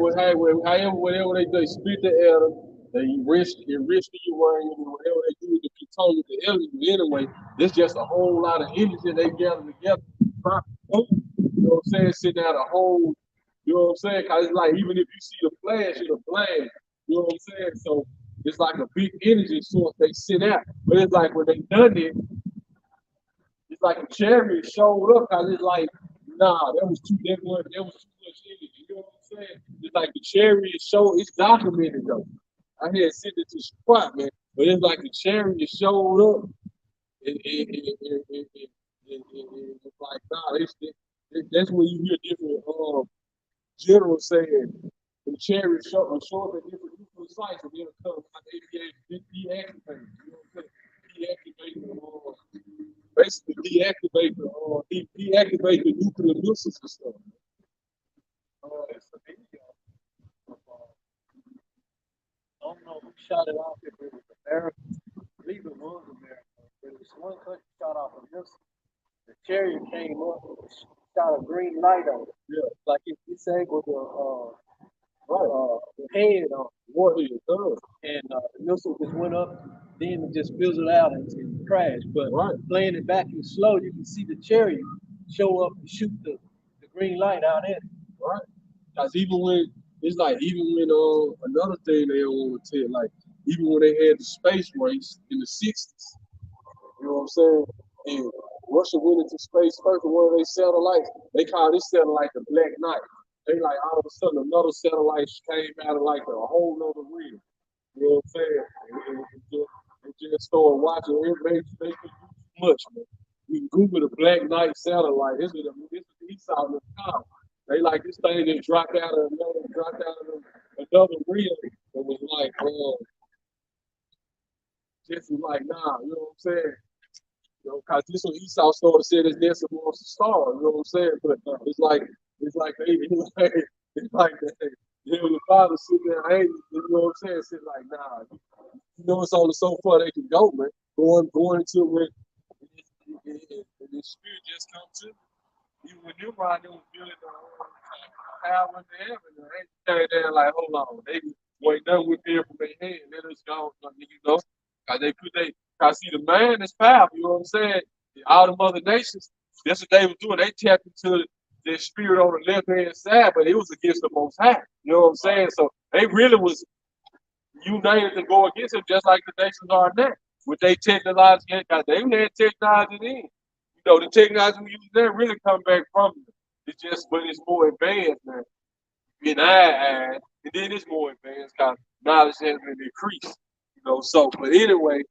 Speaker 3: However, whatever they split the atom, they enrich the uranium, whatever they do with the plutonium, the element. Anyway, there's just a whole lot of energy they gather together. You know what I'm saying? Sitting out a whole, you know what I'm saying? Cause it's like even if you see the flash, it'll flash. You know what I'm saying? So it's like a big energy source they send out. But it's like when they done it, it's like a chariot showed up. Cause it's like, nah, that was too much energy. You know what I'm saying? It's like the chariot show. It's documented though. I had sent it to Spot, man. But it's like the chariot showed up. It's like, nah, that's when you hear different generals saying the chariot show up at different sites, and then it comes like deactivated. You know what I'm saying? Basically deactivate the nuclear missiles and stuff.
Speaker 2: It's a video. I don't know who shot it off, if it was America. I believe it was America. But it was one country shot off a missile. The chariot came up and shot a green light on it.
Speaker 3: Yeah.
Speaker 2: Like if you say with the head on it.
Speaker 3: Warhead,
Speaker 2: And the missile just went up, then it just fizzled out and crashed. But playing it back in slow, you can see the chariot show up and shoot the green light out at it.
Speaker 3: Right. Because even when another thing they don't want to tell, like even when they had the space race in the 60s, you know what I'm saying? And Russia went into space first with one of their satellites. They call this satellite the Black Knight. They like all of a sudden another satellite came out of like a whole nother realm. You know what I'm saying? And just started watching. It makes you much, man. You can Google the Black Knight satellite. This is he saw the power. They like this thing that dropped out of another reel. It was like, just was like, nah, you know what I'm saying? You know, cause this one Esau started saying his nest amongst the stars. You know what I'm saying? But it's like him and the father sitting there, hey, you know what I'm saying? Sitting like, nah, you know it's only so far they can go, man. Going into when the spirit just come to. Even when Nimrod, they was building the power in the heaven, and they came there like, hold on, they wait nothing with them from their hand. Let us go, you know, cause they put they, cause see the man is powerful. You know what I'm saying? All the other nations, that's what they were doing. They tapped into their spirit on the left hand side, but it was against the Most High. You know what I'm saying? So they really was united to go against him, just like the nations are now. With their technology, cause they had technology then. You know, the technology we use there really come back from it. It's just, but it's more advanced now in our eyes, and then it's more advanced because knowledge has been increased. You know, so but anyway,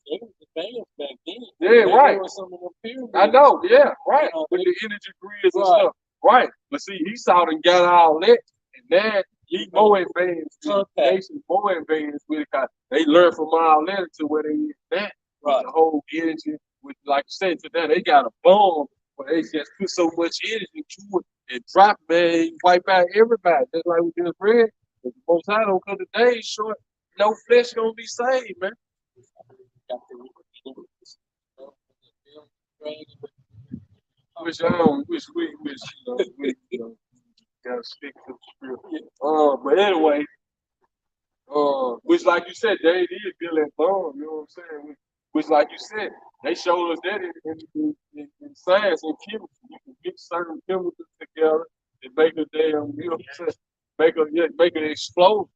Speaker 2: They was advanced back then.
Speaker 3: yeah, right.
Speaker 2: There was some of them pyramids.
Speaker 3: I know, yeah, right. With the energy grids and stuff, right. But see, he saw and got all that, and now he more advanced. Nations more advanced with it because they learned from all that to where they is now. Right. The whole energy, with like you said, to that they got a bomb, but they just put so much energy into it and drop, man, wipe out everybody. Just like we just read. If the Most High don't come today, short, no flesh gonna be saved, man. Which gotta stick to the script. But anyway, which like you said, they did build that bomb. You know what I'm saying? Which like you said, they showed us that in science and chemistry. You can mix certain chemicals together and make a damn, you know what I'm saying? Make it explode.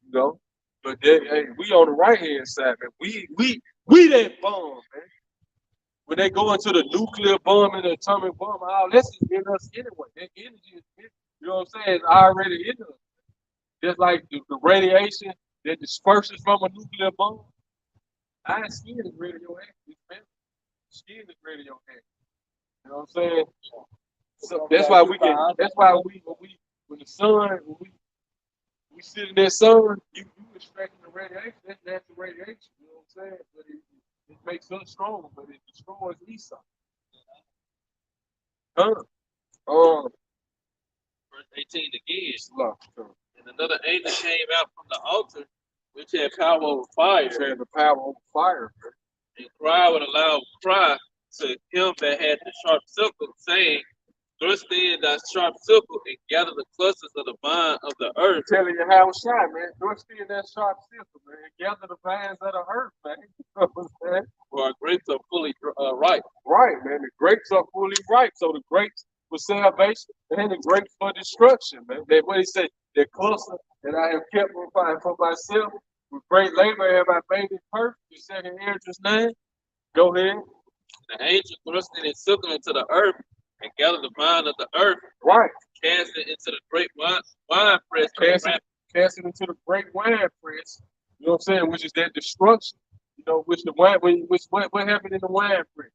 Speaker 3: You know. But they, hey, we on the right hand side, man. We that bomb, man. When they go into the nuclear bomb and the atomic bomb, all that's in us anyway. That energy is, you know what I'm saying, it's already in us. Just like the radiation that disperses from a nuclear bomb. Our skin is radioactive, man. Skin is radioactive. You know what I'm saying? So that's why we get. That's why when the sun, we sit in that sun, you extracting the radiation. That's natural radiation. You know what I'm saying? But it makes us strong, but it destroys Esau.
Speaker 1: Verse 18 again. And another angel came out from the altar, which had power over fire.
Speaker 3: Had the power over fire.
Speaker 1: And cried with a loud cry to him that had the sharp sickle, saying, thrust in thy sharp sickle and gather the clusters of the vine of the earth.
Speaker 3: I'm telling you how it's shot, man. Thrust in that sharp sickle, man. Gather the vines of the earth, man. You know what I'm saying?
Speaker 1: For our grapes are fully ripe.
Speaker 3: Right, man. The grapes are fully ripe. So the grapes for salvation and the grapes for destruction, man. That what he said, that cluster that I have kept for myself, with great labor have I made it perfect. The second Ezra's 9. Go ahead.
Speaker 1: The angel thrust in his sickle into the earth and gathered the vine of the earth.
Speaker 3: Right.
Speaker 1: Cast it into the great wine press.
Speaker 3: Cast it into the great wine press. You know what I'm saying? Which is that destruction. You know, which the wine, what happened in the wine press?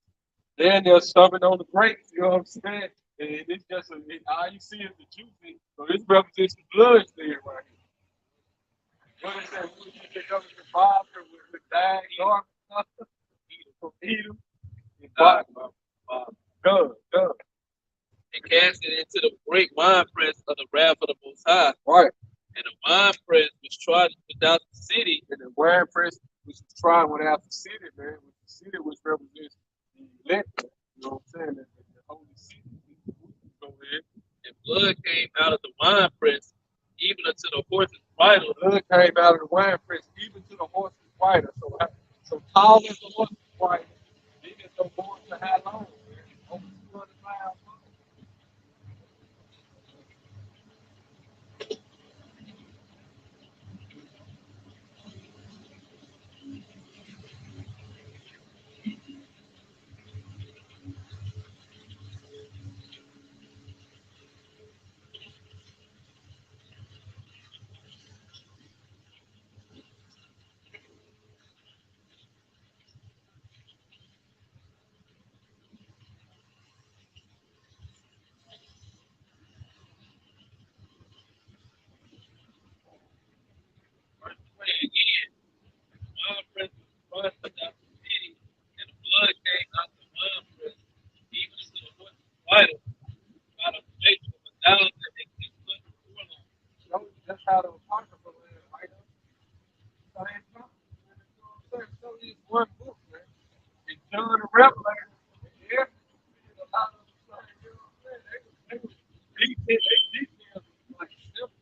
Speaker 3: Then they're stumping on the grapes. You know what I'm saying? And it's just all you see is the juice. So this represents the blood there right here. What is that? What is it that the father with dying dark stuff? Edom. Done.
Speaker 1: And cast it into the great wine press of the wrath of the Most High.
Speaker 3: Right.
Speaker 1: And the wine press was trodden without the city.
Speaker 3: And the wine press was trodden without the city, man. With the city which represents the elect. You know what I'm saying? The holy city. Go ahead.
Speaker 1: And blood came out of the wine press, even unto the horse's bridle.
Speaker 3: Blood came out of the wine press, even to the horse's bridle. So tall as the horse's bridle, they just don't go into how long, man? Over 200 miles.
Speaker 1: might have got a make them down that they keep putting the on.
Speaker 2: That's how the apocrypha is, right? Same time. You know what I'm saying? So it's one book, man. And John the Revelator, yeah, a lot of them, you know what I'm saying? They was details like simple.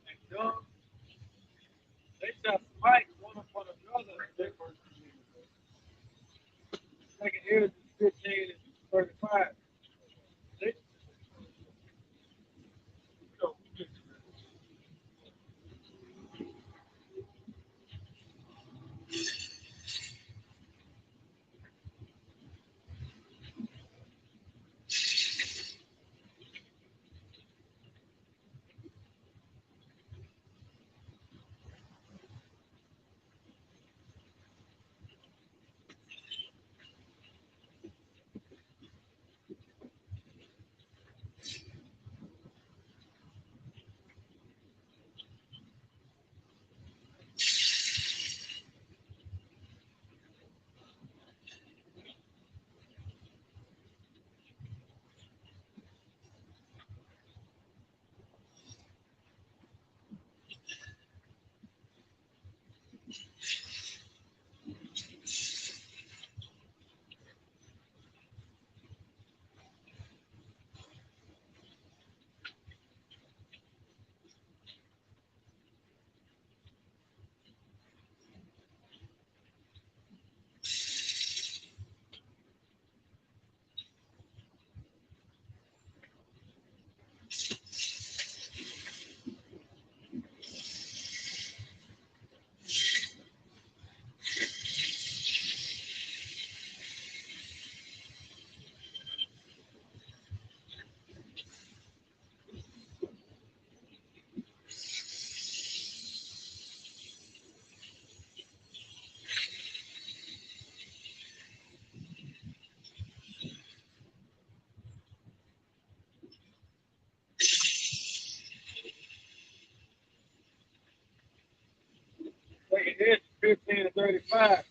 Speaker 2: And John, they shall smite one upon another. Second Ezra 15 and 35. They, you know, 15 and 35.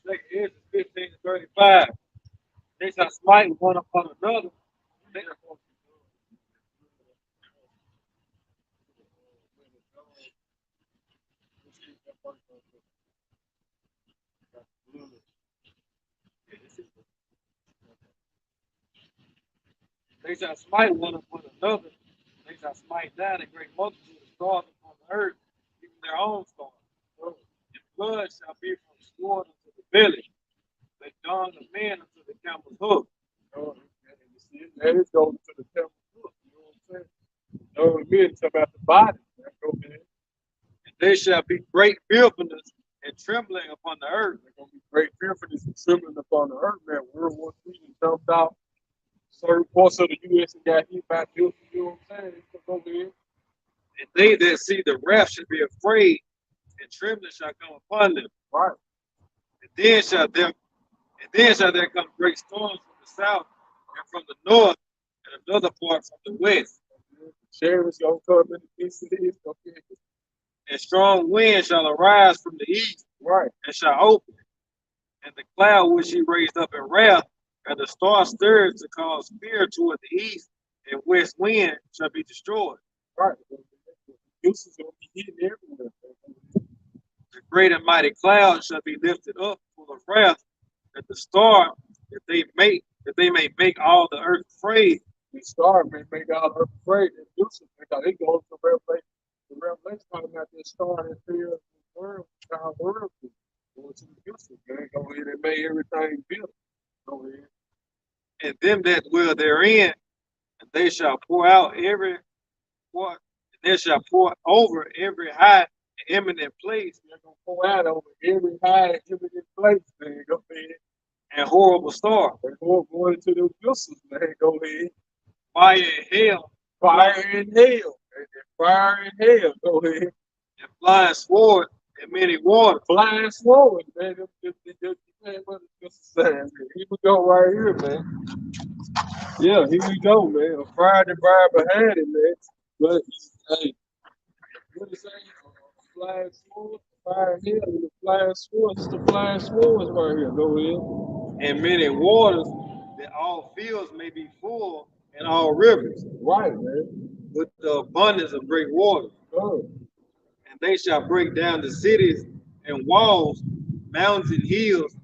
Speaker 2: Second Ezra 15 and 35. They shall smite one upon another. They, they shall smite one upon another. They shall smite down a great multitude of stars upon the earth, even their own stars. And blood shall be from the sword unto the belly, the dawn of men unto the camel's hoof.
Speaker 3: That is going to the temple. You know what I'm saying? No, men talk about the body. That's okay.
Speaker 2: And there shall be great fearfulness and trembling upon the earth.
Speaker 3: There's going to be great fearfulness and trembling upon the earth, man. World War III jumped out certain parts of the U.S. and got hit by Bill. You know what I'm saying? It's over here.
Speaker 2: And they that see the wrath shall be afraid, and trembling shall come upon them.
Speaker 3: Right.
Speaker 2: And then shall there come great storms from the south and from the north, and another part from the west.
Speaker 3: Sheriff's gonna come in the midst of this. Okay.
Speaker 4: And strong wind shall arise from the east,
Speaker 3: Right.
Speaker 4: and shall open, and the cloud which he raised up in wrath, and the star stirred to cause fear toward the east, and west wind shall be destroyed.
Speaker 3: Right. This is gonna be hitting everywhere.
Speaker 4: The great and mighty cloud shall be lifted up full of wrath, that the star that they may make all the earth afraid.
Speaker 3: The star may make all her afraid and Lucifer, because they go to Revelation. The Revelation talking about this star that fills the world, our world. Going to the Lucifer, man. Go ahead and make everything built. Go ahead.
Speaker 4: And them that dwell therein, and they shall pour out every what, and they shall pour over every high and eminent place,
Speaker 3: They're gonna pour out over every high and eminent place, man. Go ahead.
Speaker 4: and horrible star,
Speaker 3: They're going to the Lucifer, man. Go ahead.
Speaker 4: fire and hail,
Speaker 3: Fire in hell. Fire in hell. Go ahead.
Speaker 4: and flying sword, and many waters.
Speaker 3: Blind sword, man. Man, what is this saying, man? Here we go right here, man. Yeah, here we go, man. A fire divide behind it, man. But hey, what is saying? Flying sword, fire in hell, and the flying swords. It's the flying swords right here. Go ahead.
Speaker 4: And many waters, that all fields may be full, and all rivers
Speaker 3: Right, man.
Speaker 4: with the abundance of great waters.
Speaker 3: Oh,
Speaker 4: And they shall break down the cities and walls, mountains and hills,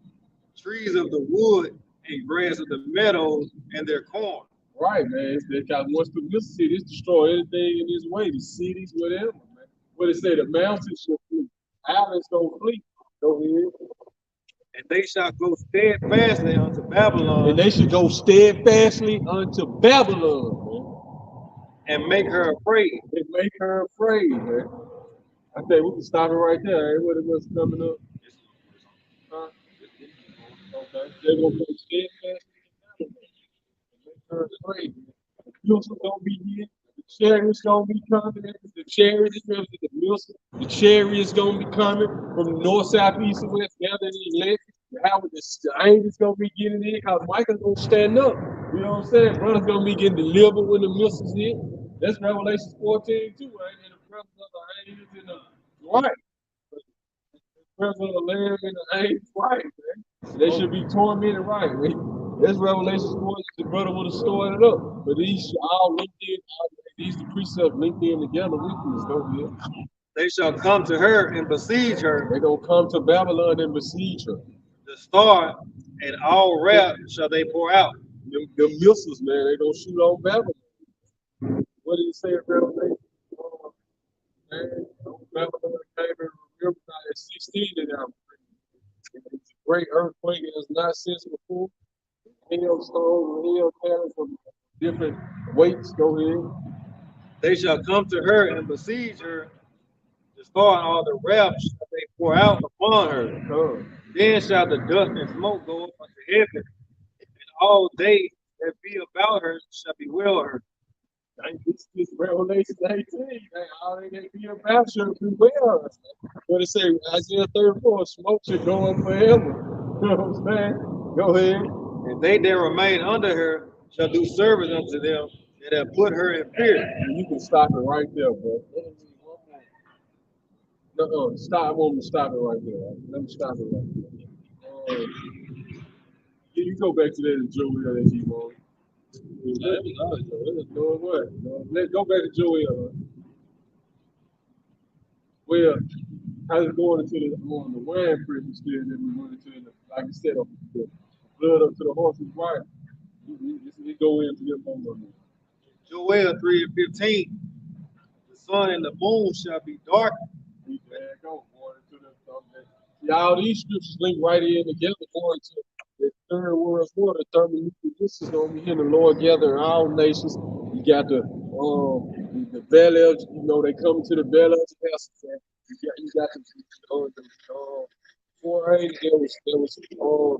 Speaker 4: trees of the wood, and grass of the meadows, and their corn.
Speaker 3: right, man. They got once the Mississippi, it's destroy anything in this way, the cities, whatever, man. What it say, the mountains shall flee, islands don't flee. Go ahead.
Speaker 4: And they shall go steadfastly unto Babylon,
Speaker 3: And they should go steadfastly unto Babylon, man.
Speaker 4: and make her afraid.
Speaker 3: They make her afraid, man. I think we can stop it right there. Ain't what it was coming up. Huh? Okay. They're gonna go steadfastly unto Babylon. Make her afraid. The Mills gonna be here. The chariots gonna be coming. The chariots, the Mills, the chariots gonna be coming from the north, south, east, and west, gathering the elect. How the angels gonna be getting in? How Michael's gonna stand up? You know what I'm saying? Brother's gonna be getting delivered when the missiles hit. That's Revelation 14 too, right? In the presence of the angels and the right. The presence of the Lamb and the angels, right, man. They should be tormented, right, man. That's Revelation 14. The brother would have stored it up, but these all linked in. These the precepts linked in together with this, don't they?
Speaker 4: They shall come to her and besiege her.
Speaker 3: They're gonna come to Babylon and besiege her.
Speaker 4: The star and all wrath shall they pour out.
Speaker 3: Them missiles, man, they gonna shoot on Babylon. What did it say in Revelation? Man, Babylon came and remember at 16 of them. It's a great earthquake it has not since before. Hailstones, hail cannons from different weights. Go ahead.
Speaker 4: They shall come to her and besiege her. The star and all the wrath shall they pour out upon her. Then shall the dust and smoke go up unto heaven, and all they that be about her shall bewail her.
Speaker 3: This Revelation 18. All they can be about shall bewail us. What it say? Isaiah 34, smoke should go on forever. You know what I'm saying? Go ahead.
Speaker 4: And they that remain under her shall do service unto them that have put her in fear.
Speaker 3: And you can stop it right there, bro. No, stop. I want me to stop it right there. Let me stop it right there. You go back to that in Joel that he won. What? Let's go back to Joel. Well, I was going into the wine prison still, and then we went into the, like you said, the blood up to the horse's right. We go into this one.
Speaker 4: Joel 3:15. The sun and the moon shall be darkened.
Speaker 3: Y'all, these scriptures link right in together, going to the third world war, the thermonuclear missiles gonna be here. The Lord gather all nations. You got the belly of, they come to the belly of the vessels. You got the 480. There was they were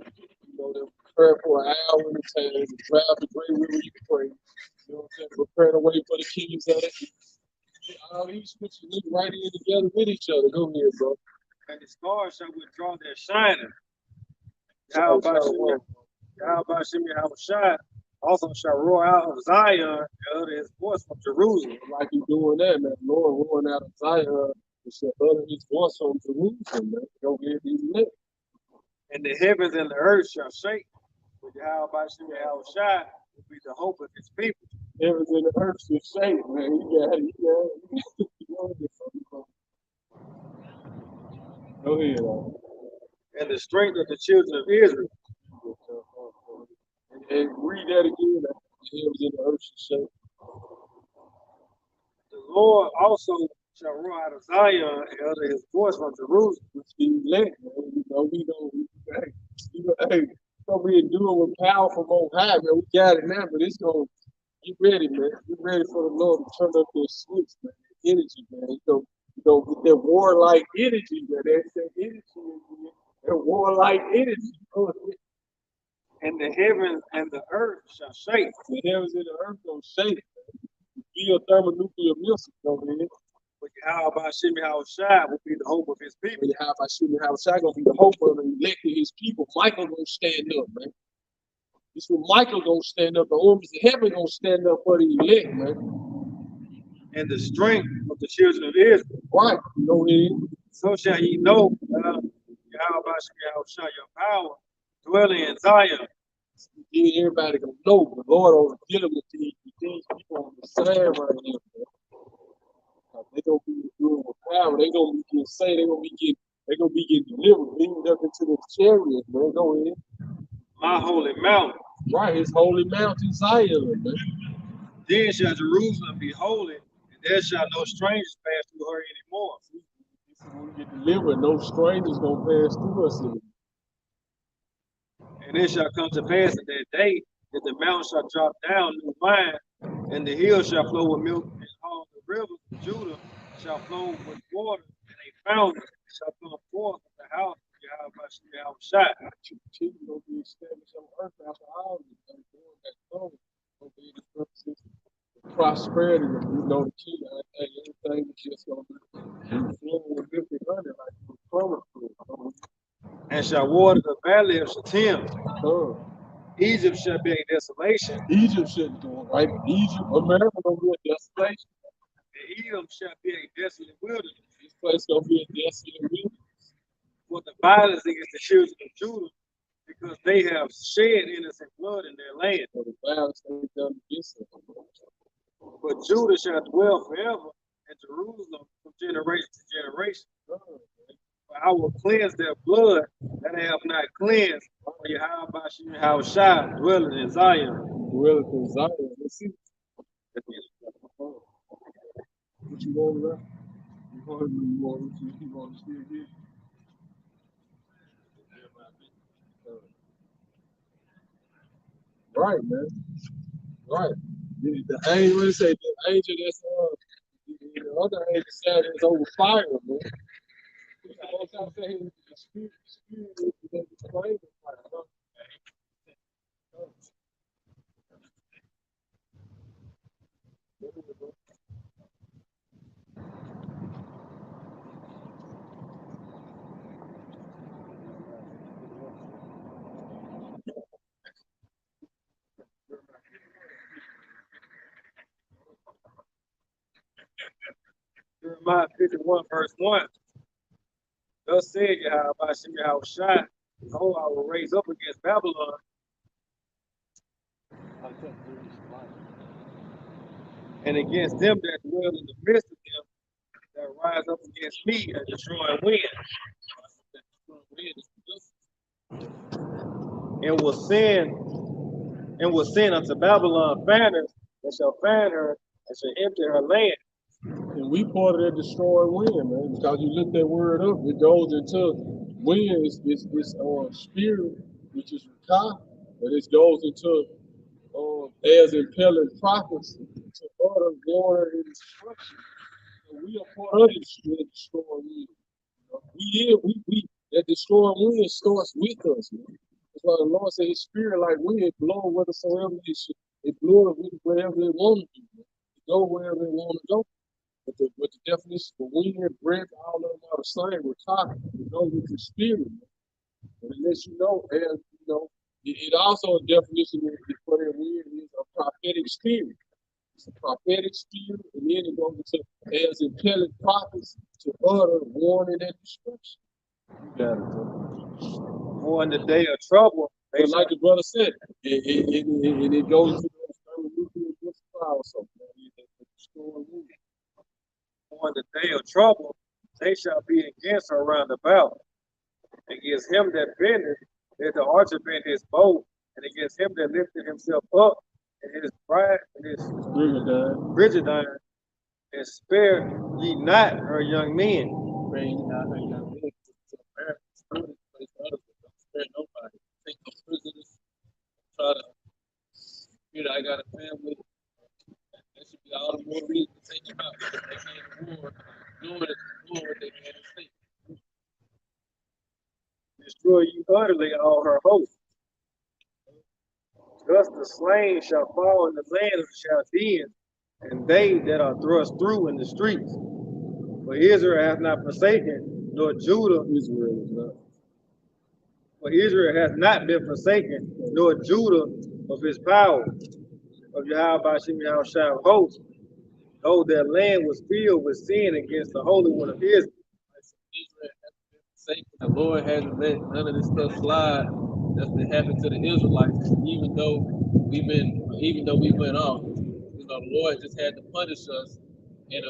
Speaker 3: prepared for an hour in the time to drive the great river you can pray. You know what I'm saying? Prepare the way for the kings of it. All these scriptures link right in together with each other. Go ahead, bro.
Speaker 4: And the stars shall withdraw their shining. How about Shimmy Shai also shall roar out of Zion and utter his voice from Jerusalem.
Speaker 3: Like you doing that, man. Lord roaring out of Zion and shall utter his voice from Jerusalem, man. Go get these lit.
Speaker 4: And the heavens and the earth shall shake. For Yahweh Bashim Yahushua will be the hope of his people.
Speaker 3: Heavens and the earth should shake, man. You got it. Go ahead,
Speaker 4: And the strength of the children of Israel.
Speaker 3: and read that again. The heavens and the earth should shake.
Speaker 4: The Lord also shall roar out of Zion and utter his voice from Jerusalem.
Speaker 3: Which is lit, man. You know, we don't, hey, gonna be doing with power from on high, man. We got it now, but it's gonna get ready, man. Get ready for the Lord to turn up their switch, man. Energy, man. You know, get that warlike energy, man. That's that energy, man. That warlike energy.
Speaker 4: And the heavens and the earth shall shake.
Speaker 3: The heavens and the earth gonna shake. Geothermonuclear missiles over here.
Speaker 4: But Yahweh Bashim Yahushua will be the hope of his people.
Speaker 3: And how about shooting how gonna be the hope of the elected his people. Michael gonna stand up, man. This when Michael gonna stand up. The armies of heaven gonna stand up for the elect, man.
Speaker 4: And the strength of the children of Israel.
Speaker 3: Right. Go ahead.
Speaker 4: So shall ye know Yahweh Bashim Yahushua, your power, dwelling in Zion.
Speaker 3: Yeah, everybody gonna know, but Lord over dealing with these people on the side right here, man. They gonna be doing with power. They gonna be getting saved. They gonna be getting delivered, leading up into the chariots, man. Go ahead.
Speaker 4: My holy mountain.
Speaker 3: Right, his holy mountain Zion, man.
Speaker 4: Then shall Jerusalem be holy, and there shall no strangers pass through her anymore.
Speaker 3: This is when we get delivered. No strangers gonna pass through us anymore.
Speaker 4: And it shall come to pass in that day that the mountain shall drop down new wine, and the hills shall flow with milk, and all the rivers of Judah shall flow with water, and a fountain shall come forth from the house of Yahweh Yahushua.
Speaker 3: Continue to be established on earth after all this. Doing that throne. Obey the purposes, the prosperity, you know, the key. Everything is just gonna be flowing with milk and honey like the promised.
Speaker 4: And shall water the valley of Shittim.
Speaker 3: Oh.
Speaker 4: Egypt shall be a desolation,
Speaker 3: Egypt shouldn't do it, right? Egypt, America gonna be a desolation.
Speaker 4: and Edom shall be a desolate wilderness.
Speaker 3: This place gonna be a desolate wilderness.
Speaker 4: For the violence against the children of Judah, because they have shed innocent blood in their land.
Speaker 3: For the violence they've done against them.
Speaker 4: But Judah shall dwell forever, and Jerusalem from generation to generation.
Speaker 3: Oh,
Speaker 4: For I will cleanse their blood that they have not cleansed. For Yahweh Bashim Yahushua dwelling in Zion.
Speaker 3: well, in Zion, let's see. What you want, right? You want to still get? Right, man. Right. The angel, let's say the angel that's the other angel said is over fire, man. What I'm saying, the spirit is the flame of fire.
Speaker 4: Jeremiah 51, verse 1. Thus said Yahweh Bashim Yahushua, behold, I will raise up against Babylon and against them that dwell in the midst of them that rise up against me a destroying wind. And will send unto Babylon fanners that shall fan her and shall empty her land.
Speaker 3: And we part of that destroying wind, man, because you look that word up, it goes into wind is spirit, which is Rakah, but it goes into as impelling prophets to utter glory and destruction. So we are part of this destroying wind. We that destroying wind starts with us, man. That's why the Lord said his spirit like wind blow whithersoever it blows wherever it wants to, man. It go wherever it want to go. But the definition for wind, breath, all of them are the same. We're talking. It goes with the spirit. Man. But it lets you know, as you know, it also a definition for that word is a prophetic spirit. It's a prophetic spirit, and then it goes into as impelling prophets to utter warning and destruction. You got it, bro.
Speaker 4: For in the day of trouble, they
Speaker 3: But
Speaker 4: shall,
Speaker 3: like the brother said, it goes into those thermonuclear also, man. It destroy women.
Speaker 4: for in the day of trouble, they shall be against her round about. Against him that bendeth, that the archer bent his bow, and against him that lifted himself up, and his bride, and his Brigidine, and spare ye not her young men.
Speaker 3: Bring out her young men to America, place others, don't spare nobody. Take the prisoners, try to, I got a family. That should be all the more reason to take them out. They can't war, doing what they can't say.
Speaker 4: Destroy you utterly all her hosts. Thus the slain shall fall in the land of the Chaldeans, and they that are thrust through in the streets. For Israel hath not forsaken, nor Judah,
Speaker 3: Israel is not.
Speaker 4: for Israel hath not been forsaken, nor Judah of his power, of Yahweh Hashem Yahushua of hosts, though their land was filled with sin against the Holy One of Israel.
Speaker 3: Israel hasn't been forsaken. The Lord hasn't let none of this stuff slide that's been happening to the Israelites, even though we went off. The Lord just had to punish us, and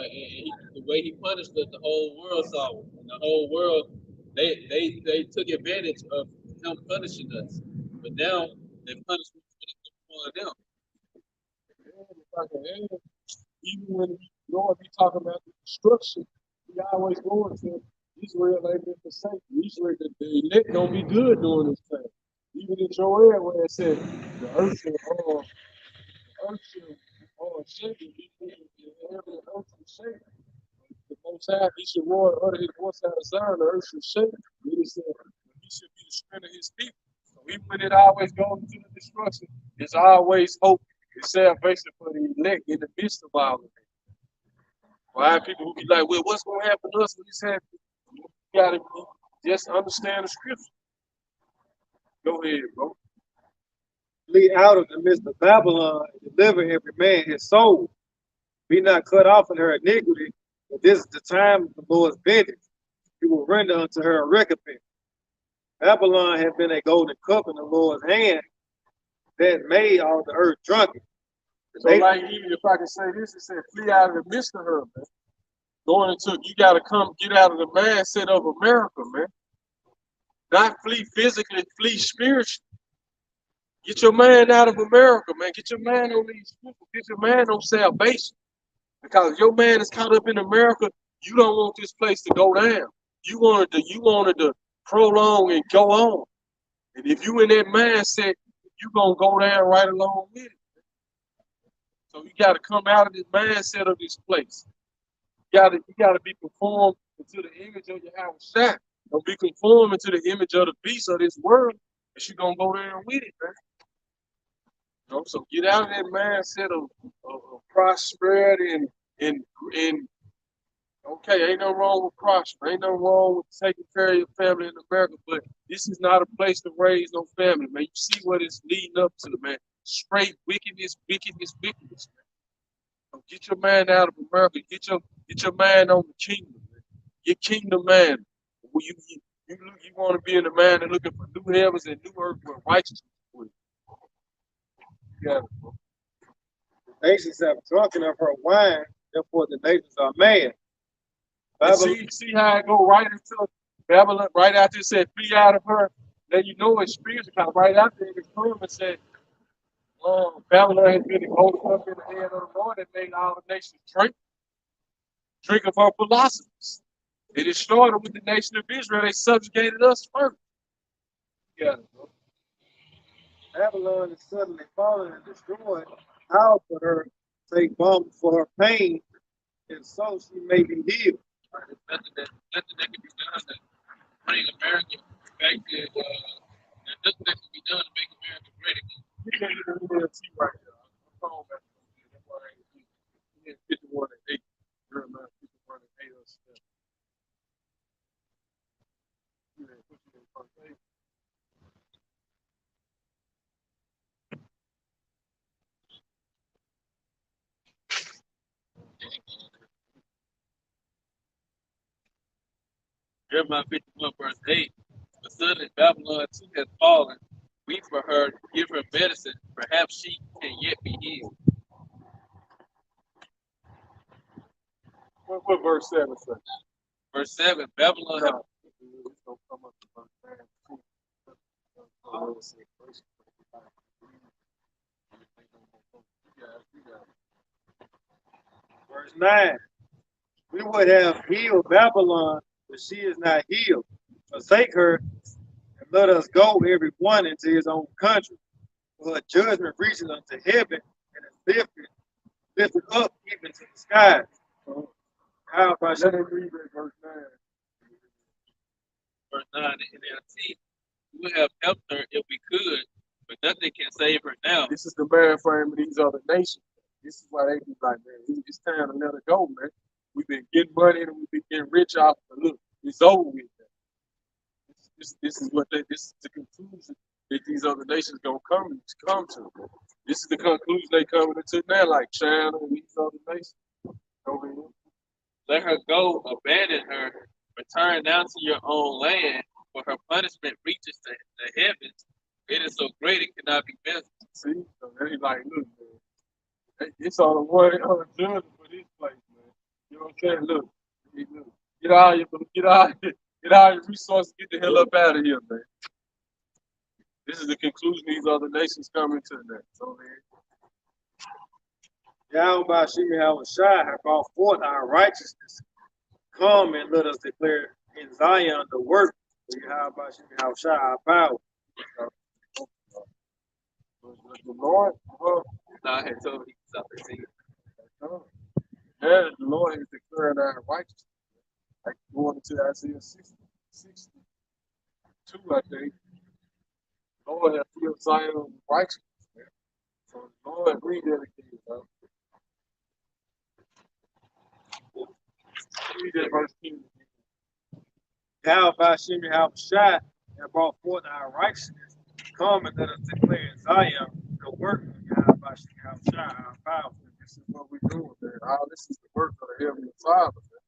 Speaker 3: the way He punished us, the whole world saw it, and the whole world they took advantage of Him punishing us. But now the punishment is upon them. Even when the Lord be talking about the destruction, He always going to Israel ain't been forsaken. Israel, the elect don't be good during this time. Even in Joel, where it said the earth shall shake, and every earth will shake. The Most High, He should roar under His voice out of Zion, the earth should shake. And He said He should be the strength of His people. So even when it always goes into the destruction, there's always hope and salvation for the elect in the midst of all of it. Why people who be like, well, what's going to happen to us when this happens? You got to just understand the scripture. Go ahead, bro.
Speaker 4: Flee out of the midst of Babylon, and deliver every man his soul. Be not cut off in her iniquity, but this is the time of the Lord's vengeance. He will render unto her a recompense. Babylon had been a golden cup in the Lord's hand that made all the earth drunken.
Speaker 3: So, like, even if I can say this, it said, flee out of the midst of her, man. Going into, you got to come get out of the mindset of America, man. Not flee physically, flee spiritually. Get your mind out of America, man. Get your mind on these people. Get your mind on salvation. Because if your man is caught up in America, you don't want this place to go down. You wanted to prolong and go on. And if you in that mindset, you're gonna go down right along with it. So you gotta come out of this mindset of this place. You gotta be conformed to the image of your house. Don't be conforming to the image of the beast of this world, and you're gonna go down with it, man. You know, so get out of that mindset of prosperity and okay, ain't no wrong with prosper, ain't no wrong with taking care of your family in America, but this is not a place to raise no family, man. You see what it's leading up to, man. Straight wickedness, man. So get your mind out of America. Get your mind on the kingdom, man. Your kingdom man. You want to be in the man and looking for new heavens and new earth where righteousness is. Yeah.
Speaker 4: Nations have drunken of her wine, therefore the nations are mad.
Speaker 3: See how it go right into Babylon, right after it said, flee out of her. Then you know it's spiritual, because right after it confirmed and said, Babylon has been holding up in the hand of the Lord and made all the nations drink of her philosophies. It started with the nation of Israel. They subjugated us first. Yeah.
Speaker 4: Babylon is suddenly fallen and destroyed. How for her take balm for her pain, and so she may be healed.
Speaker 3: There's nothing that can be done to bring America back to, there's nothing that can be done to make America great again. You can't even see right now. I'm talking about that's why I ain't 51 and 8. Jeremiah 51 and 8 or stuff.
Speaker 1: Jeremiah 51 verse 8. But suddenly Babylon too has fallen. Weep for her, give her medicine. Perhaps she can yet be healed.
Speaker 3: What verse 7 says?
Speaker 1: Verse 7. Babylon has
Speaker 3: It's gonna come up to verse 9 too.
Speaker 4: Verse 9. We would have healed Babylon, but she is not healed. Forsake her, and let us go every one into his own country. For her judgment reaches unto heaven, and is lifted up even to the sky. How about
Speaker 3: Let me read that verse 9.
Speaker 1: verse 9 in NLT. We would have helped her if we could, but nothing can save her now.
Speaker 3: This is the man frame of these other nations. This is why they be like, man, it's time to let her go, man. We've been getting money and we've been getting rich off of it. Look, it's over with. This is what this is the conclusion that these other nations gonna come to. This is the conclusion they coming to now, like China and these other nations over here.
Speaker 1: Let her go, abandon her, return now to your own land, for her punishment reaches the heavens. It is so great it cannot be measured.
Speaker 3: See, so they like, look, man, it's on the one other judgment for this place, man. You know what I'm saying? Look, get out of here, get out of your resources, get the hell up out of here, man. This is the conclusion these other nations coming to now. So, man,
Speaker 4: Yahweh Shai have brought forth our righteousness. Come and let us declare in Zion the work of Yahweh Shai our power.
Speaker 3: the Lord, well,
Speaker 1: Now I had told me something.
Speaker 3: yeah, the Lord is declaring our righteousness. Like going into Isaiah 62, I think. The Lord has filled Zion with righteousness, man. So the Lord read that again, man. Read that verse 10.
Speaker 4: Yahweh Shai have brought forth our righteousness. Come and let us declare in Zion the work of Yahweh Shai our power.
Speaker 3: This is what we're doing, man. All this is the work of the Heavenly Father, man.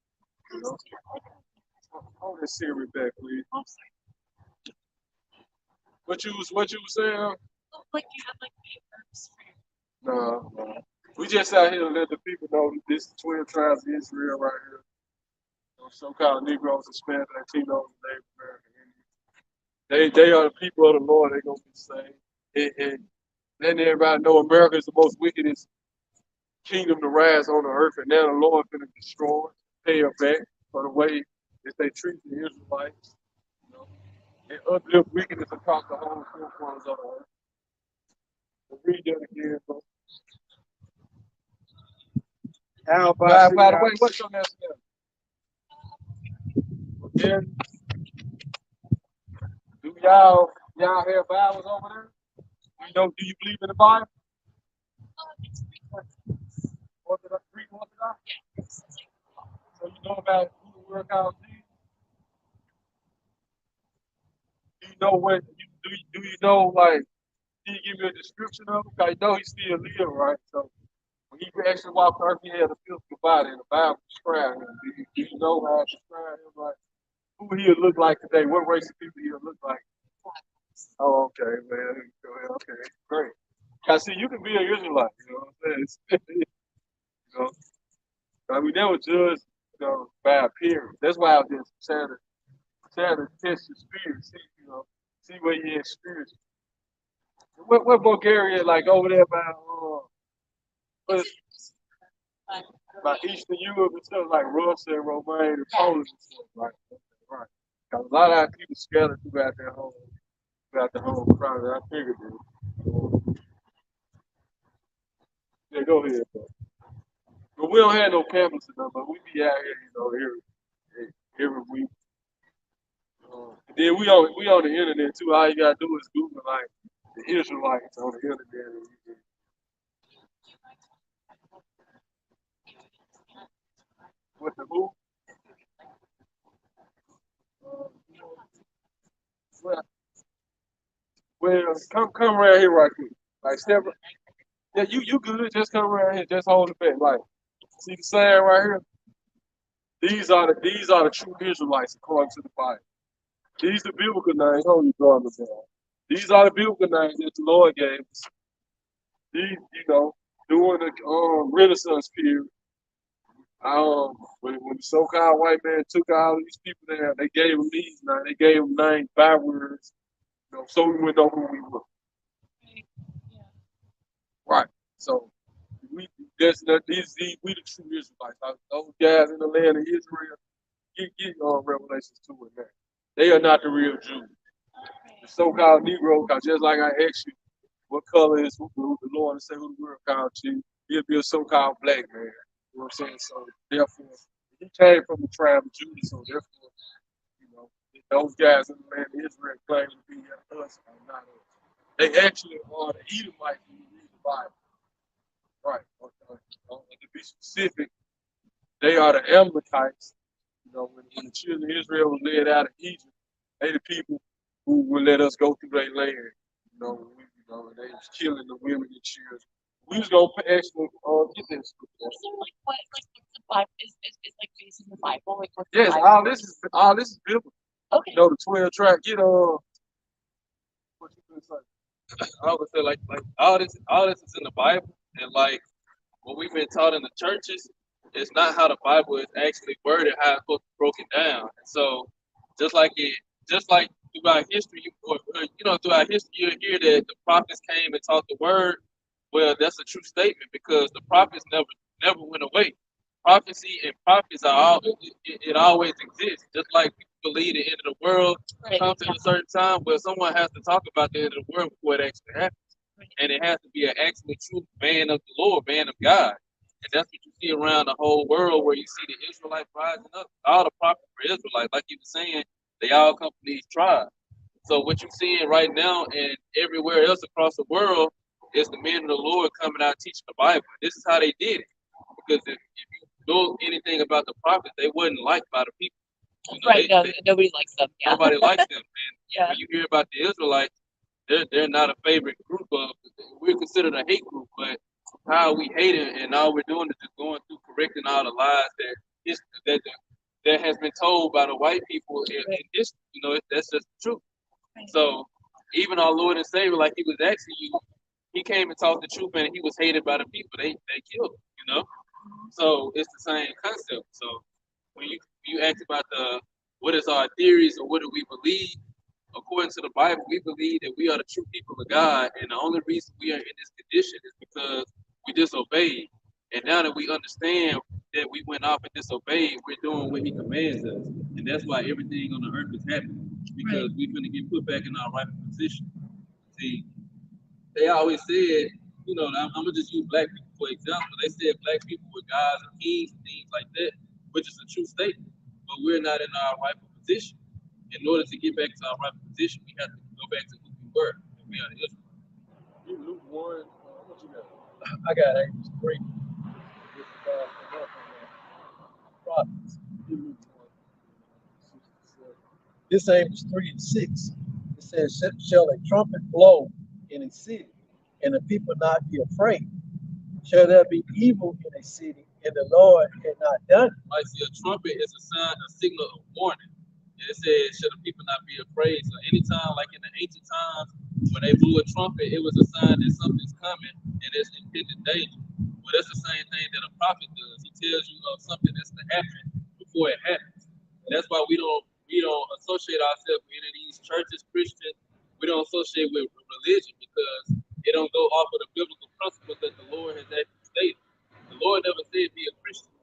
Speaker 3: You know? Hold this Siri back, please. What you was saying?
Speaker 5: Like you have like papers.
Speaker 3: No. We just out here to let the people know that this is 12 tribes of Israel right here. So-called Negroes, Hispanics, Latinos, and Native American Indians. They are the people of the Lord. They're gonna be saved. And then everybody know America is the most wickedest kingdom to rise on the earth, and now the Lord is gonna destroy, pay her back for the way that they treat the Israelites. You know, and uplift wickedness across the whole four corners of the earth. We'll read that again, bro. By the way, what's your next step? Yeah. Do y'all have Bibles over there? Do you believe in the Bible? Greek Orthodox? So you know about who the word called Jesus? Do you know what do you know like can you give me a description of him? Because you know he still live, right? So when he actually walked earth, he had a physical body and the Bible described him. Do you know how to describe him? Like who he'll look like today? What race of people he'll look like? Oh, okay, man. Okay, great. I see you can be an Israelite, you know what I'm saying? You know, I mean, that was judged, by appearance. That's why I was just trying to test your spirit, see where you're in spirit. What Bulgaria like over there by Eastern Europe and stuff like Russia and Romania and Poland and stuff, right? Right. 'Cause a lot of people scattered throughout the whole crowd. I figured it. Yeah, go ahead, bro. But we don't have no campus enough, but we be out here, every week. Then we on the internet too. All you gotta do is Google like the Israelites on the internet. And you can, what the who? Well, come around here right quick. Like step. Yeah, you good. Just come around here. Just hold it back. Like see the sign right here. These are the true Israelites according to the Bible. These are the biblical names. Hold you drawing them down. These are the biblical names that the Lord gave us. These, during the Renaissance period, when the so-called white man took all these people down, they gave them these names. They gave them names backwards, so we wouldn't know who we were.
Speaker 5: Yeah.
Speaker 3: Right. So we we the true Israelites. Those guys in the land of Israel, get Revelations 2 in there. They are not the real Jews. The so-called Negro, because just like I asked you, what color is who the Lord and say who the world called you, he'll be a so-called black man. You know what I'm saying? So therefore, he came from the tribe of Judah, so therefore, those guys in the land of Israel claim to be us are not us. They actually are the Edomites when you read the Bible. Right. To be specific, they are the Amalekites. When the children of Israel was led out of Egypt, they the people who would let us go through their land. They was killing the women and children. We was gonna actually get this.
Speaker 5: So like what's the Bible is like based in the Bible? Like what's the
Speaker 3: Yes,
Speaker 5: Bible?
Speaker 3: all this is biblical.
Speaker 5: Okay.
Speaker 3: The 12 track. What you gonna say?
Speaker 1: I would say like all this is in the Bible, and like what we've been taught in the churches is not how the Bible is actually worded, how it's supposed to be broken down. And so just like throughout history, throughout history you'll hear that the prophets came and taught the word. Well, that's a true statement because the prophets never went away. Prophecy and prophets are it always exists. Just like people believe the end of the world
Speaker 5: Right.
Speaker 1: comes at a certain time, well, someone has to talk about the end of the world before it actually happens. And it has to be an actual true man of the Lord, man of God. And that's what you see around the whole world where you see the Israelites rising up. All the prophets were Israelites. Like you were saying, they all come from these tribes. So what you're seeing right now and everywhere else across the world is the men of the Lord coming out teaching the Bible. This is how they did it. Because if you know anything about the prophets, they wasn't liked by the people.
Speaker 5: Right. Nobody likes them. Yeah.
Speaker 1: Nobody likes them. And
Speaker 5: Yeah.
Speaker 1: when you hear about the Israelites, they're not a favorite group of. We're considered a hate group, but how we hate it and all we're doing is just going through correcting all the lies that has been told by the white people in history. That's just the truth. So even our Lord and Savior, like he was asking you, he came and taught the truth, and he was hated by the people. They killed him. So it's the same concept. So when you ask about what is our theories or what do we believe, according to the Bible, we believe that we are the true people of God, and the only reason we are in this condition is because we disobeyed. And now that we understand that we went off and disobeyed, we're doing what He commands us, and that's why everything on the earth is happening because we're going to get put back in our rightful position. See, they always said, I'm gonna just use black people for example. They said black people were gods and kings and things like that, which is a true statement. But we're not in our rightful position. In order to get back to our rightful position, we have to go back to who we were. And we are the Israelites.
Speaker 3: Luke 1, what you got?
Speaker 2: I got Amos 3. Prophets. This Amos 3 and 6. It says, shall a trumpet blow in a city, and the people not be afraid? Shall there be evil in a city, and the Lord had not done it?
Speaker 1: Like, see, a trumpet is a sign, a signal of warning. And it says, should the people not be afraid? So anytime, like in the ancient times, when they blew a trumpet, it was a sign that something's coming and there's impending danger. Well, that's the same thing that a prophet does. He tells you of something that's going to happen before it happens. And that's why we don't associate ourselves with any of these churches, Christians. We don't associate with religion because it don't go off of the biblical principles that the Lord has actually stated. The Lord never said be a Christian.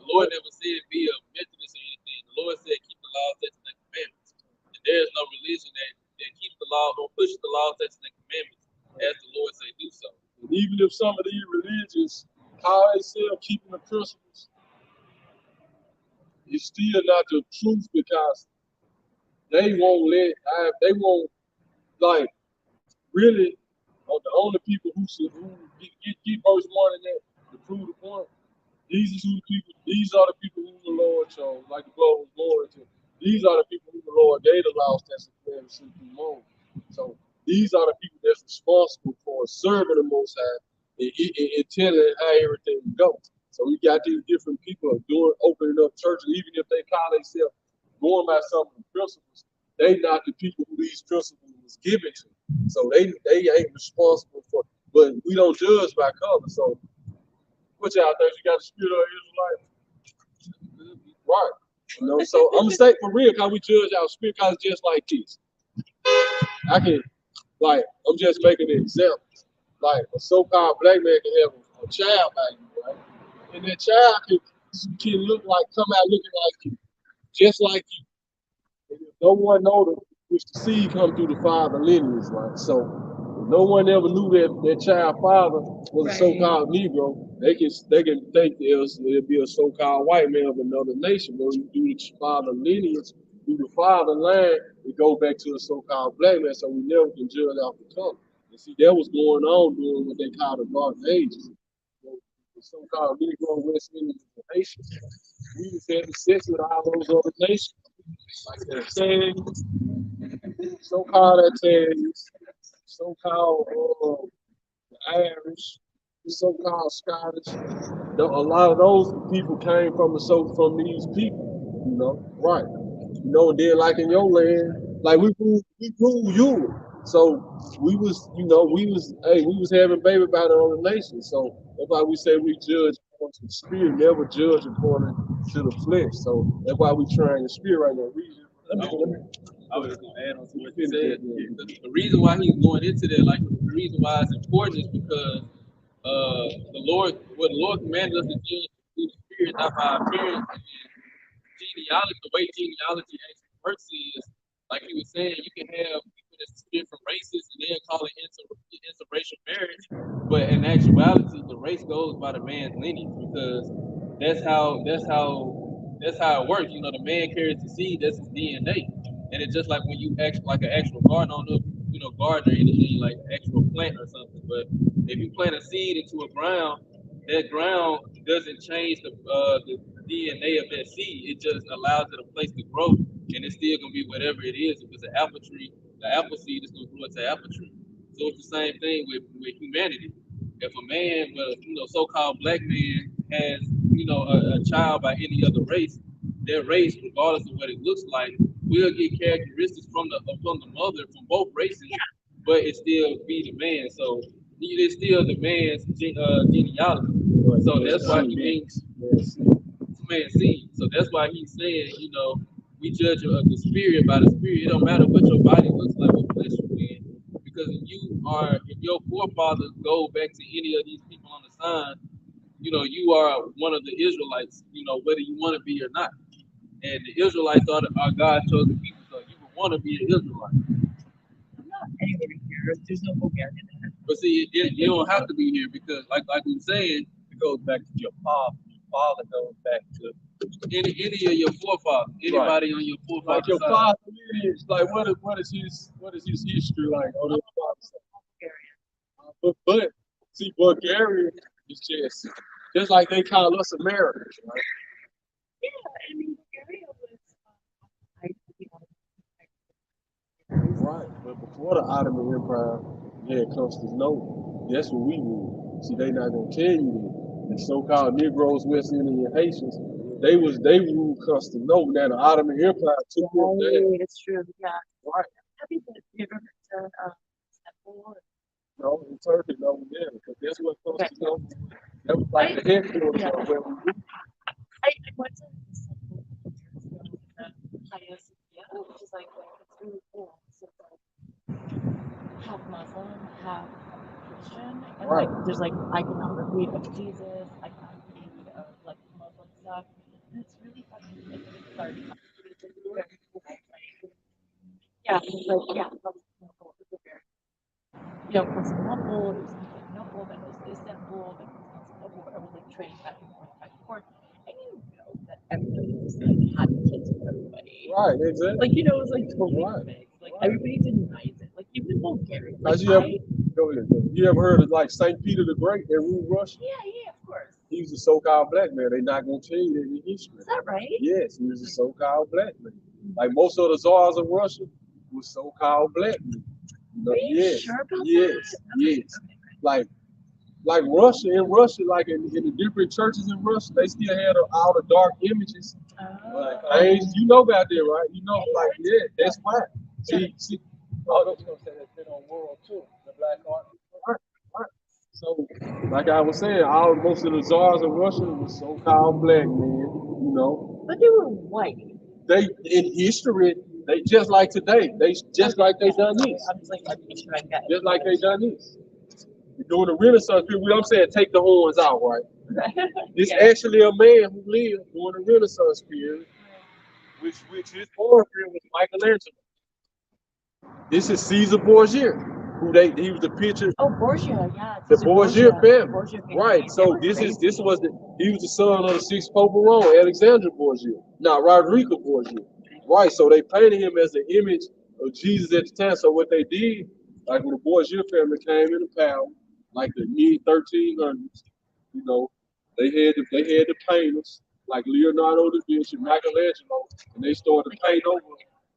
Speaker 1: The Lord never said be a Methodist or anything. The Lord said keep the law, statutes, and commandments. And there is no religion that keeps the law or pushes the law, statutes, and commandments as the Lord say do so.
Speaker 3: And even if some of these religions call themselves keeping the principles, it's still not the truth because they won't like really the only people who get verse 1 in that to prove the point. These are the people who the Lord chose, like the blood was glory to. These are the people who the Lord gave the laws, statutes, and commandments through Moses. So these are the people that's responsible for serving the Most High and telling how everything goes. So we got these different people opening up churches, even if they call themselves going by some of the principles, they not the people who these principles was given to. So they ain't responsible for. But we don't judge by color. So what y'all think? You got the spirit of Israelite, right? You know. So I'm gonna say for real, cause we judge our spirit, cause it's just like this. I can like I'm just making an example. Like a so-called black man can have a child by you, right? And that child can look like come out looking like you, just like you. And if no one knows which the seed come through the father lineage, right? So if no one ever knew that child father was a so-called Negro, they can think it'll be a so-called white man of another nation. But when you do the father lineage, through the father line, it goes back to a so-called black man. So we never can judge off the color. And see, that was going on during what they call the Dark Ages. The so-called Negro West Indian nations. We was having sex with all those other nations. Like that so-called Italians, so-called the Irish, the so-called Scottish. A lot of those people came from these people, you know, right? You know, and then like in your land, like we ruled Europe. So we was having baby by the other nations. So that's why we say we judge according to the spirit, never judge according to the flesh. So that's why we trying the spirit right now.
Speaker 1: I was just gonna add on to what you said. The reason why he's going into that, like the reason why it's important is because the Lord commanded us to judge through the spirit, not by appearance. And genealogy, the way genealogy actually works is, like he was saying, you can have people that's different races and they'll call it interracial marriage, but in actuality, the race goes by the man's lineage because that's how it works. You know, the man carries the seed, that's his DNA. And it's just like when you act like an actual gardener, I don't know, you know, garden or anything like actual plant or something. But if you plant a seed into a ground, that ground doesn't change the DNA of that seed. It just allows it a place to grow, and it's still gonna be whatever it is. If it's an apple tree, the apple seed is gonna grow into apple tree. So it's the same thing with humanity. If a man, so-called black man has, a child by any other race, their race, regardless of what it looks like, will get characteristics from the mother from both races, but it still be the man. So it's still the man's genealogy. So that's why he thinks man seed. So that's why he's saying, we judge the spirit by the spirit. It don't matter what your body looks like, what flesh you're in, because if your forefathers go back to any of these people on the sign, you are one of the Israelites, whether you want to be or not. And the Israelites are God's chosen people, so you would want to be an Israelite.
Speaker 5: I'm not anywhere here. There's no Bulgarian in there.
Speaker 1: But see, you don't have to be here because, like we were saying,
Speaker 2: It goes back to your father. Your father goes back to
Speaker 1: any of your forefathers, anybody on your forefathers.
Speaker 3: Like your father is like what is his history like on his father's side? But see, Bulgaria is just like they call us Americans, right?
Speaker 5: Yeah, I mean, Bulgaria was
Speaker 3: Right, but before the Ottoman Empire, you had Constantinople. That's what we ruled. See, they not gonna tell you that. The so-called Negroes, West Indian Haitians, they ruled Constantinople. Now the Ottoman Empire took them there.
Speaker 5: it's true, yeah.
Speaker 3: Right.
Speaker 5: Have you ever been to Istanbul?
Speaker 3: No, in Turkey, no, yeah, because that's what Constantinople. That was like the headquarters of where we ruled.
Speaker 5: I went to Istanbul Hagia Sophia, which is like it's really cool. So it's like half Muslim, half Christian, and
Speaker 3: Right.
Speaker 5: like there's like iconography of Jesus, iconography of like Muslim stuff, and it's really fucking sorry. It's very cool. Like, yeah, it's like Constantinople is a very Constantinople, it was Constantinople, then it was Istanbul, then it was Constantinople, where I was like trading back and forth, and that everybody was like having kids with everybody.
Speaker 3: Right, exactly.
Speaker 5: Like, it was like totally
Speaker 3: Right.
Speaker 5: mixed. Like, everybody denies it. Like, even Bulgaria. Like,
Speaker 3: You ever heard of like Saint Peter the Great that ruled Russia?
Speaker 5: Yeah, of course.
Speaker 3: He was a so-called black man. They're not gonna tell you that in history.
Speaker 5: Is that right?
Speaker 3: Yes, he was a so-called black man. Like most of the czars of Russia was so-called black men.
Speaker 5: Are you
Speaker 3: Yes,
Speaker 5: sure about
Speaker 3: yes,
Speaker 5: that?
Speaker 3: yes.
Speaker 5: Okay.
Speaker 3: Like like Russia, like in the different churches in Russia, they still had all the dark images. Like, you know about that, right? You know, like, yeah, that's why. See,
Speaker 2: Oh, those gonna say that's been on World too, the Black Art.
Speaker 3: right, right. So, like I was saying, most of the czars in Russia was so-called black men. You know,
Speaker 5: But they were white.
Speaker 3: they in history, they just like today. They just like they done this.
Speaker 5: I was like, I'm making sure I got
Speaker 3: Just like they done this. During the Renaissance period, I'm saying take the horns out, right? This
Speaker 5: Yeah.
Speaker 3: actually a man who lived during the Renaissance period, which his portrait was Michelangelo. This is Caesar Borgia, he was the picture,
Speaker 5: Oh, Borgia, yeah.
Speaker 3: the
Speaker 5: Caesar
Speaker 3: Borgia family.
Speaker 5: Borgia family.
Speaker 3: Right.
Speaker 5: They
Speaker 3: So
Speaker 5: were
Speaker 3: this
Speaker 5: crazy.
Speaker 3: he was the son of the sixth Pope of Rome, Alexander Borgia. Now Rodrigo Borgia. Right. So they painted him as an image of Jesus at the time. So what they did, like when the Borgia family came into power, like the mid 1300s, you know, they had the painters like Leonardo da Vinci, Michelangelo, and they started to paint over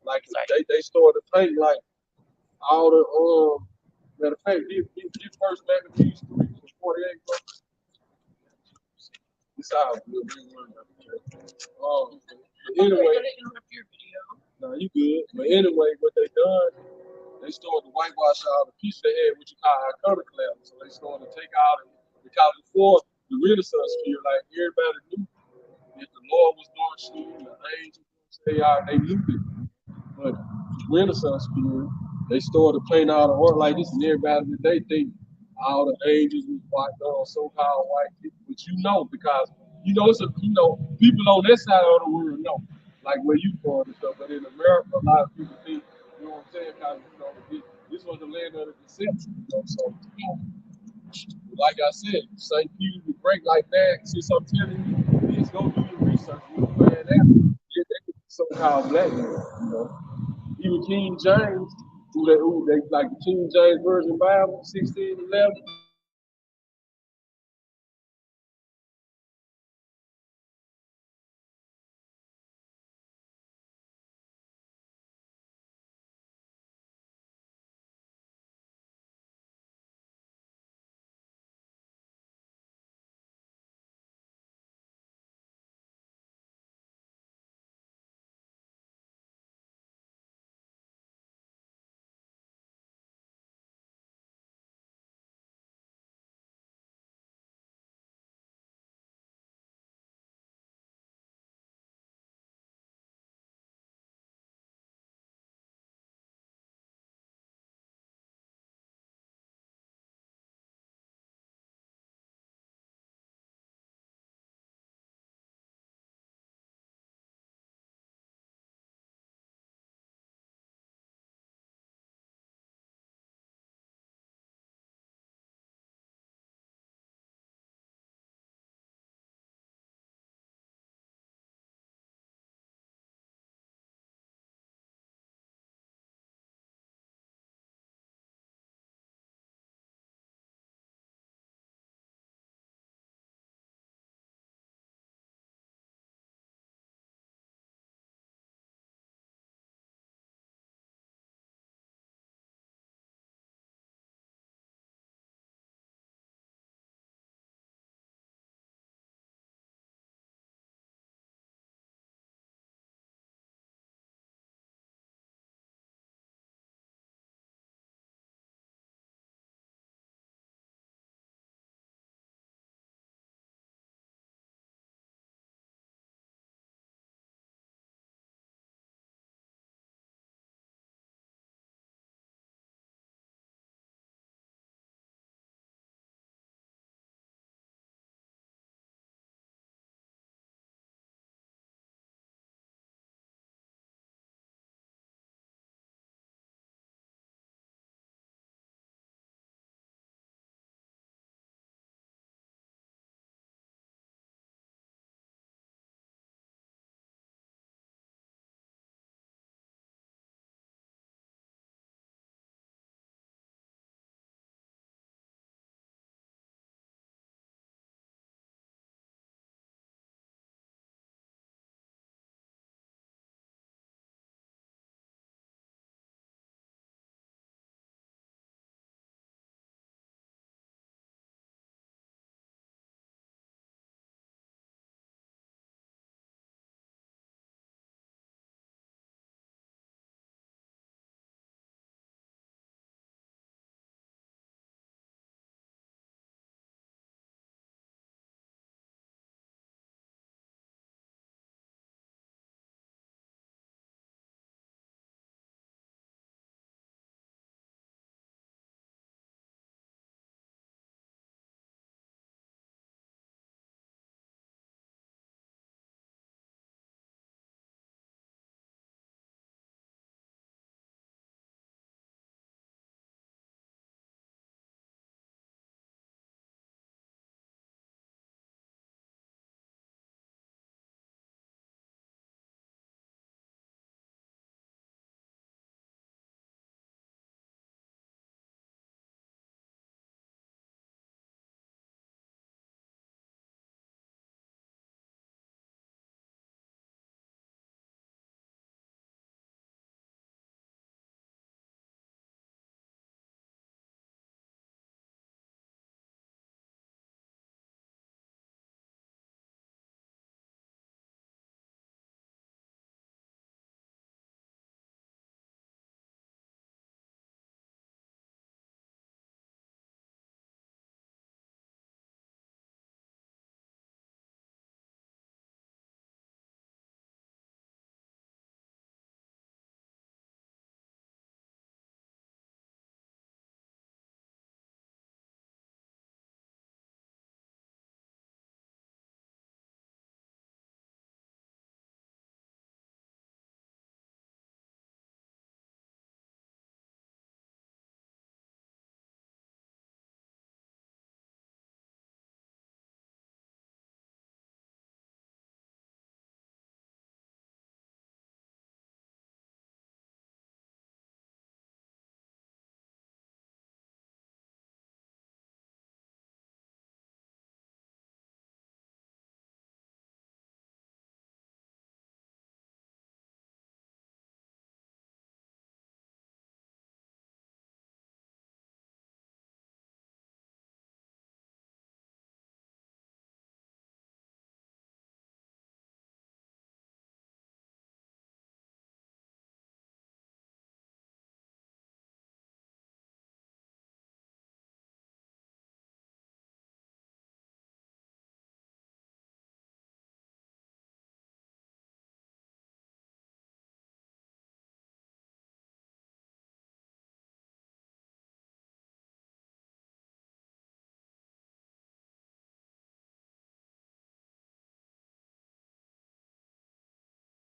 Speaker 3: like they started to paint like all the matter of fact, these first magazines 3 was 48 bucks. This how good we were. But anyway, no, you good. But anyway, what they done, they started to whitewash all the pieces they had, what you call iconoclasm. So they started to take out it because before the Renaissance period, like everybody knew that the Lord was doing shit, and the angels, they knew it. But Renaissance period, they started playing out of art like this, and everybody today think all the angels was white, so-called white people. But you know, because people on this side of the world know, like where you from and stuff. But in America, a lot of people think, you know what I'm saying? Because this was the land of the deception. So like I said, St. Peter the Great, like that. Since I'm telling you, please go do your research. You'll find out. Yeah, they so-called black men, you know. Even King James, who they like the King James Version Bible, 1611.